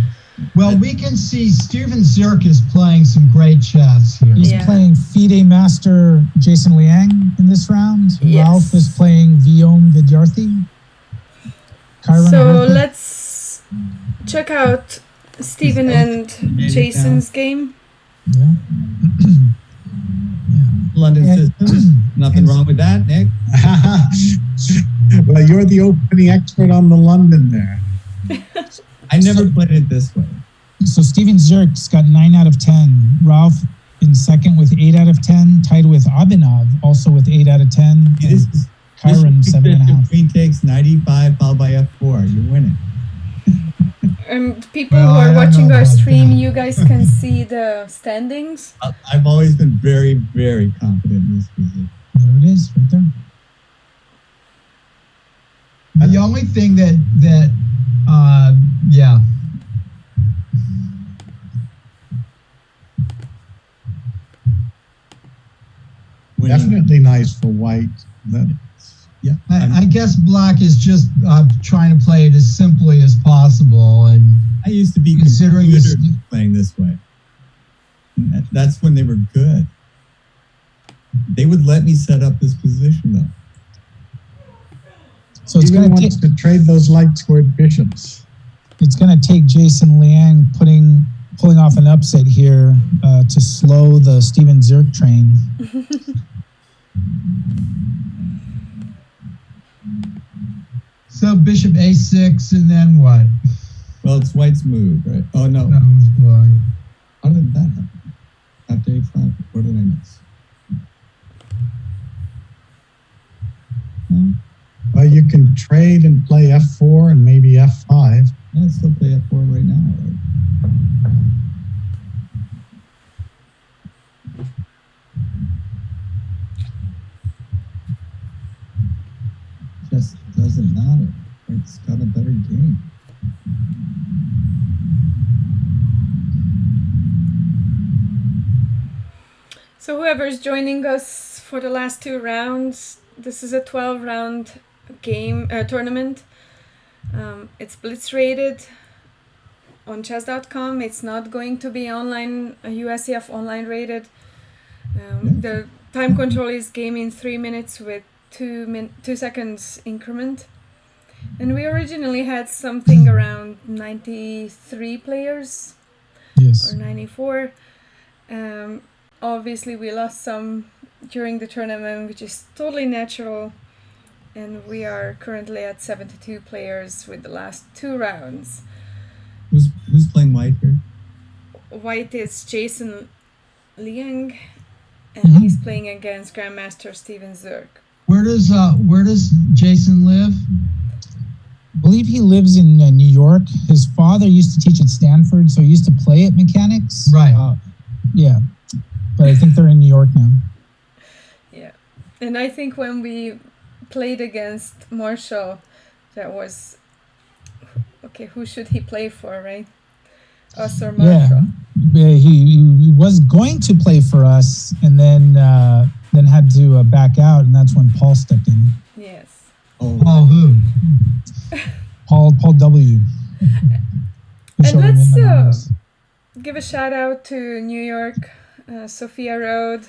Well, we can see Steven Zirk is playing some great chess here. He's Yeah. playing FIDE master Jason Liang in this round. Yes. Ralph is playing Guillaume Vidyarthi. Kyron So Harper. let's check out Steven and Jason's game. Yeah. London And- system. Nothing wrong with that, Nick. Well, you're the opening expert on the London there. I never played it this way. So Steven Zirk's got 9 out of 10. Ralph in second with 8 out of 10. Tied with Abhinav, also with 8 out of 10. This And is Kyron, 7.5. Queen takes 95 followed by F4. You're winning. And people Well, who I are don't watching know our about stream, that. you guys can see the standings. I've always been very, very confident in this position. There it is, right there. The only thing yeah. Winning. Definitely nice for white. Yeah. I guess black is just trying to play it as simply as possible, and I used to be Considering considered this- playing this way. And that's when they were good. They would let me set up this position though. So it's Steven going wants to trade those light squared bishops. it's going to take Jason Liang pulling off an upset here to slow the Steven Zirk train. so bishop a6, and then what? Well, it's white's move, right? Oh no. No, it's black. How did that happen? After A5, what did I miss? Hmm? Well, you can trade and play F4 and maybe F5. Yeah, I'd still play F4 right now. Right? Just doesn't matter. It's got a better game. So whoever's joining us for the last 2 rounds, this is a 12-round game tournament. It's Blitz rated on chess.com. It's not going to be online, USCF online rated. The time control is game in 3 minutes with 2 seconds increment. And we originally had something around 93 players Yes. or 94. Obviously, we lost some during the tournament, which is totally natural. And we are currently at 72 players with the last 2 rounds. Who's playing white here? White is Jason Liang, and he's playing against Grandmaster Steven Zirk. Where does Jason live? I believe he lives in New York. His father used to teach at Stanford, so he used to play at mechanics. Right. Yeah. But I think they're in New York now. Yeah. And I think when we played against Marshall, that was okay, who should he play for, right? Us or Yeah. Marshall? Yeah, he was going to play for us, and then had to back out, and that's when Paul stepped in. Yes. Paul who? Paul W. And let's give a shout out to New York, Sophia Road.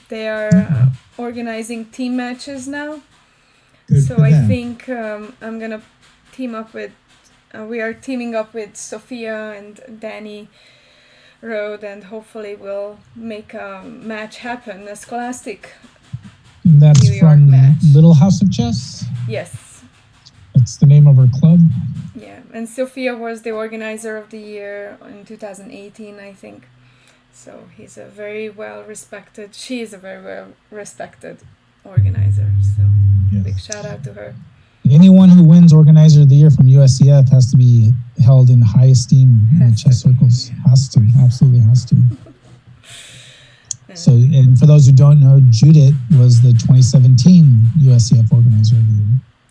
They are organizing team matches now. Good So for I them. think I'm gonna team up with. We are teaming up with Sophia and Danny Road, and hopefully we'll make a match happen. A Scholastic. That's New York from match. Little House of Chess. Yes. That's the name of her club. Yeah, and Sophia was the organizer of the year in 2018, I think. So she is a very well respected organizer. So Yes. big shout out to her. Anyone who wins Organizer of the Year from USCF has to be held in high esteem in the Has chess to. circles. Has to, absolutely has to. And So, and for those who don't know, Judith was the 2017 USCF Organizer of the Year.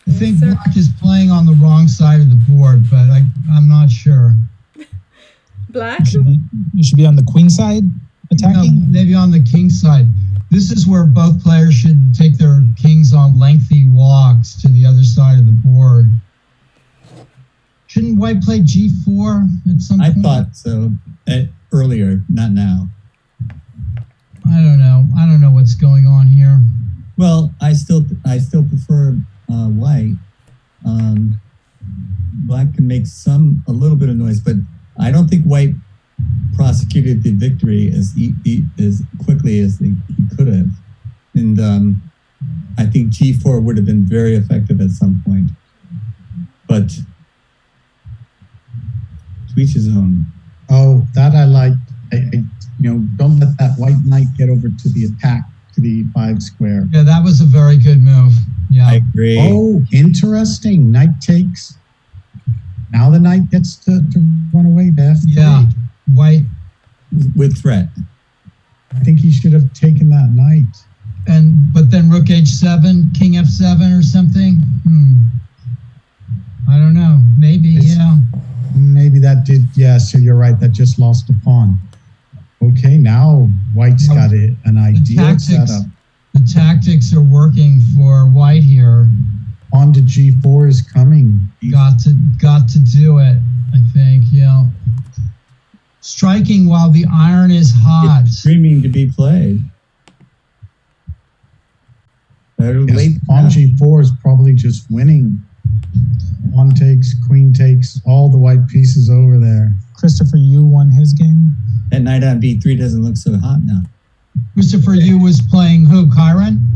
I think sir. Black is playing on the wrong side of the board, but I'm not sure. Black? You should be on the queen side No, attacking. maybe on the king side. This is where both players should take their kings on lengthy walks to the other side of the board. Shouldn't White play G4 at some I point? thought so earlier, not now. I don't know. I don't know what's going on here. Well, I still prefer white. Black can make a little bit of noise, but I don't think white prosecuted the victory as quickly as he could have. And I think G4 would have been very effective at some point. But to each his own. Oh, that I like. Don't let that white knight get over to the attack to the 5 square. Yeah, that was a very good move. Yeah. I agree. Oh, interesting. Knight takes. Now the knight gets to run away to F3. Yeah. White. With threat. I think he should have taken that knight. But then rook H7, king F7 or something. I don't know. Maybe, yeah. Maybe that did. Yeah, so you're right. That just lost a pawn. Okay, now white's got an ideal setup. The tactics are working for white here. Pawn to G4 is coming. Got to do it, I think, yeah. Striking while the iron is hot. It's screaming to be played. Better Yes, late pawn now. G4 is probably just winning. Pawn takes, queen takes, all the white pieces over there. Christopher Yu won his game. That knight on B3 doesn't look so hot now. Christopher Yu was playing who, Chiron?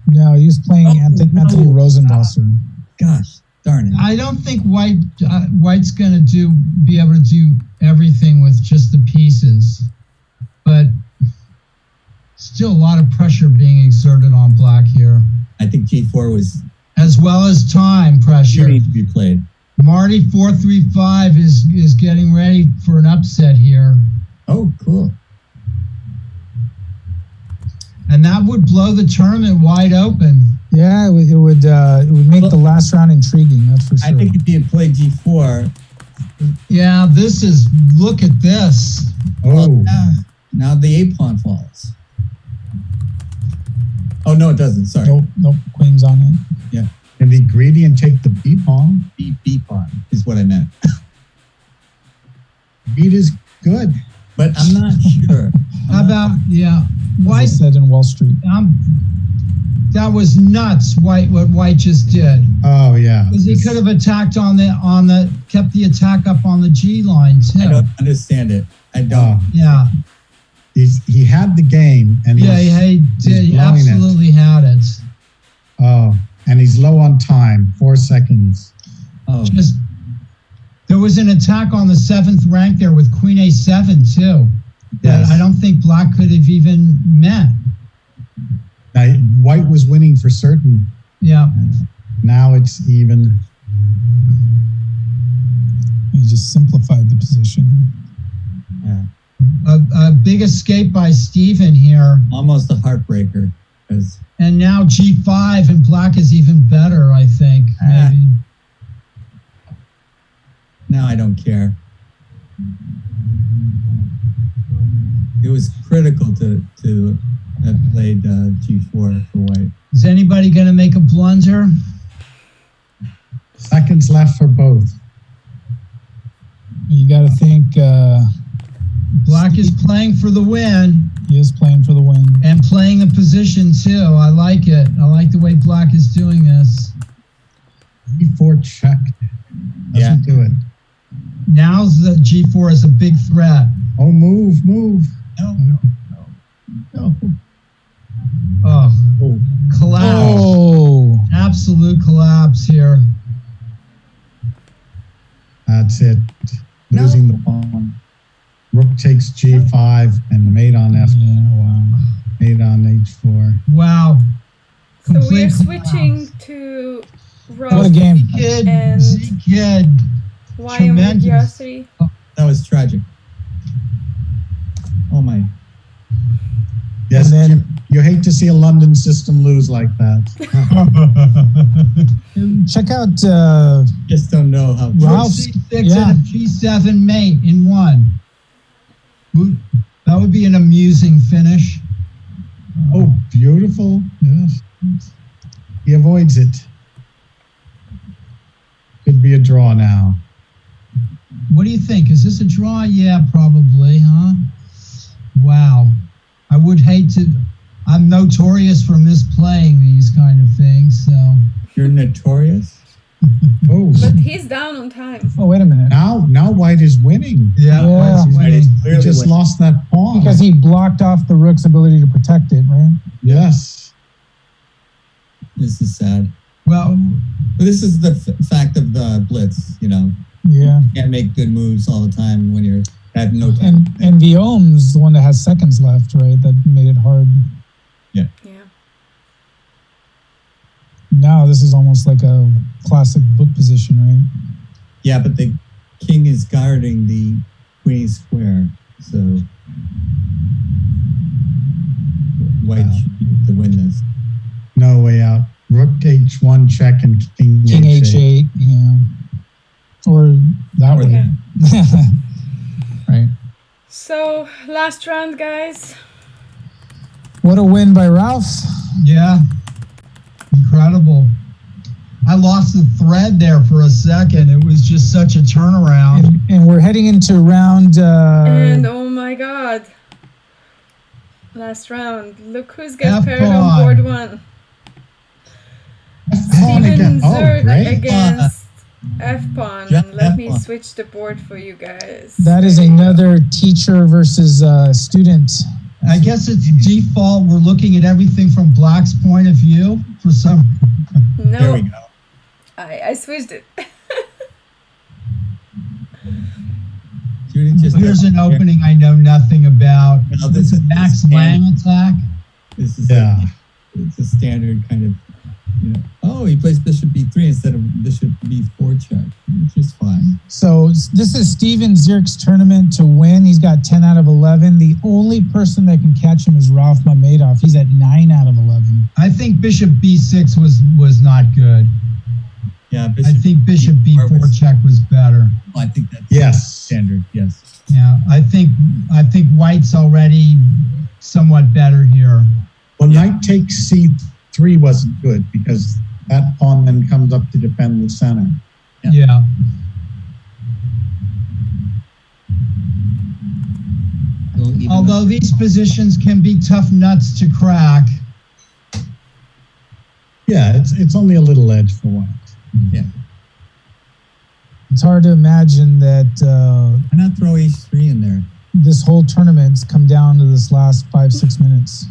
No, he was playing Anthony Rosenwasser. Gosh, darn it. I don't think white's going to be able to do everything with just the pieces, but still a lot of pressure being exerted on black here, I think G4 was as well as time pressure. screaming to be played. Marty 435 is getting ready for an upset here, Oh, cool. and that would blow the tournament wide open. Yeah, it would make the last round intriguing. That's for sure. I think if he had played G4, Yeah, look at this. Oh, now the A pawn falls. Oh, no, it doesn't. Sorry. Nope, queen's on it. can the gradient take the B pawn? B pawn is what I meant. Beat is good. But I'm not sure. How about, yeah, As I white, said in Wall Street. that was nuts, what white just did. Oh yeah. Because he could have attacked kept the attack up on the G line too. I don't understand it. I don't. Yeah, He had the game and he did. He blowing it. absolutely had it. Oh, and he's low on time. 4 seconds. Oh, There was an attack on the 7th rank there with Queen A7 too. That Yes. I don't think black could have even met. Now, white was winning for certain. Yeah, Now it's even. He just simplified the position. yeah. a big escape by Steven here. Almost a heartbreaker. 'Cause And now G5 and black is even better, I think. Ah. Maybe. care. It was critical to have played G4 for white. Is anybody going to make a blunder? Seconds left for both. You got to think Black is playing for the win he is playing for the win. and playing a position too. I like it. I like the way Black is doing this. E4 check. Doesn't do it. Now's the G4 is a big threat. Oh, move. No. Oh, collapse. Oh, Absolute collapse here. That's it. Losing the pawn. Rook takes G5 and mate on F. yeah, wow. Mate on H4. Wow. So we're Complete switching collapse. to What a Rob, game. Kid, And- Z Kid. YM Tremendous. Religiosity. That was tragic. Oh my. Yes, And then- you hate to see a London system lose like that. Check out Just don't know how. Ralph's- C6 yeah. and a G7 mate in one. That would be an amusing finish. Oh, beautiful. Yes. He avoids it. Could be a draw now. What do you think? Is this a draw? Yeah, probably, huh? Wow. I would hate to. I'm notorious for misplaying these kind of things, so. You're notorious. Oh, But he's down on time. oh, wait a minute. now White is winning. Yeah, Yeah. White's White winning. is He clearly just winning. lost that pawn. Because he blocked off the rook's ability to protect it, right? Yes. This is sad. Well, But this is the fact of the Blitz. You know, Yeah. you can't make good moves all the time when you have no time. And Guillaume's the one that has seconds left, right? That made it hard. Yeah. Now this is almost like a classic book position, right? Yeah, but the king is guarding the queen square, so white should be able to win this. No way out. Rook H1 check and King King H8. H8, yeah. Or that Or way. Right. So last round, guys. What a win by Ralph. yeah. Incredible. I lost the thread there for a second. It was just such a turnaround. And we're heading into round And oh my god. Last round. Look who's got paired on F-pawn. board one. F-pawn Steven again. Oh, Zerg great. against F-pawn. Yeah, Let me F-pawn. switch the board for you guys. that is another teacher versus student. I guess it's default. We're looking at everything from Black's point of view for some. There we No, go. I switched it. Judy just Here's an opening I know nothing about. No, This is Max Lang attack. This is Yeah. it's a standard kind of, you know. Oh, he plays bishop b3 instead of bishop b4 check, which is fine. So this is Steven Zirk's tournament to win. He's got 10 out of 11. The only person that can catch him is Ralph Mamedov. He's at 9 out of 11. I think Bishop B6 was not good. Yeah, I bishop. think Bishop B4 check was better. I think that's Yes. standard. Yes. Yeah, I think White's already somewhat better here. Well, knight takes C3 wasn't good because that pawn then comes up to defend the center. Yeah. Yeah. So even Although these positions can be tough nuts to crack. Yeah, it's only a little edge for White. It's hard to imagine that why not throw h3 in there? this whole tournament's come down to this last 5-6 minutes.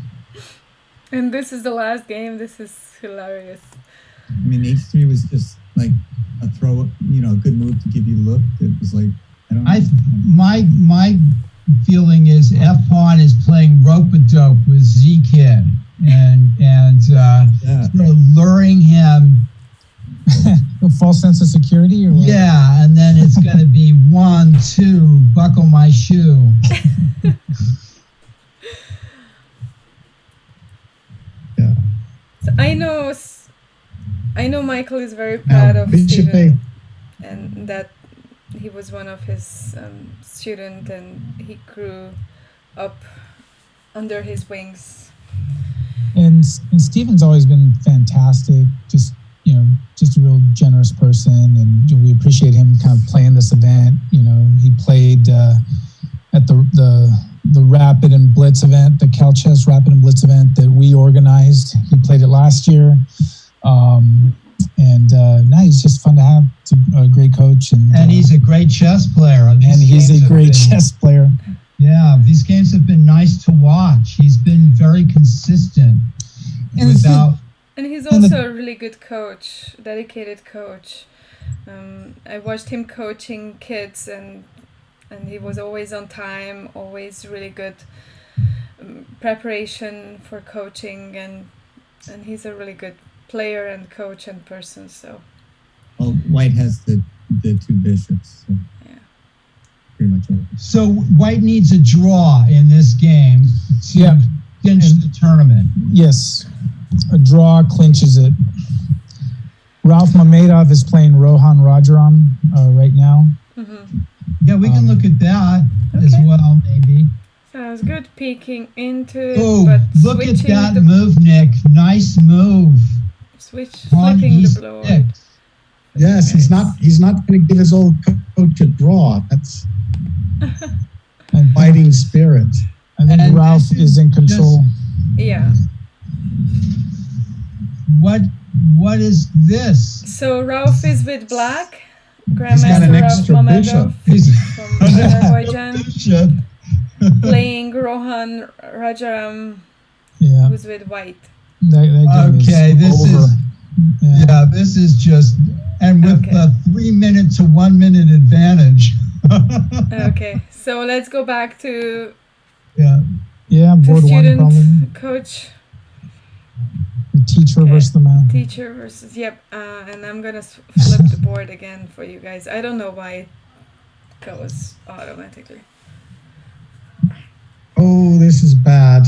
And this is the last game. This is hilarious. I mean, h3 was just like a throw, you know, a good move to give you look. It was like, I don't know. My feeling is F pawn is playing rope-a-dope with Z Kid and Yeah. sort of luring him. A false sense of security, or what? Yeah, and then it's going to be 1, 2, buckle my shoe. Yeah. So I know Michael is very proud of Bishop Steven, and that he was one of his student, and he grew up under his wings. And Steven's always been fantastic. Just a real generous person, and we appreciate him kind of playing this event. He played at the Rapid and Blitz event, the CalChess Rapid and Blitz event that we organized. He played it last year. Now he's just fun to have. It's a great coach. And he's a great chess player. And he's a great chess player. Yeah, these games have been nice to watch. He's been very consistent. And he's also a really good coach, dedicated coach. I watched him coaching kids, and he was always on time, always really good preparation for coaching, and he's a really good player and coach and person. So, well, White has the two bishops. So. Yeah. Pretty much over. So White needs a draw in this game to clinch the tournament. Yes, a draw clinches it. Ralph Mamedov is playing Rohan Rajaram right now. Mm-hmm. Yeah, we can look at that as well, maybe. Sounds good. Peeking into it. Oh, but look at that move, Nick. Nice move. Flipping the blow. Yes, he's not going to give his old coach a draw. That's fighting spirit. I think Ralph is in control. Yeah. What is this? So Ralph is with black. He's got an Grandmaster Ralph extra Mamedov from Azerbaijan, Bishop. playing Rohan Rajaram, Yeah. who's with white. That game is over. This is just, and with a 3 minute to 1 minute advantage. Okay, so let's go back to board student one problem. coach. The teacher versus the man. Teacher versus and I'm gonna flip the board again for you guys. I don't know why it goes automatically. Oh, this is bad.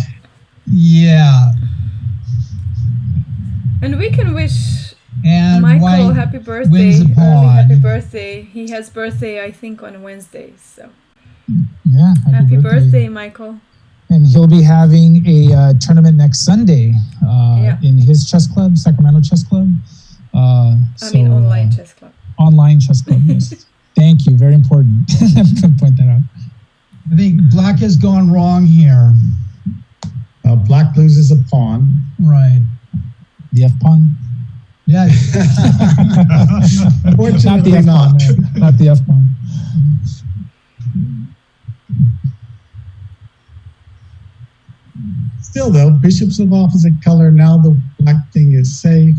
Yeah. And we can wish And Michael White happy birthday. wins a Early pawn. happy birthday. He has birthday, I think, on Wednesday. So Yeah. happy birthday, Michael. And he'll be having a tournament next Sunday in his chess club, Sacramento Chess Club. Online chess club. Online chess club, yes. Thank you. Very important. I'm going to point that out. I think Black has gone wrong here. Black loses a pawn. Right. The F pawn? Yeah. Unfortunately, not the F pawn. Not the F pawn. Still, though, bishops of opposite color. Now the black thing is safe.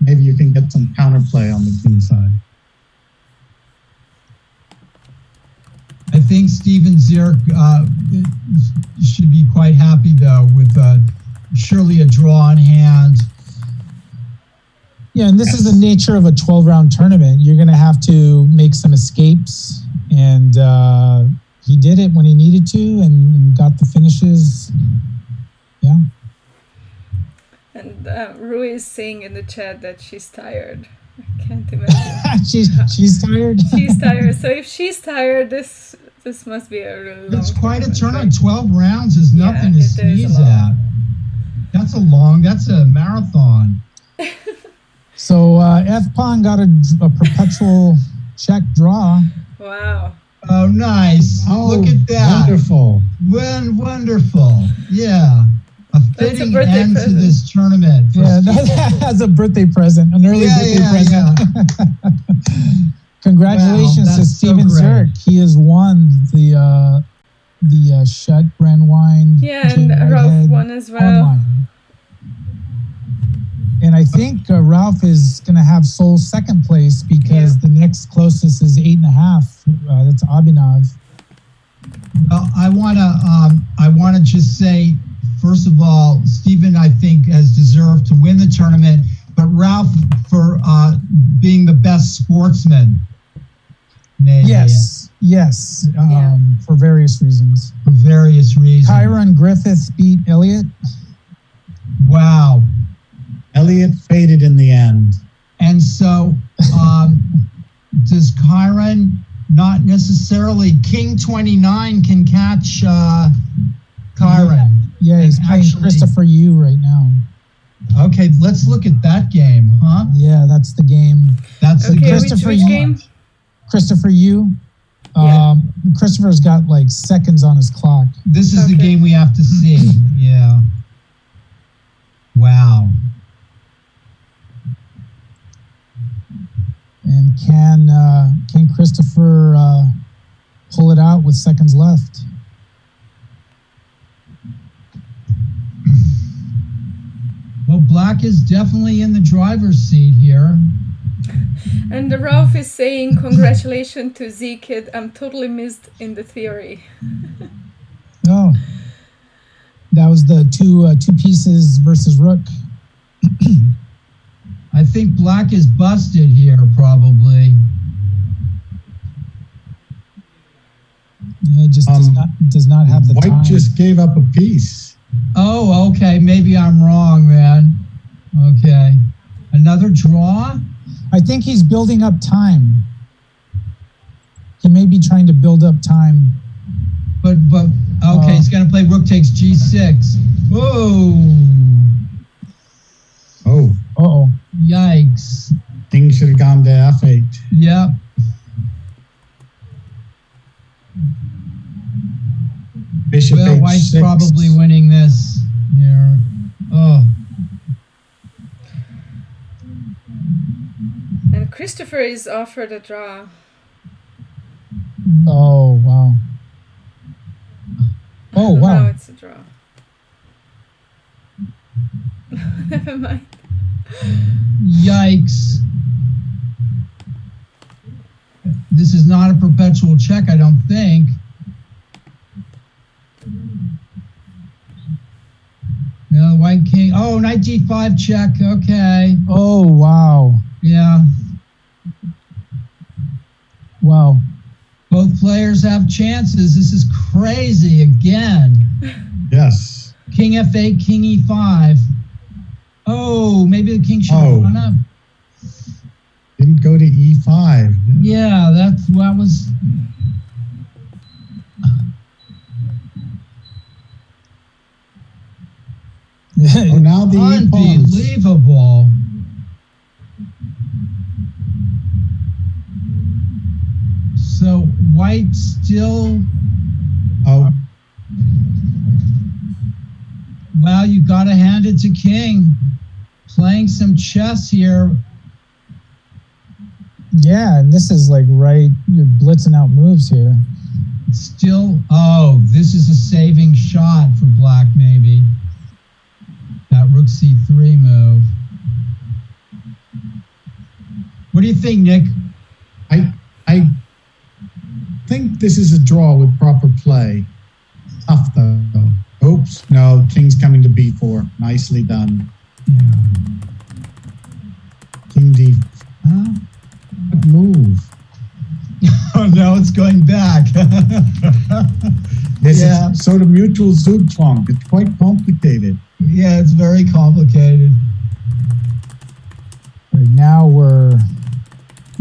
Maybe you can get some counterplay on the king side. I think Steven Zierk should be quite happy, though, with surely a draw in hand. Yeah, and this is the nature of a 12-round tournament. You're going to have to make some escapes, and he did it when he needed to and got the finishes. Yeah. And Rui is saying in the chat that she's tired. I can't imagine. she's tired. She's tired. So if she's tired, this must be a really long. It's quite a tournament. 12 rounds is nothing to is sneeze a at. That's a marathon. So F pawn got a perpetual check draw. Wow. Oh, nice. Oh, look at that. Wonderful. Wonderful. Yeah. A fitting end to this tournament. Yeah, that's a birthday present, an early birthday present. Yeah. Congratulations to Steven Zierk. He has won the Schutt, Brandwein. Yeah, and Ralph won as well. Online. And I think Ralph is going to have sole second place because the next closest is 8.5. That's Abhinav. I want to just say, first of all, Steven, I think, has deserved to win the tournament, but Ralph for being the best sportsman. Yes, for various reasons. For various reasons. Kyron Griffith beat Elliott. Wow. Elliott faded in the end. And so, does Kyron not necessarily. King 29 can catch Chiron. Yeah, he's And playing actually- Christopher Yu right now. Okay, let's look at that game, huh? Yeah, that's the game. That's the Okay, game. which Christopher which Yu. game? Christopher Yu. Yeah. Christopher's got like seconds on his clock. This is the Okay. game we have to see. Yeah. Wow. And can Christopher pull it out with seconds left? Well, Black is definitely in the driver's seat here. And the Ralph is saying, congratulations to Z Kid. I'm totally missed in the theory. Oh, that was the two pieces versus rook. I think Black is busted here, probably. Yeah, just does not have the White time. just gave up a piece. Oh, okay. Maybe I'm wrong, man. Okay. Another draw? I think he's building up time. He may be trying to build up time. But okay, he's going to play rook takes g6. Whoa. Oh, Uh-oh. Yikes. king should have gone to f8. Yep. Bishop Well, h6. White's probably winning this here. Oh. And Christopher is offered a draw. Oh, wow. Oh, Now wow. it's a draw. Never mind. Yikes. This is not a perpetual check, I don't think. Yeah, white king. Oh, knight g5 check. Okay. Oh, wow. Yeah. Wow. Both players have chances. This is crazy again. Yes. King f8, king e5. Oh, maybe the king should Oh. run up. Didn't go to e5. Yeah, that was. Oh, now the e pawns. Unbelievable. So white still. Oh, Wow, you got to hand it to king. Playing some chess here. Yeah, and this is like you're blitzing out moves here. Still, oh, this is a saving shot for black, maybe. That rook c3 move. What do you think, Nick? I think this is a draw with proper play. Tough though. Oops, no, king's coming to b4. Nicely done. King d. Huh? What move? Oh, no, it's going back. This Yeah. is sort of mutual Zugzwang. It's quite complicated. Yeah, it's very complicated. Right, now we're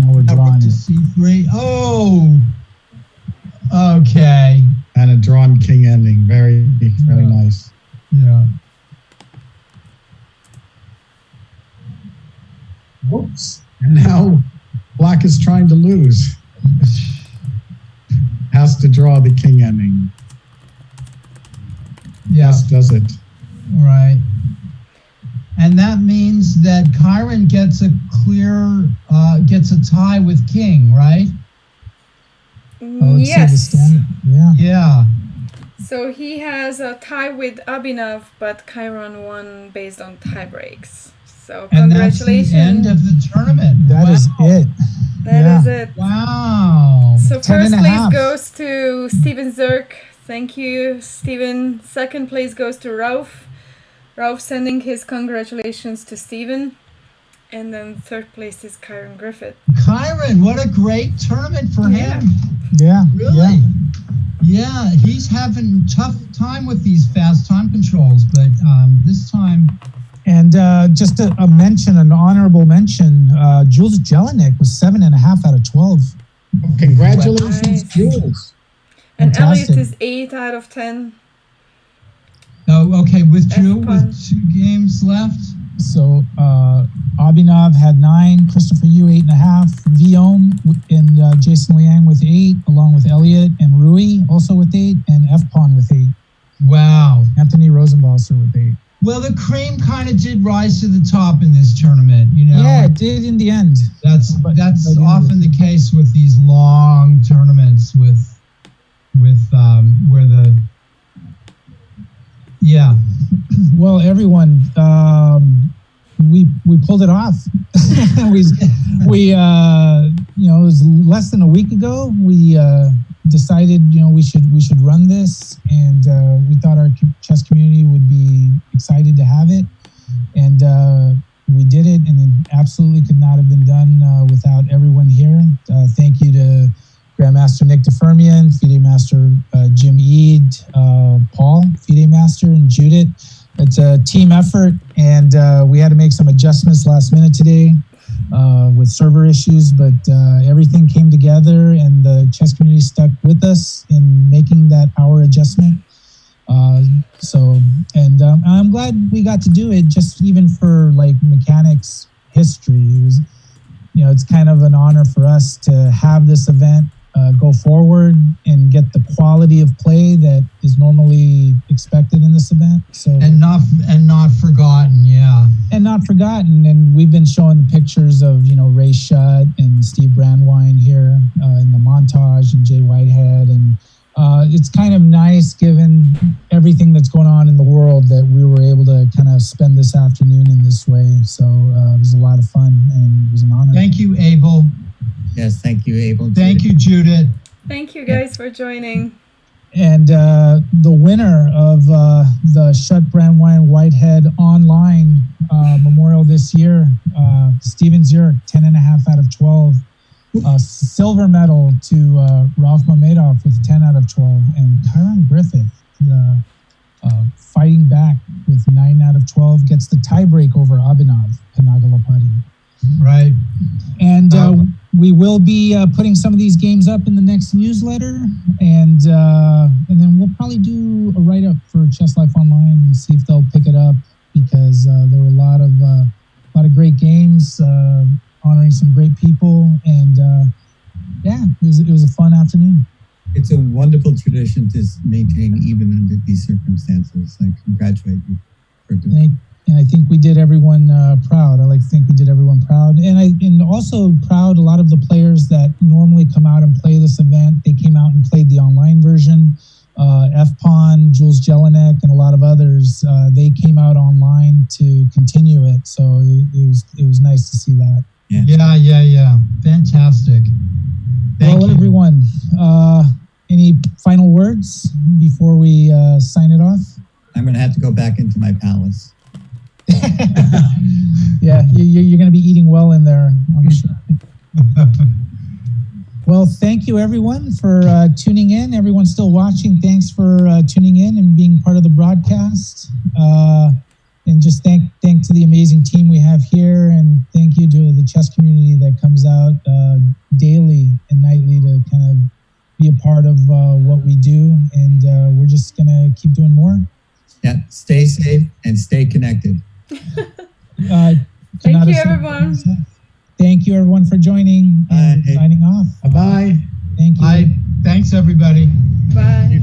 Rook drawing to it. c3. Oh, okay. And a drawn king ending. Very, very Yeah. nice. Yeah. Whoops. And now black is trying to lose. Has to draw the king ending. Yeah. Yes, does it. Right. And that means that Chiron gets gets a tie with king, right? I would say the Yes. standard. Yeah. Yeah. So he has a tie with Abhinav, but Chiron won based on tie breaks. So And that's the congratulations. end of the tournament. That is Wow. it. That is Yeah. it. Wow. So 10 first and a place half. goes to Steven Zirk. Thank you, Steven. Second place goes to Ralph. Ralph sending his congratulations to Steven. And then third place is Kyron Griffith. Chiron, what a great tournament for Yeah. him. Yeah. Really? Yeah, he's having tough time with these fast time controls, but this time. And just an honorable mention, Jules Jelinek was 7.5 out of 12. Congratulations, Nice. Jules. And Elliot Fantastic. is 8 out of 10. Oh, okay. Withdrew F-Pun. with 2 games left. So Abhinav had 9, Christopher Yu 8.5, Viom and Jason Liang with 8, along with Elliot and Rui also with 8, and F-Pon with 8. Wow. Anthony Rosenwasser with 8. Well, the cream kind of did rise to the top in this tournament, you know. Yeah, it did in the end. That's But often the case with these long tournaments with where the Well, everyone, we pulled it off. we you know, it was less than a week ago. We decided, you know, we should run this, and we thought our chess community would be excited to have it, and we did it, and it absolutely could not have been done without everyone here. Thank you to Grandmaster Nick DeFermian, FIDE Master Jim Eade, Paul, FIDE Master, and Judith. It's a team effort, and we had to make some adjustments last minute today with server issues, but everything came together, and the chess community stuck with us in making that hour adjustment. I'm glad we got to do it, just even for like mechanics history. It was, you know, it's kind of an honor for us to have this event go forward and get the quality of play that is normally expected in this event. So and not forgotten, yeah. And not forgotten. And we've been showing the pictures of, you know, Ray Schutt and Steve Brandwein here in the montage, and Jay Whitehead, and it's kind of nice, given everything that's going on in the world, that we were able to kind of spend this afternoon in this way. So it was a lot of fun, and it was an honor. Thank you, Abel. Yes, thank you, Abel. Thank you, Judith. Thank you guys for joining. And the winner of the Schutt Brandwein Whitehead online memorial this year, Steven Zurich, 10.5 out of 12. Silver medal to Ralph Mamedov with 10 out of 12. And Kyron Griffith, fighting back with 9 out of 12, gets the tiebreak over Abhinav Panagalapati. Right. And we will be putting some of these games up in the next newsletter, and then we'll probably do a write-up for Chess Life Online and see if they'll pick it up, because there were a lot of great games, honoring some great people, and it was a fun afternoon. It's a wonderful tradition to maintain even under these circumstances. I congratulate you for doing it. And I think we did everyone proud. I like to think we did everyone proud. And also proud, a lot of the players that normally come out and play this event, they came out and played the online version. F-Pon, Jules Jelinek, and a lot of others, they came out online to continue it. So it was nice to see that. Yeah. Fantastic. Thank you. Everyone, any final words before we sign it off? I'm going to have to go back into my palace. Yeah, you're going to be eating well in there, I'm sure. Well, thank you everyone for tuning in. Everyone still watching, thanks for tuning in and being part of the broadcast. And just thank to the amazing team we have here, and thank you to the chess community that comes out daily and nightly to kind of be a part of what we do. And we're just going to keep doing more. Yeah, stay safe and stay connected. Thank you, everyone. Thank you, everyone, for joining. And signing off. Bye-bye. Thank you. Bye. Thanks, everybody. Bye.